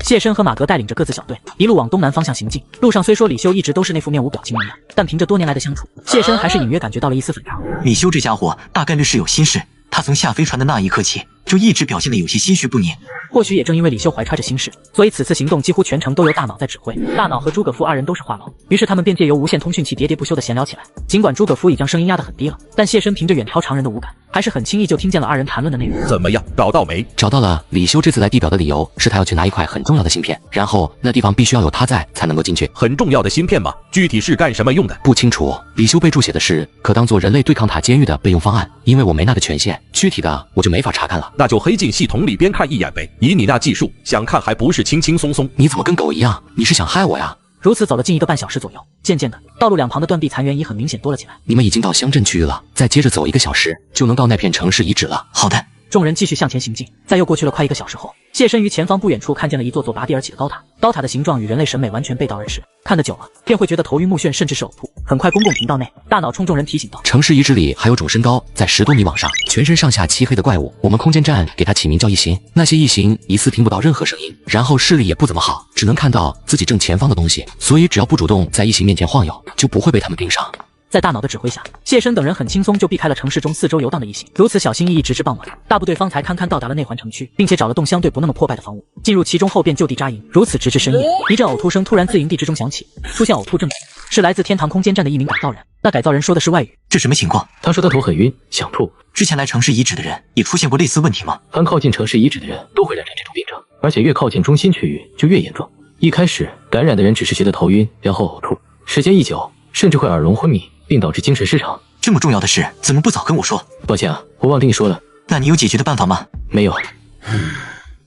谢申和马格带领着各自小队，一路往东南方向行进。路上虽说李修一直都是那副面无表情模样，但凭着多年来的相处，谢申还是隐约感觉到了一丝反常。李修这家伙大概率是有心事，他从下飞船的那一刻起，就一直表现得有些心绪不宁。或许也正因为李修怀揣着心事，所以此次行动几乎全程都由大脑在指挥。大脑和诸葛夫二人都是话痨，于是他们便借由无线通讯器喋喋不休地闲聊起来。尽管诸葛夫已将声音压得很低了，但谢申凭着远超常人的五感，还是很轻易就听见了二人谈论的内容。怎么样，找到没？找到了。李修这次来地表的理由是他要去拿一块很重要的芯片，然后那地方必须要有他在才能够进去。很重要的芯片吗？具体是干什么用的？不清楚。李修备注写的是可当做人类对抗塔监狱的备用方案，因为我没那个权限，具体的我就没法查看了。那就黑进系统里边看一眼呗。以你那技术，想看还不是轻轻松松？你怎么跟狗一样？你是想害我呀？如此走了近1个半小时左右，渐渐的，道路两旁的断壁残垣已很明显多了起来。你们已经到乡镇区域了，再接着走1个小时，就能到那片城市遗址了。好的。众人继续向前行进，在又过去了快1个小时后，谢申于前方不远处看见了一座座拔地而起的高塔。高塔的形状与人类审美完全背道而驰，看得久了便会觉得头晕目眩，甚至是呕吐。很快，公共频道内，大脑冲众人提醒道：“城市遗址里还有种身高在10多米往上，全身上下漆黑的怪物。我们空间站给它起名叫异形。那些异形疑似听不到任何声音，然后视力也不怎么好，只能看到自己正前方的东西，所以只要不主动在异形面前晃悠，就不会被他们盯上。”在大脑的指挥下，谢申等人很轻松就避开了城市中四周游荡的异形。如此小心翼翼，直至傍晚，大部队方才堪堪到达了内环城区，并且找了栋相对不那么破败的房屋，进入其中后便就地扎营。如此直至深夜，一阵呕吐声突然自营地之中响起。出现呕吐症的是来自天堂空间站的一名改造人。那改造人说的是外语。这什么情况？他说他头很晕，想吐。之前来城市遗址的人也出现过类似问题吗？凡靠近城市遗址的人都会染上这种病症，而且越靠近中心区域就越严重。一开始感染的人只是觉得头晕，然后呕吐，时间一久，甚至会耳聋昏迷，并导致精神失常。这么重要的事，怎么不早跟我说？抱歉啊，我忘跟你说了。那你有解决的办法吗？没有。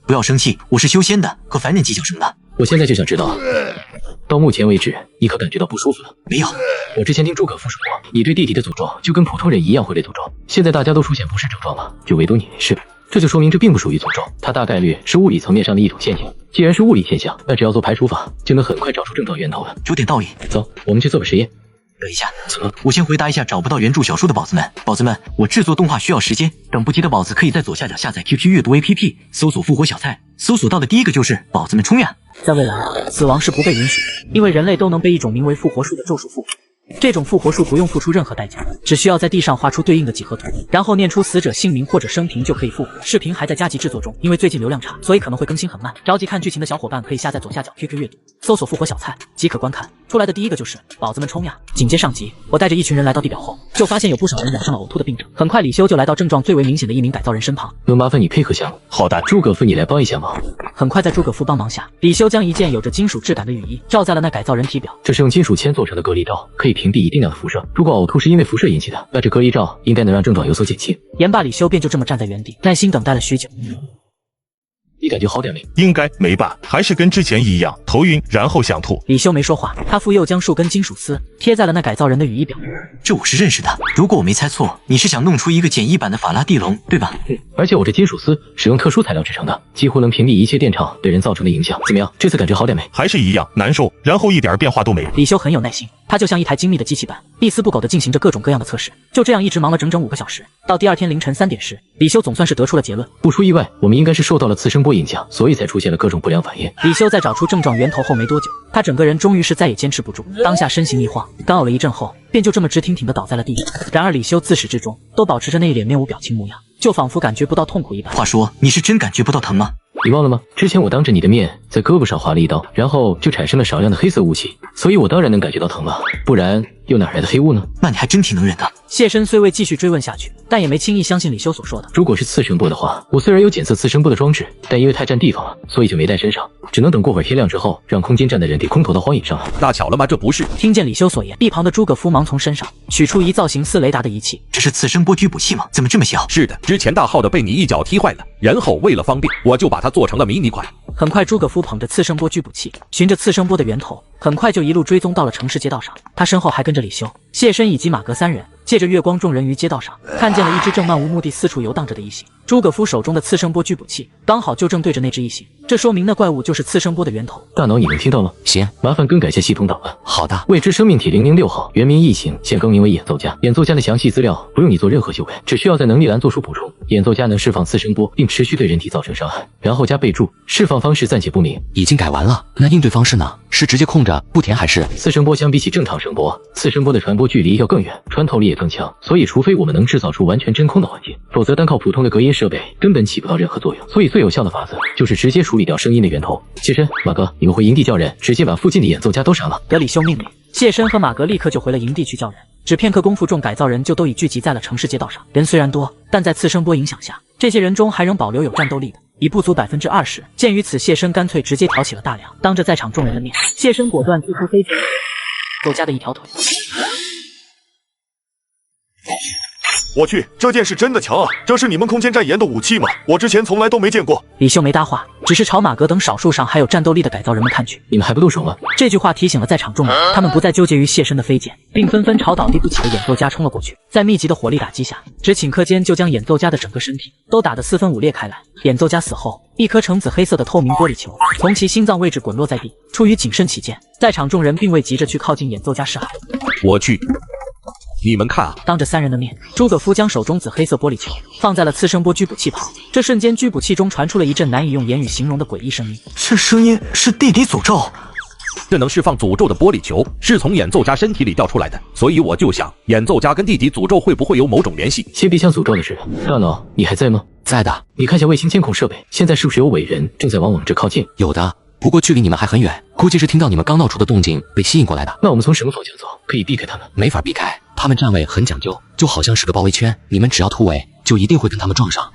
不要生气，我是修仙的，和凡人计较什么呢？我现在就想知道，到目前为止，你可感觉到不舒服了？没有。我之前听诸葛夫说过，你对弟弟的诅咒就跟普通人一样会被诅咒。现在大家都出现不适症状了，就唯独你是，这就说明这并不属于诅咒，它大概率是物理层面上的一种现象。既然是物理现象，那只要做排除法，就能很快找出症状源头了。有点道理。走，我们去做个实验。等一下，怎么？我先回答一下找不到原著小说的宝子们。宝子们，我制作动画需要时间，等不及的宝子可以在左下角下载 QQ 阅读 APP， 搜索复活小菜，搜索到的第一个就是宝子们冲呀！在未来，死亡是不被允许的，因为人类都能被一种名为复活术的咒术复活。这种复活术不用付出任何代价，只需要在地上画出对应的几何图，然后念出死者姓名或者生平就可以复活。视频还在加急制作中，因为最近流量差，所以可能会更新很慢。着急看剧情的小伙伴可以下载左下角 QQ 阅读，搜索复活小菜即可观看。出来的第一个就是宝子们冲呀！紧接上集，我带着一群人来到地表后，就发现有不少人染上了呕吐的病症。很快，李修就来到症状最为明显的一名改造人身旁。能麻烦你配合下吗？好的，诸葛夫，你来帮一下忙。很快，在诸葛夫帮忙下，李修将一件有着金属质感的雨衣罩在了那改造人体表。这是用金属铅做成的隔离罩，可以屏蔽一定量的辐射。如果呕吐是因为辐射引起的，那这隔离罩应该能让症状有所减轻。言罢，李修便就这么站在原地，耐心等待了许久。你感觉好点没？应该没吧，还是跟之前一样，头晕，然后想吐。李修没说话，他复又将数根金属丝贴在了那改造人的羽衣表。这我是认识的，如果我没猜错，你是想弄出一个简易版的法拉第龙，对吧？而且我这金属丝使用特殊材料制成的，几乎能屏蔽一切电场对人造成的影响。怎么样，这次感觉好点没？还是一样难受，然后一点变化都没。李修很有耐心，他就像一台精密的机器板，一丝不苟地进行着各种各样的测试。就这样一直忙了整整5个小时，到第二天凌晨3点时，李修总算是得出了结论。不出意外，我们应该是受到了次声波影响，所以才出现了各种不良反应。李修在找出症状源头后没多久，他整个人终于是再也坚持不住，当下身形一晃，干呕了一阵后，便就这么直挺挺地倒在了地上。然而李修自始至终都保持着那一脸面无表情模样，就仿佛感觉不到痛苦一般。话说，你是真感觉不到疼吗？你忘了吗？之前我当着你的面在胳膊上划了一刀，然后就产生了少量的黑色雾气，所以我当然能感觉到疼了，不然又哪来的黑雾呢？那你还真挺能忍的。谢申虽未继续追问下去，但也没轻易相信李修所说的。如果是次声波的话，我虽然有检测次声波的装置，但因为太占地方了，所以就没带身上，只能等过会儿天亮之后，让空间站的人给空投到荒野上了。那巧了吗？这不是。听见李修所言，一旁的诸葛夫忙从身上取出一造型似雷达的仪器。这是次声波狙捕器吗？怎么这么小？是的，之前大号的被你一脚踢坏了，然后为了方便，我就把它做成了迷你款。很快，诸葛夫捧着次声波狙捕器，循着次声波的源头，很快就一路追踪到了城市街道上。他身后还跟着李修、谢申以及马格三人。借着月光，众人于街道上看见了一只正漫无目的四处游荡着的异形。诸葛夫手中的次声波狙捕器刚好就正对着那只异形，这说明那怪物就是次声波的源头。大脑，你能听到吗？行，麻烦更改下系统档案。好的。未知生命体006号，原名异形，现更名为演奏家。演奏家的详细资料不用你做任何修改，只需要在能力栏做出补充。演奏家能释放次声波，并持续对人体造成伤害。然后加备注：释放方式暂且不明。已经改完了。那应对方式呢？是直接控着不填还是？次声波相比起正常声波，次声波的传播距离要更远，穿透力也更强，所以除非我们能制造出完全真空的环境，否则单靠普通的隔音设备根本起不到任何作用。所以最有效的法子就是直接处理掉声音的源头。谢申、马哥，你们回营地叫人，直接把附近的演奏家都杀了。得李修命令，谢申和马格立刻就回了营地去叫人。只片刻功夫，众改造人就都已聚集在了城市街道上。人虽然多，但在次声波影响下，这些人中还仍保留有战斗力的已不足20%。鉴于此，谢申干脆直接挑起了大梁，当着在场众人的面，谢申果断击出飞起演奏家的一条腿。我去，这件事真的强啊！这是你们空间站研的武器吗？我之前从来都没见过。李修没搭话，只是朝马格等少数上还有战斗力的改造人们看去。你们还不动手吗？这句话提醒了在场众人，他们不再纠结于谢申的飞剑，并纷纷朝倒地不起的演奏家冲了过去。在密集的火力打击下，只顷刻间就将演奏家的整个身体都打得四分五裂开来。演奏家死后，一颗橙紫黑色的透明玻璃球从其心脏位置滚落在地。出于谨慎起见，在场众人并未急着去靠近演奏家示好。我去。你们看啊！当着三人的面，诸葛夫将手中紫黑色玻璃球放在了次声波狙捕器旁。这瞬间，狙捕器中传出了一阵难以用言语形容的诡异声音。这声音是地底诅咒。这能释放诅咒的玻璃球是从演奏家身体里掉出来的，所以我就想，演奏家跟地底诅咒会不会有某种联系？先别想诅咒的事。大脑，你还在吗？在的。你看下卫星监控设备，现在是不是有伟人正在往我们这靠近？有的。不过距离你们还很远，估计是听到你们刚闹出的动静被吸引过来的。那我们从什么方向走，可以避开他们？没法避开，他们站位很讲究，就好像是个包围圈，你们只要突围，就一定会跟他们撞上。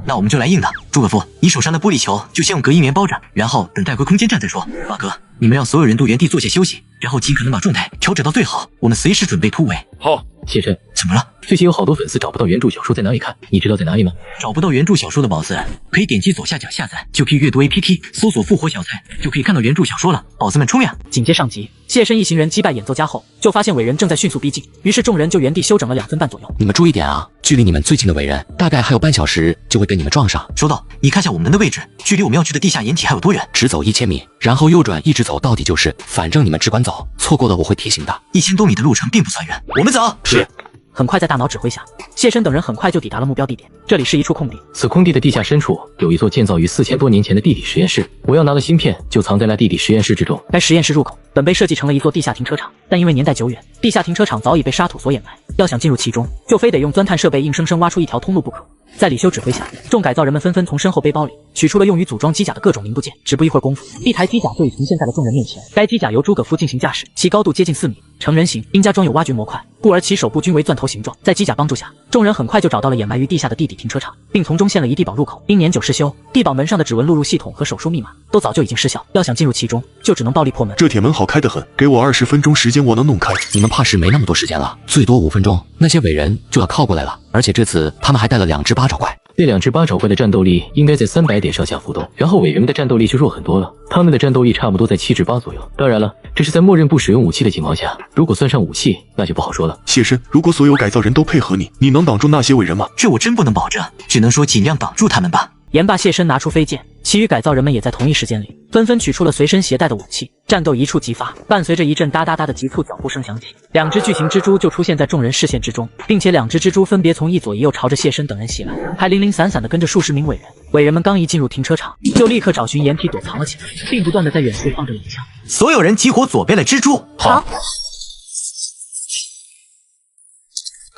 那我们就来硬的。诸葛夫，你手上的玻璃球就先用隔音棉包着，然后等带回空间站再说。马哥，你们让所有人都原地坐下休息，然后尽可能把状态调整到最好，我们随时准备突围。好。谢申，怎么了？最近有好多粉丝找不到原著小说在哪里看，你知道在哪里吗？找不到原著小说的宝子，可以点击左下角下载，就可以阅读 APP， 搜索复活小菜，就可以看到原著小说了。宝子们冲呀！紧接上集，谢申一行人击败演奏家后，就发现伟人正在迅速逼近，于是众人就原地休整了2分半左右。你们注意点啊，距离你们最近的伟人大概还有半小时就会跟你们撞上。收到，你看下我们的位置，距离我们要去的地下掩体还有多远？只走1000米，然后右转一直走到底就是，反正你们只管走，错过了我会提醒的。1000多米的路程并不算远，我们走。是。很快，在大脑指挥下，谢申等人很快就抵达了目标地点。这里是一处空地，此空地的地下深处有一座建造于4000多年前的地底实验室。我要拿的芯片就藏在那地底实验室之中。该实验室入口本被设计成了一座地下停车场，但因为年代久远，地下停车场早已被沙土所掩埋。要想进入其中，就非得用钻探设备硬生生挖出一条通路不可。在李修指挥下，众改造人们纷纷从身后背包里取出了用于组装机甲的各种零部件。只不一会儿功夫，一台机甲就已呈现在了众人面前。该机甲由诸葛夫进行驾驶，其高度接近4米，成人形，因加装有挖掘模块，故而其手部均为钻头形状。在机甲帮助下，众人很快就找到了掩埋于地下的地底停车场，并从中现了一地堡入口。因年久失修，地堡门上的指纹录入系统和手术密码都早就已经失效。要想进入其中，就只能暴力破门。这铁门好开得很，给我20分钟时间，我能弄开。你们怕是没那么多时间了，最多5分钟，那些伟人就要靠过来了。而且这次他们还带了2只八爪怪。那2只八爪怪的战斗力应该在300点上下浮动，然后伟人们的战斗力就弱很多了，他们的战斗力差不多在7至8左右。当然了，这是在默认不使用武器的情况下，如果算上武器，那就不好说了。谢申，如果所有改造人都配合你，你能挡住那些伟人吗？这我真不能保证，只能说尽量挡住他们吧。言罢，谢申拿出飞剑，其余改造人们也在同一时间里纷纷取出了随身携带的武器。战斗一触即发，伴随着一阵哒哒哒的急促脚步声响起，2只巨型蜘蛛就出现在众人视线之中，并且2只蜘蛛分别从一左一右朝着谢申等人袭来，还零零散散的跟着数十名伟人。伟人们刚一进入停车场，就立刻找寻掩体躲藏了起来，并不断的在远处放着冷枪。所有人集火左边的蜘蛛。好。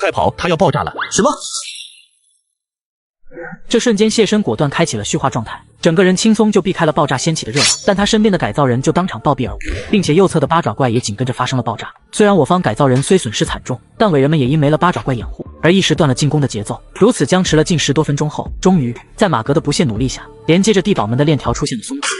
快跑，它要爆炸了！什么？这瞬间，谢身果断开启了虚化状态，整个人轻松就避开了爆炸掀起的热浪，但他身边的改造人就当场暴毙而亡，并且右侧的八爪怪也紧跟着发生了爆炸。虽然我方改造人虽损失惨重，但伟人们也因没了八爪怪掩护而一时断了进攻的节奏，如此僵持了近10多分钟后，终于在马格的不懈努力下，连接着地堡门的链条出现了松动。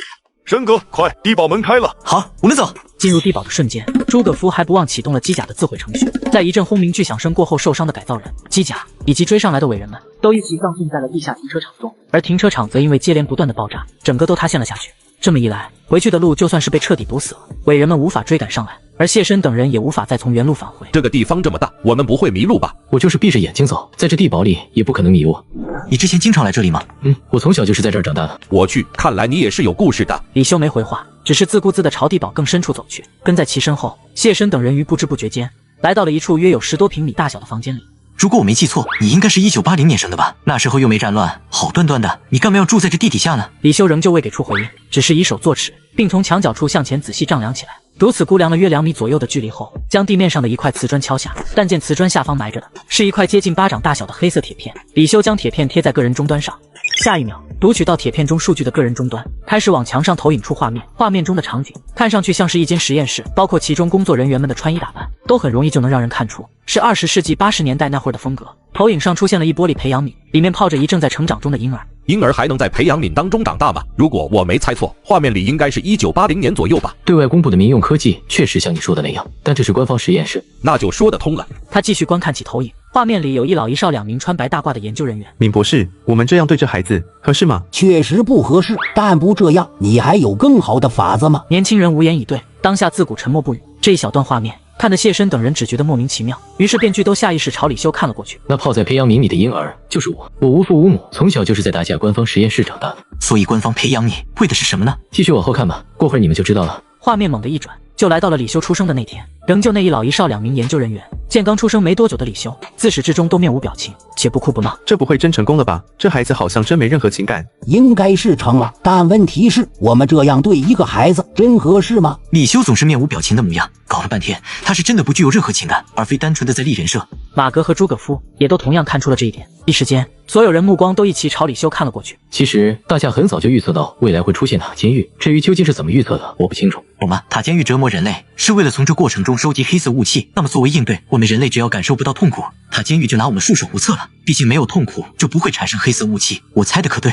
申哥，快，地堡门开了！好，我们走。进入地堡的瞬间，诸葛夫还不忘启动了机甲的自毁程序。在一阵轰鸣巨响声过后，受伤的改造人、机甲以及追上来的伟人们都一起葬送在了地下停车场中，而停车场则因为接连不断的爆炸，整个都塌陷了下去。这么一来，回去的路就算是被彻底堵死了，伟人们无法追赶上来，而谢身等人也无法再从原路返回。这个地方这么大，我们不会迷路吧？我就是闭着眼睛走，在这地堡里也不可能迷我。你之前经常来这里吗？我从小就是在这儿长大的。我去，看来你也是有故事的。李修没回话，只是自顾自地朝地堡更深处走去，跟在其身后，谢身等人于不知不觉间来到了一处约有10多平米大小的房间里。如果我没记错，你应该是1980年生的吧？那时候又没战乱，好端端的，你干嘛要住在这地底下呢？李修仍旧未给出回应，只是以手作尺，并从墙角处向前仔细丈量起来。如此估量了约2米左右的距离后，将地面上的一块瓷砖敲下，但见瓷砖下方埋着的是一块接近巴掌大小的黑色铁片。李修将铁片贴在个人终端上，下一秒，读取到铁片中数据的个人终端开始往墙上投影出画面，画面中的场景看上去像是一间实验室，包括其中工作人员们的穿衣打扮，都很容易就能让人看出是20世纪80年代那会儿的风格。投影上出现了一玻璃培养皿，里面泡着一正在成长中的婴儿。婴儿还能在培养皿当中长大吗？如果我没猜错，画面里应该是1980年左右吧。对外公布的民用科技确实像你说的那样，但这是官方实验室，那就说得通了。他继续观看起投影，画面里有一老一少2名穿白大褂的研究人员。闵博士，我们这样对这孩子合适吗？确实不合适，但不这样，你还有更好的法子吗？年轻人无言以对，当下自古沉默不语。这一小段画面看得谢身等人只觉得莫名其妙，于是便俱都下意识朝李修看了过去。那泡在培养皿里的婴儿就是我，我无父无母，从小就是在大夏官方实验室长大的。所以官方培养你为的是什么呢？继续往后看吧，过会儿你们就知道了。画面猛地一转，就来到了李修出生的那天。仍旧那一老一少2名研究人员见刚出生没多久的李修，自始至终都面无表情，且不哭不闹。这不会真成功了吧？这孩子好像真没任何情感。应该是成了，但问题是我们这样对一个孩子真合适吗？李修总是面无表情的模样，搞了半天他是真的不具有任何情感，而非单纯的在立人设。马格和诸葛夫也都同样看出了这一点，一时间所有人目光都一起朝李修看了过去。其实大夏很早就预测到未来会出现塔监狱，至于究竟是怎么预测的，我不清楚。我们塔监狱折磨人类是为了从这过程中收集黑色雾气，那么作为应对，我们人类只要感受不到痛苦，塔监狱就拿我们束手无策了。毕竟没有痛苦就不会产生黑色雾气，我猜的可对？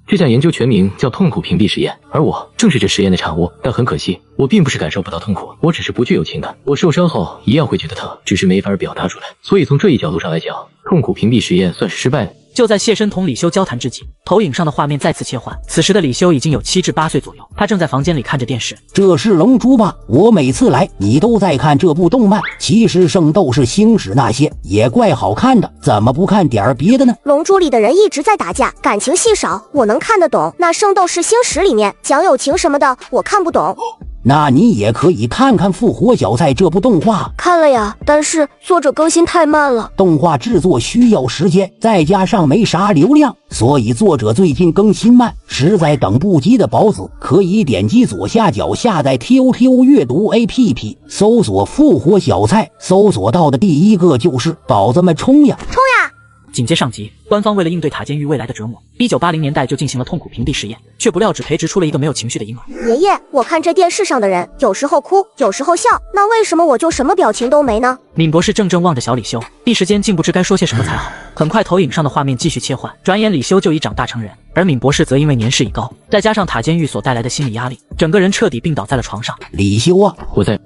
这项研究全名叫痛苦屏蔽实验，而我正是这实验的产物。但很可惜，我并不是感受不到痛苦，我只是不具有情感。我受伤后一样会觉得疼，只是没法表达出来。所以从这一角度上来讲，痛苦屏蔽实验算是失败的。就在谢身同李修交谈之际，投影上的画面再次切换。此时的李修已经有7至8岁左右，他正在房间里看着电视。这是龙珠吧？我每次来你都在看这部动漫，其实圣斗士星矢那些也怪好看的，怎么不看点别的呢？龙珠里的人一直在打架，感情戏少，我能看得懂。那圣斗士星矢里面讲友情什么的，我看不懂。那你也可以看看《复活小菜》这部动画。看了呀，但是作者更新太慢了。动画制作需要时间，再加上没啥流量，所以作者最近更新慢，实在等不及的宝子可以点击左下角下载 TOTO 阅读 APP， 搜索《复活小菜》，搜索到的第一个就是宝子们冲呀冲呀！紧接上集，官方为了应对塔监狱未来的折磨，1980年代就进行了痛苦屏蔽实验，却不料只培植出了一个没有情绪的婴儿。爷爷，我看这电视上的人有时候哭，有时候笑，那为什么我就什么表情都没呢？闵博士怔怔望着小李修，一时间竟不知该说些什么才好。很快投影上的画面继续切换，转眼李修就已长大成人，而闵博士则因为年事已高，再加上塔监狱所带来的心理压力，整个人彻底病倒在了床上。李修啊，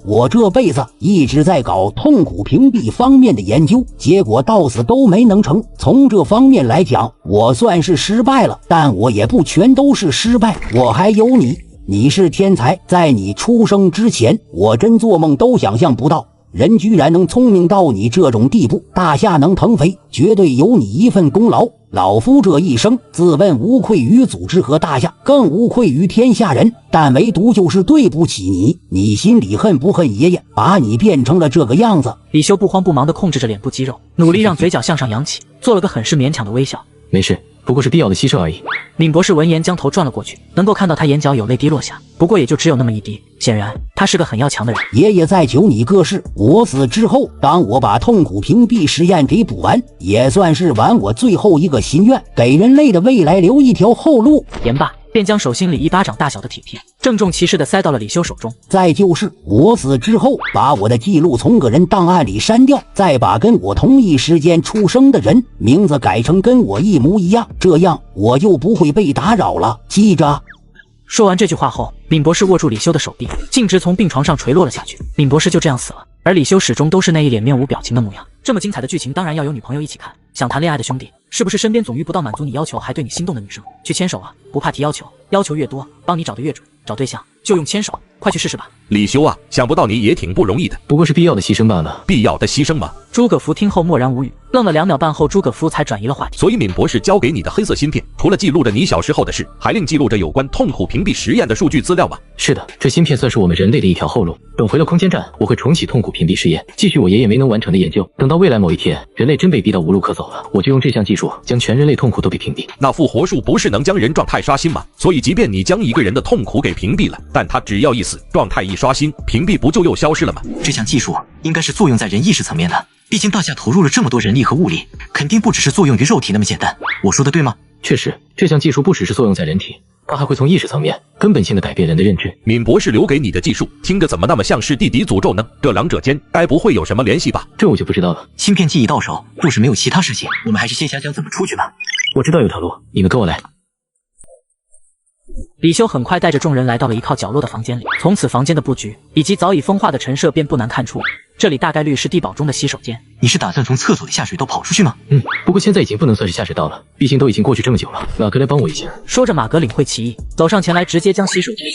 我这辈子一直在搞痛苦屏蔽方面的研究，结果到死都没能成。从这方面来讲，我算是失败了，但我也不全都是失败，我还有你，你是天才，在你出生之前，我真做梦都想象不到，人居然能聪明到你这种地步。大夏能腾飞，绝对有你一份功劳。老夫这一生自问无愧于组织和大夏，更无愧于天下人，但唯独就是对不起你。你心里恨不恨爷爷把你变成了这个样子？李修不慌不忙地控制着脸部肌肉，努力让嘴角向上扬起，做了个很是勉强的微笑。没事，不过是必要的牺牲而已。闵博士闻言将头转了过去，能够看到他眼角有泪滴落下，不过也就只有那么一滴。显然他是个很要强的人。爷爷在求你个事，我死之后，当我把痛苦屏蔽实验给补完，也算是完我最后一个心愿，给人类的未来留一条后路。言罢，便将手心里一巴掌大小的铁片郑重其事地塞到了李修手中。再就是我死之后，把我的记录从个人档案里删掉，再把跟我同一时间出生的人名字改成跟我一模一样，这样我就不会被打扰了，记着。说完这句话后，闵博士握住李修的手臂，径直从病床上垂落了下去。闵博士就这样死了，而李修始终都是那一脸面无表情的模样。这么精彩的剧情当然要有女朋友一起看。想谈恋爱的兄弟，是不是身边总遇不到满足你要求还对你心动的女生？去牵手啊，不怕提要求，要求越多，帮你找的越准。找对象就用牵手，快去试试吧。李修啊，想不到你也挺不容易的，不过是必要的牺牲罢了。必要的牺牲吗？诸葛福听后默然无语，愣了2秒半后，诸葛夫才转移了话题。所以闵博士交给你的黑色芯片，除了记录着你小时候的事，还另记录着有关痛苦屏蔽实验的数据资料吗？是的，这芯片算是我们人类的一条后路。等回了空间站，我会重启痛苦屏蔽实验，继续我爷爷没能完成的研究。等到未来某一天，人类真被逼到无路可走了，我就用这项技术将全人类痛苦都给屏蔽。那复活术不是能将人状态刷新吗？所以即便你将一个人的痛苦给屏蔽了，但他只要一死，状态一刷新，屏蔽不就又消失了吗？这项技术应该是作用在人意识层面的，毕竟大夏投入了这么多人力和物力，肯定不只是作用于肉体那么简单。我说的对吗？确实，这项技术不只是作用在人体，它还会从意识层面根本性的改变人的认知。闵博士留给你的技术，听着怎么那么像是地底诅咒呢？这两者间该不会有什么联系吧？这我就不知道了。芯片既已到手，若是没有其他事情，我们还是先想想怎么出去吧。我知道有条路，你们跟我来。李修很快带着众人来到了一靠角落的房间里，从此房间的布局以及早已风化的陈设便不难看出，这里大概率是地堡中的洗手间。你是打算从厕所的下水道跑出去吗？不过现在已经不能算是下水道了，毕竟都已经过去这么久了。马哥来帮我一下。说着，马格领会其意，走上前来，直接将洗手间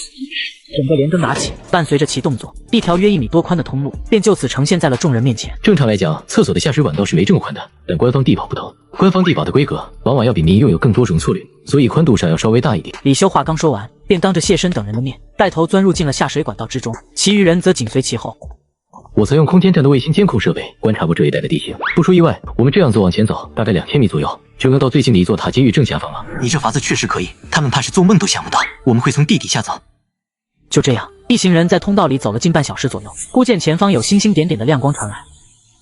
整个连根拿起，伴随着其动作，一条约1米多宽的通路便就此呈现在了众人面前。正常来讲，厕所的下水管道是没这么宽的，但官方地堡不同，官方地堡的规格往往要比民用有更多容错率，所以宽度上要稍微大一点。李修话刚说完，便当着谢深等人的面，带头钻入进了下水管道之中，其余人则紧随其后。我曾用空间站的卫星监控设备观察过这一带的地形，不出意外，我们这样做往前走，大概2000米左右，就能到最近的一座塔监狱正下方了。你这法子确实可以，他们怕是做梦都想不到我们会从地底下走。就这样，一行人在通道里走了近半小时左右，忽见前方有星星点点的亮光传来。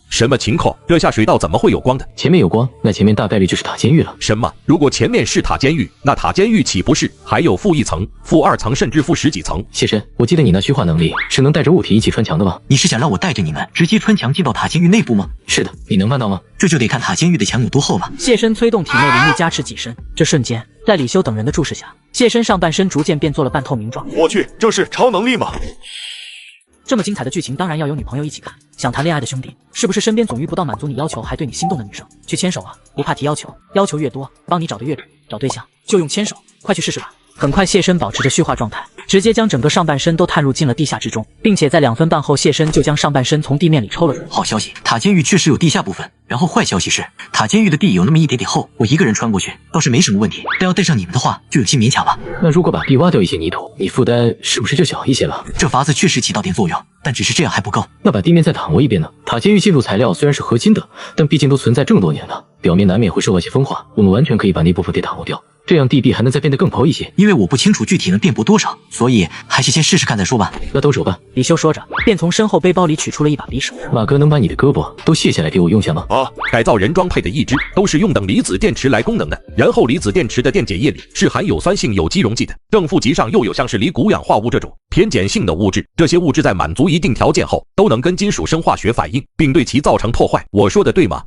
什么情况？这下水道怎么会有光的？前面有光，那前面大概率就是塔监狱了。什么？如果前面是塔监狱，那塔监狱岂不是还有负1层、负2层，甚至负10几层？谢深，我记得你那虚化能力是能带着物体一起穿墙的吗？你是想让我带着你们直接穿墙进到塔监狱内部吗？是的，你能办到吗？这就得看塔监狱的墙有多厚了。谢深催动体内灵力加持己身，这瞬间，在李修等人的注视下，谢深上半身逐渐变作了半透明状。我去，这是超能力吗？这么精彩的剧情当然要有女朋友一起看。想谈恋爱的兄弟，是不是身边总遇不到满足你要求还对你心动的女生？去牵手啊，不怕提要求，要求越多，帮你找的越准。找对象就用牵手，快去试试吧。很快，谢深保持着虚化状态，直接将整个上半身都探入进了地下之中，并且在2分半后，谢深就将上半身从地面里抽了出来。好消息，塔监狱确实有地下部分。然后坏消息是，塔监狱的地有那么一点点厚，我一个人穿过去倒是没什么问题，但要带上你们的话，就有些勉强了。那如果把地挖掉一些泥土，你负担是不是就小一些了？这法子确实起到点作用，但只是这样还不够。那把地面再躺过一遍呢？塔监狱进入材料虽然是合金的，但毕竟都存在这么多年了，表面难免会受到些风化，我们完全可以把那部分给躺掉。这样地壁还能再变得更薄一些。因为我不清楚具体能变薄多少，所以还是先试试看再说吧。那抖手吧。李修说着，便从身后背包里取出了一把匕首。马哥能把你的胳膊都卸下来给我用下吗？改造人装配的义肢都是用等离子电池来功能的，然后离子电池的电解液里是含有酸性有机溶剂的，正负极上又有像是锂钴氧化物这种偏碱性的物质，这些物质在满足一定条件后，都能跟金属生化学反应，并对其造成破坏。我说的对吗？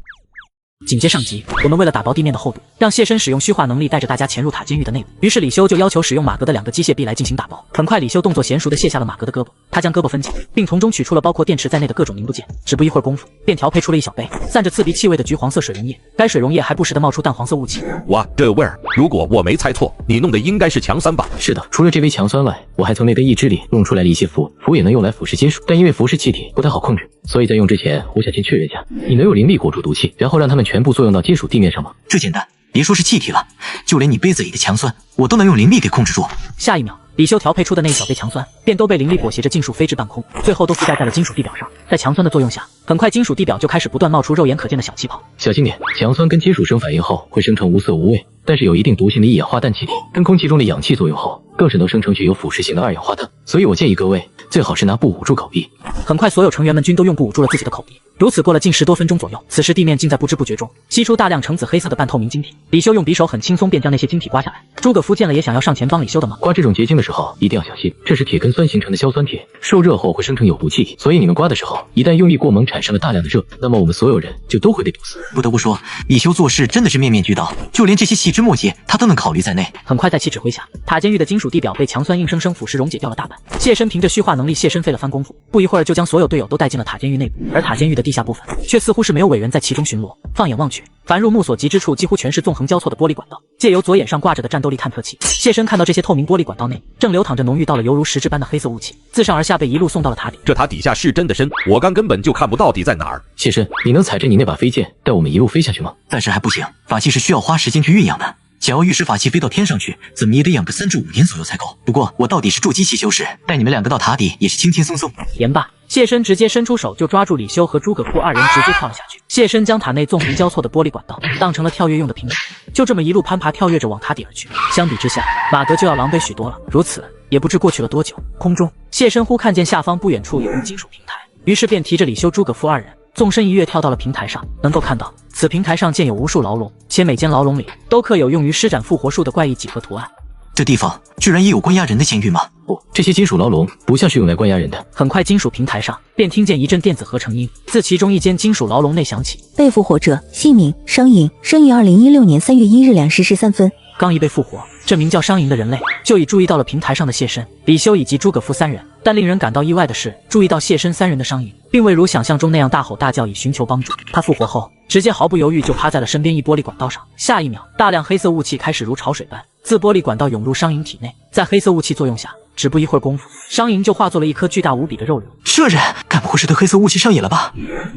紧接上集，我们为了打薄地面的厚度，让谢深使用虚化能力带着大家潜入塔监狱的内部。于是李修就要求使用马格的2个机械臂来进行打薄。很快，李修动作娴熟地卸下了马格的胳膊，他将胳膊分解，并从中取出了包括电池在内的各种零部件。只不一会儿功夫，便调配出了一小杯散着刺鼻气味的橘黄色水溶液。该水溶液还不时地冒出淡黄色雾气。哇，这味儿！如果我没猜错，你弄的应该是强酸吧？是的，除了这杯强酸外，我还从那杯义肢里弄出来了一些氟，氟也能用来腐蚀金属，但因为氟是气体，不太好控制，所以在用之前，我想先确认下，你能有灵力裹住毒气，然后让它们全部作用到金属地面上吗？这简单，别说是气体了，就连你杯子里的强酸，我都能用灵力给控制住。下一秒，李修调配出的那一小杯强酸，便都被灵力裹挟着尽数飞至半空，最后都覆盖在了金属地表上。在强酸的作用下，很快金属地表就开始不断冒出肉眼可见的小气泡。小心点，强酸跟金属生反应后会生成无色无味，但是有一定毒性的一氧化氮气体，跟空气中的氧气作用后，更是能生成具有腐蚀性的二氧化碳。所以我建议各位最好是拿布捂住口鼻。很快，所有成员们均都用布捂住了自己的口鼻。如此过了近10多分钟左右，此时地面竟在不知不觉中吸出大量橙紫黑色的半透明晶体。李修用匕首很轻松便将那些晶体刮下来。诸葛夫见了也想要上前帮李修的忙。刮这种结晶的时候一定要小心，这是铁根酸形成的硝酸铁，受热后会生成有毒气体，所以你们刮的时候一旦用力过猛，产生了大量的热，那么我们所有人就都会被毒死。不得不说，李修做事真的是面面俱到，就连这些细枝末节他都能考虑在内。很快在其指挥下，塔监狱的金属地表被强酸硬生生腐蚀溶解掉了大半。谢申凭着虚化能力现身费了番功夫，不一会儿就将所有队友都带进了塔监狱内部。而塔监狱的地下部分却似乎是没有委员在其中巡逻。放眼望去，凡入目所及之处几乎全是纵横交错的玻璃管道。借由左眼上挂着的战斗力探测器，谢申看到这些透明玻璃管道内正流淌着浓郁到了犹如实质般的黑色雾气，自上而下被一路送到了塔底。这塔底下是真的深，我刚根本就看不到底在哪儿。谢申，你能踩着你那把飞剑带我们一路飞下去吗？暂时还不行，法器是需要花时间去酝养的。想要御使法器飞到天上去，怎么也得养个3至5年左右才够。不过我到底是筑基期修士，带你们2个到塔底也是轻轻松松。言罢，谢申直接伸出手就抓住李修和诸葛库2人，直接跳了下去。谢申将塔内纵横交错的玻璃管道当成了跳跃用的平台，就这么一路攀爬跳跃着往塔底而去。相比之下，马格就要狼狈许多了。如此也不知过去了多久，空中谢申忽看见下方不远处有一金属平台，于是便提着李修、诸葛夫2人纵身一跃跳到了平台上。能够看到此平台上建有无数牢笼，且每间牢笼里都刻有用于施展复活术的怪异几何图案。这地方居然也有关押人的监狱吗？不，这些金属牢笼不像是用来关押人的。很快，金属平台上便听见一阵电子合成音自其中一间金属牢笼内响起。被复活者姓名商银，生于2016年3月1日2时13分。刚一被复活，这名叫商银的人类就已注意到了平台上的谢申、李修以及诸葛夫3人。但令人感到意外的是，注意到谢申3人的商银并未如想象中那样大吼大叫以寻求帮助。他复活后直接毫不犹豫就趴在了身边一玻璃管道上。下一秒，大量黑色雾气开始如潮水般自玻璃管道涌入商银体内。在黑色雾气作用下，只不一会儿功夫，商银就化作了一颗巨大无比的肉瘤。这人该不会是对黑色雾气上瘾了吧？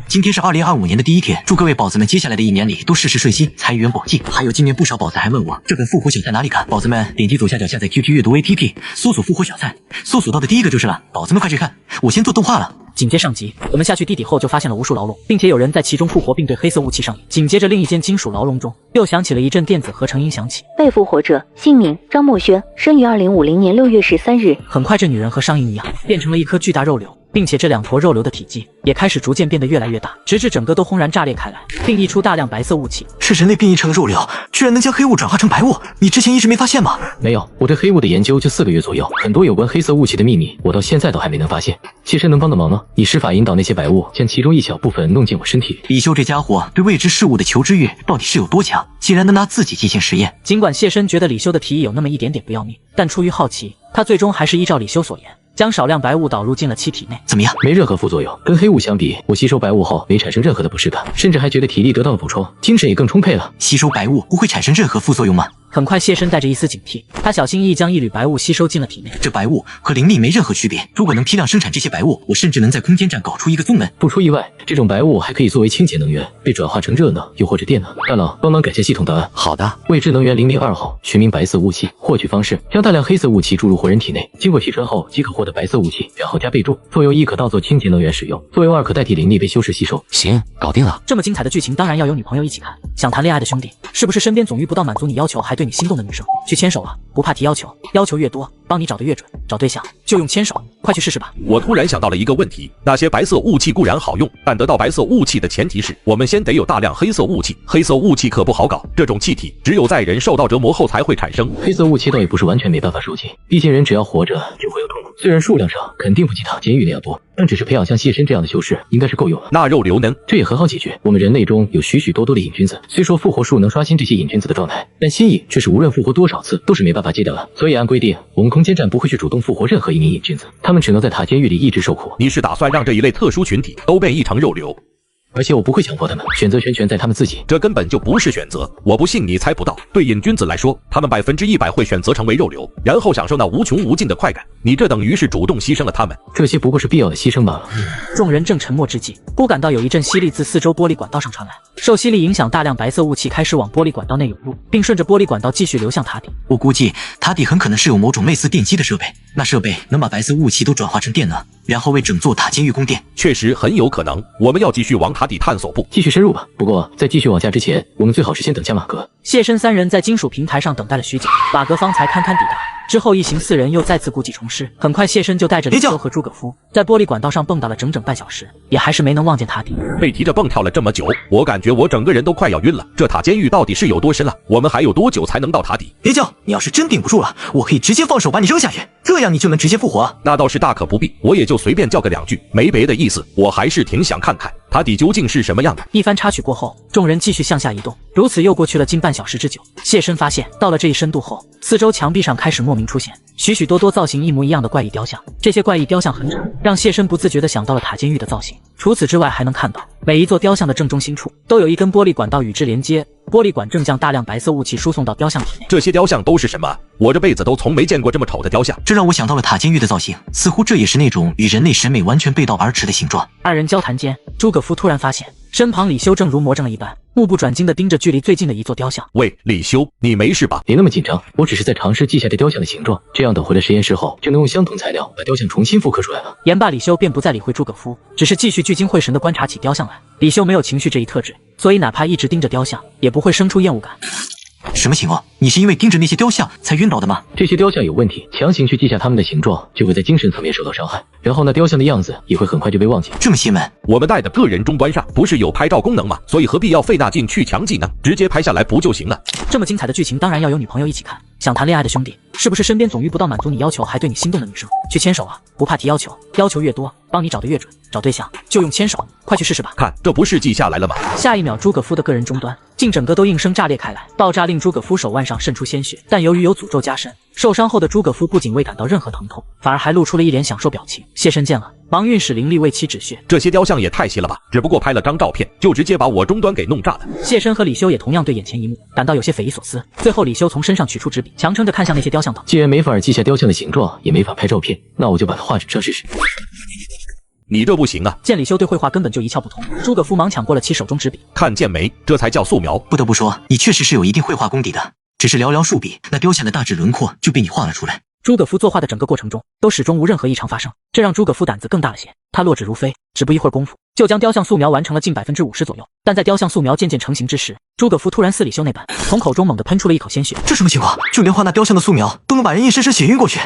今天是2025年的第一天，祝各位宝子们接下来的1年里都事事顺心，财源广进。还有今年不少宝子还问我这本复活小菜哪里看，宝子们点击左下角下载 QQ 阅读 APP， 搜索复活小菜，搜索到的第一个就是了。宝子们快去看，我先做动画了。紧接上集，我们下去地底后就发现了无数牢笼，并且有人在其中复活并对黑色雾气上瘾。紧接着，另一间金属牢笼中又响起了一阵电子合成音响起。被复活者姓名张墨轩，生于2050年6月13日。很快，这女人和商银一样，变成了一颗巨大肉瘤，并且这2坨肉瘤的体积也开始逐渐变得越来越大，直至整个都轰然炸裂开来，并溢出大量白色雾气。是人类变异成的肉瘤，居然能将黑雾转化成白雾？你之前一直没发现吗？没有，我对黑雾的研究就4个月左右，很多有关黑色雾气的秘密，我到现在都还没能发现。谢申能帮的忙吗？以施法引导那些白雾，将其中一小部分弄进我身体。李修这家伙对未知事物的求知欲到底是有多强，竟然能拿自己进行实验。尽管谢申觉得李修的提议有那么一点点不要命，但出于好奇，他最终还是依照李修所言，将少量白雾导入进了其体内。怎么样？没任何副作用。跟黑雾相比，我吸收白雾后没产生任何的不适感，甚至还觉得体力得到了补充，精神也更充沛了。吸收白雾不会产生任何副作用吗？很快，谢申带着一丝警惕，他小心翼翼将一缕白雾吸收进了体内。这白雾和灵力没任何区别，如果能批量生产这些白雾，我甚至能在空间站搞出一个宗门。不出意外，这种白雾还可以作为清洁能源，被转化成热能又或者电能。大佬，帮忙改下系统档案。好的。未知能源002号，取名白色雾气。获取方式：将大量黑色雾气注入活人体内，经过提纯后即可获得白色雾气，然后加备注：作用1可当做清洁能源使用，作用2可代替灵力被修士吸收。行，搞定了。这么精彩的剧情当然要有女朋友一起看。想谈恋爱的兄弟，是不是身边总遇不到满足你要求还对你心动的女生？去牵手啊，不怕提要求，要求越多，帮你找的越准。找对象就用牵手，快去试试吧。我突然想到了一个问题，那些白色雾气固然好用，但得到白色雾气的前提是我们先得有大量黑色雾气。黑色雾气可不好搞，这种气体只有在人受到折磨后才会产生。黑色雾气倒也不是完全没办法收集，毕竟人只要活着就会有痛苦。虽然数量上肯定不及塔监狱那样多，但只是培养像谢申这样的修士应该是够用了。那肉瘤呢？这也很好解决。我们人类中有许许多多的瘾君子，虽说复活术能刷新这些瘾君子的状态，但心瘾却是无论复活多少次都是没办法戒掉的。所以按规定，我们空间站不会去主动复活任何一名瘾君子，他们只能在塔监狱里一直受苦。你是打算让这一类特殊群体都变异成肉瘤？而且我不会强迫他们，选择权全在他们自己。这根本就不是选择，我不信你猜不到。对瘾君子来说，他们100%会选择成为肉瘤，然后享受那无穷无尽的快感。你这等于是主动牺牲了他们，这些不过是必要的牺牲罢了。众人正沉默之际，忽感到有一阵吸力自四周玻璃管道上传来，受吸力影响，大量白色雾气开始往玻璃管道内涌入，并顺着玻璃管道继续流向塔底。我估计塔底很可能是有某种类似电机的设备，那设备能把白色雾气都转化成电能，然后为整座塔监狱供电。确实很有可能，我们要继续往塔底探索不？继续深入吧。不过在继续往下之前，我们最好是先等下马格。谢申三人在金属平台上等待了许久，马格方才堪堪抵达。之后一行4人又再次故技重施，很快谢申就带着李修和诸葛夫在玻璃管道上蹦跶了整整半小时，也还是没能望见塔底。被提着蹦跳了这么久，我感觉我整个人都快要晕了。这塔监狱到底是有多深啊？我们还有多久才能到塔底？别叫，你要是真顶不住了，我可以直接放手把你扔下去，这样你就能直接复活。那倒是大可不必，我也就随便叫个2句，没别的意思，我还是挺想看看塔底究竟是什么样的。一番插曲过后，众人继续向下移动，如此又过去了近半小时之久。谢申发现，到了这一深度后，四周墙壁上开始莫名出现许许多多造型一模一样的怪异雕像，这些怪异雕像很丑，让谢申不自觉地想到了塔监狱的造型。除此之外，还能看到每一座雕像的正中心处都有一根玻璃管道与之连接，玻璃管正将大量白色雾气输送到雕像体内。这些雕像都是什么？我这辈子都从没见过这么丑的雕像。这让我想到了塔监狱的造型，似乎这也是那种与人类审美完全背道而驰的形状。二人交谈间，诸葛夫突然发现身旁李修正如魔怔了一般，目不转睛地盯着距离最近的一座雕像。喂，李修，你没事吧？别那么紧张，我只是在尝试记下这雕像的形状，这样等回了实验室后，就能用相同材料把雕像重新复刻出来了。言罢，李修便不再理会诸葛夫，只是继续聚精会神地观察起雕像来。李修没有情绪这一特质，所以哪怕一直盯着雕像，也不会生出厌恶感。什么情况？你是因为盯着那些雕像才晕倒的吗？这些雕像有问题，强行去记下它们的形状，就会在精神层面受到伤害，然后那雕像的样子也会很快就被忘记。这么邪门？我们带的个人终端上不是有拍照功能吗？所以何必要费那劲去强记呢？直接拍下来不就行了？这么精彩的剧情当然要有女朋友一起看。想谈恋爱的兄弟，是不是身边总遇不到满足你要求还对你心动的女生？去牵手啊，不怕提要求，要求越多，帮你找的越准。找对象就用牵手，快去试试吧。看，这不是记下来了吗？下一秒，诸葛夫的个人终端竟整个都应声炸裂开来，爆炸令诸葛夫手腕上渗出鲜血。但由于有诅咒加深，受伤后的诸葛夫不仅未感到任何疼痛，反而还露出了一脸享受表情。谢申见了，忙运使灵力为其止血。这些雕像也太邪了吧！只不过拍了张照片，就直接把我终端给弄炸了。谢申和李修也同样对眼前一幕感到有些匪夷所思。最后，李修从身上取出纸笔，强撑着看向那些雕像等。既然没法记下雕像的形状，也没法拍照片，那我就把它画纸上试试。你这不行啊！见李修对绘画根本就一窍不通，诸葛夫忙抢过了其手中纸笔。看见没？这才叫素描。不得不说，你确实是有一定绘画功底的，只是寥寥数笔，那雕像的大致轮廓就被你画了出来。诸葛夫作画的整个过程中，都始终无任何异常发生，这让诸葛夫胆子更大了些。他落纸如飞，只不一会儿功夫，就将雕像素描完成了近50%左右。但在雕像素描渐渐成型之时，诸葛夫突然似李修那般，从口中猛地喷出了一口鲜血。这什么情况？就连画那雕像的素描都能把人硬生生血晕过去。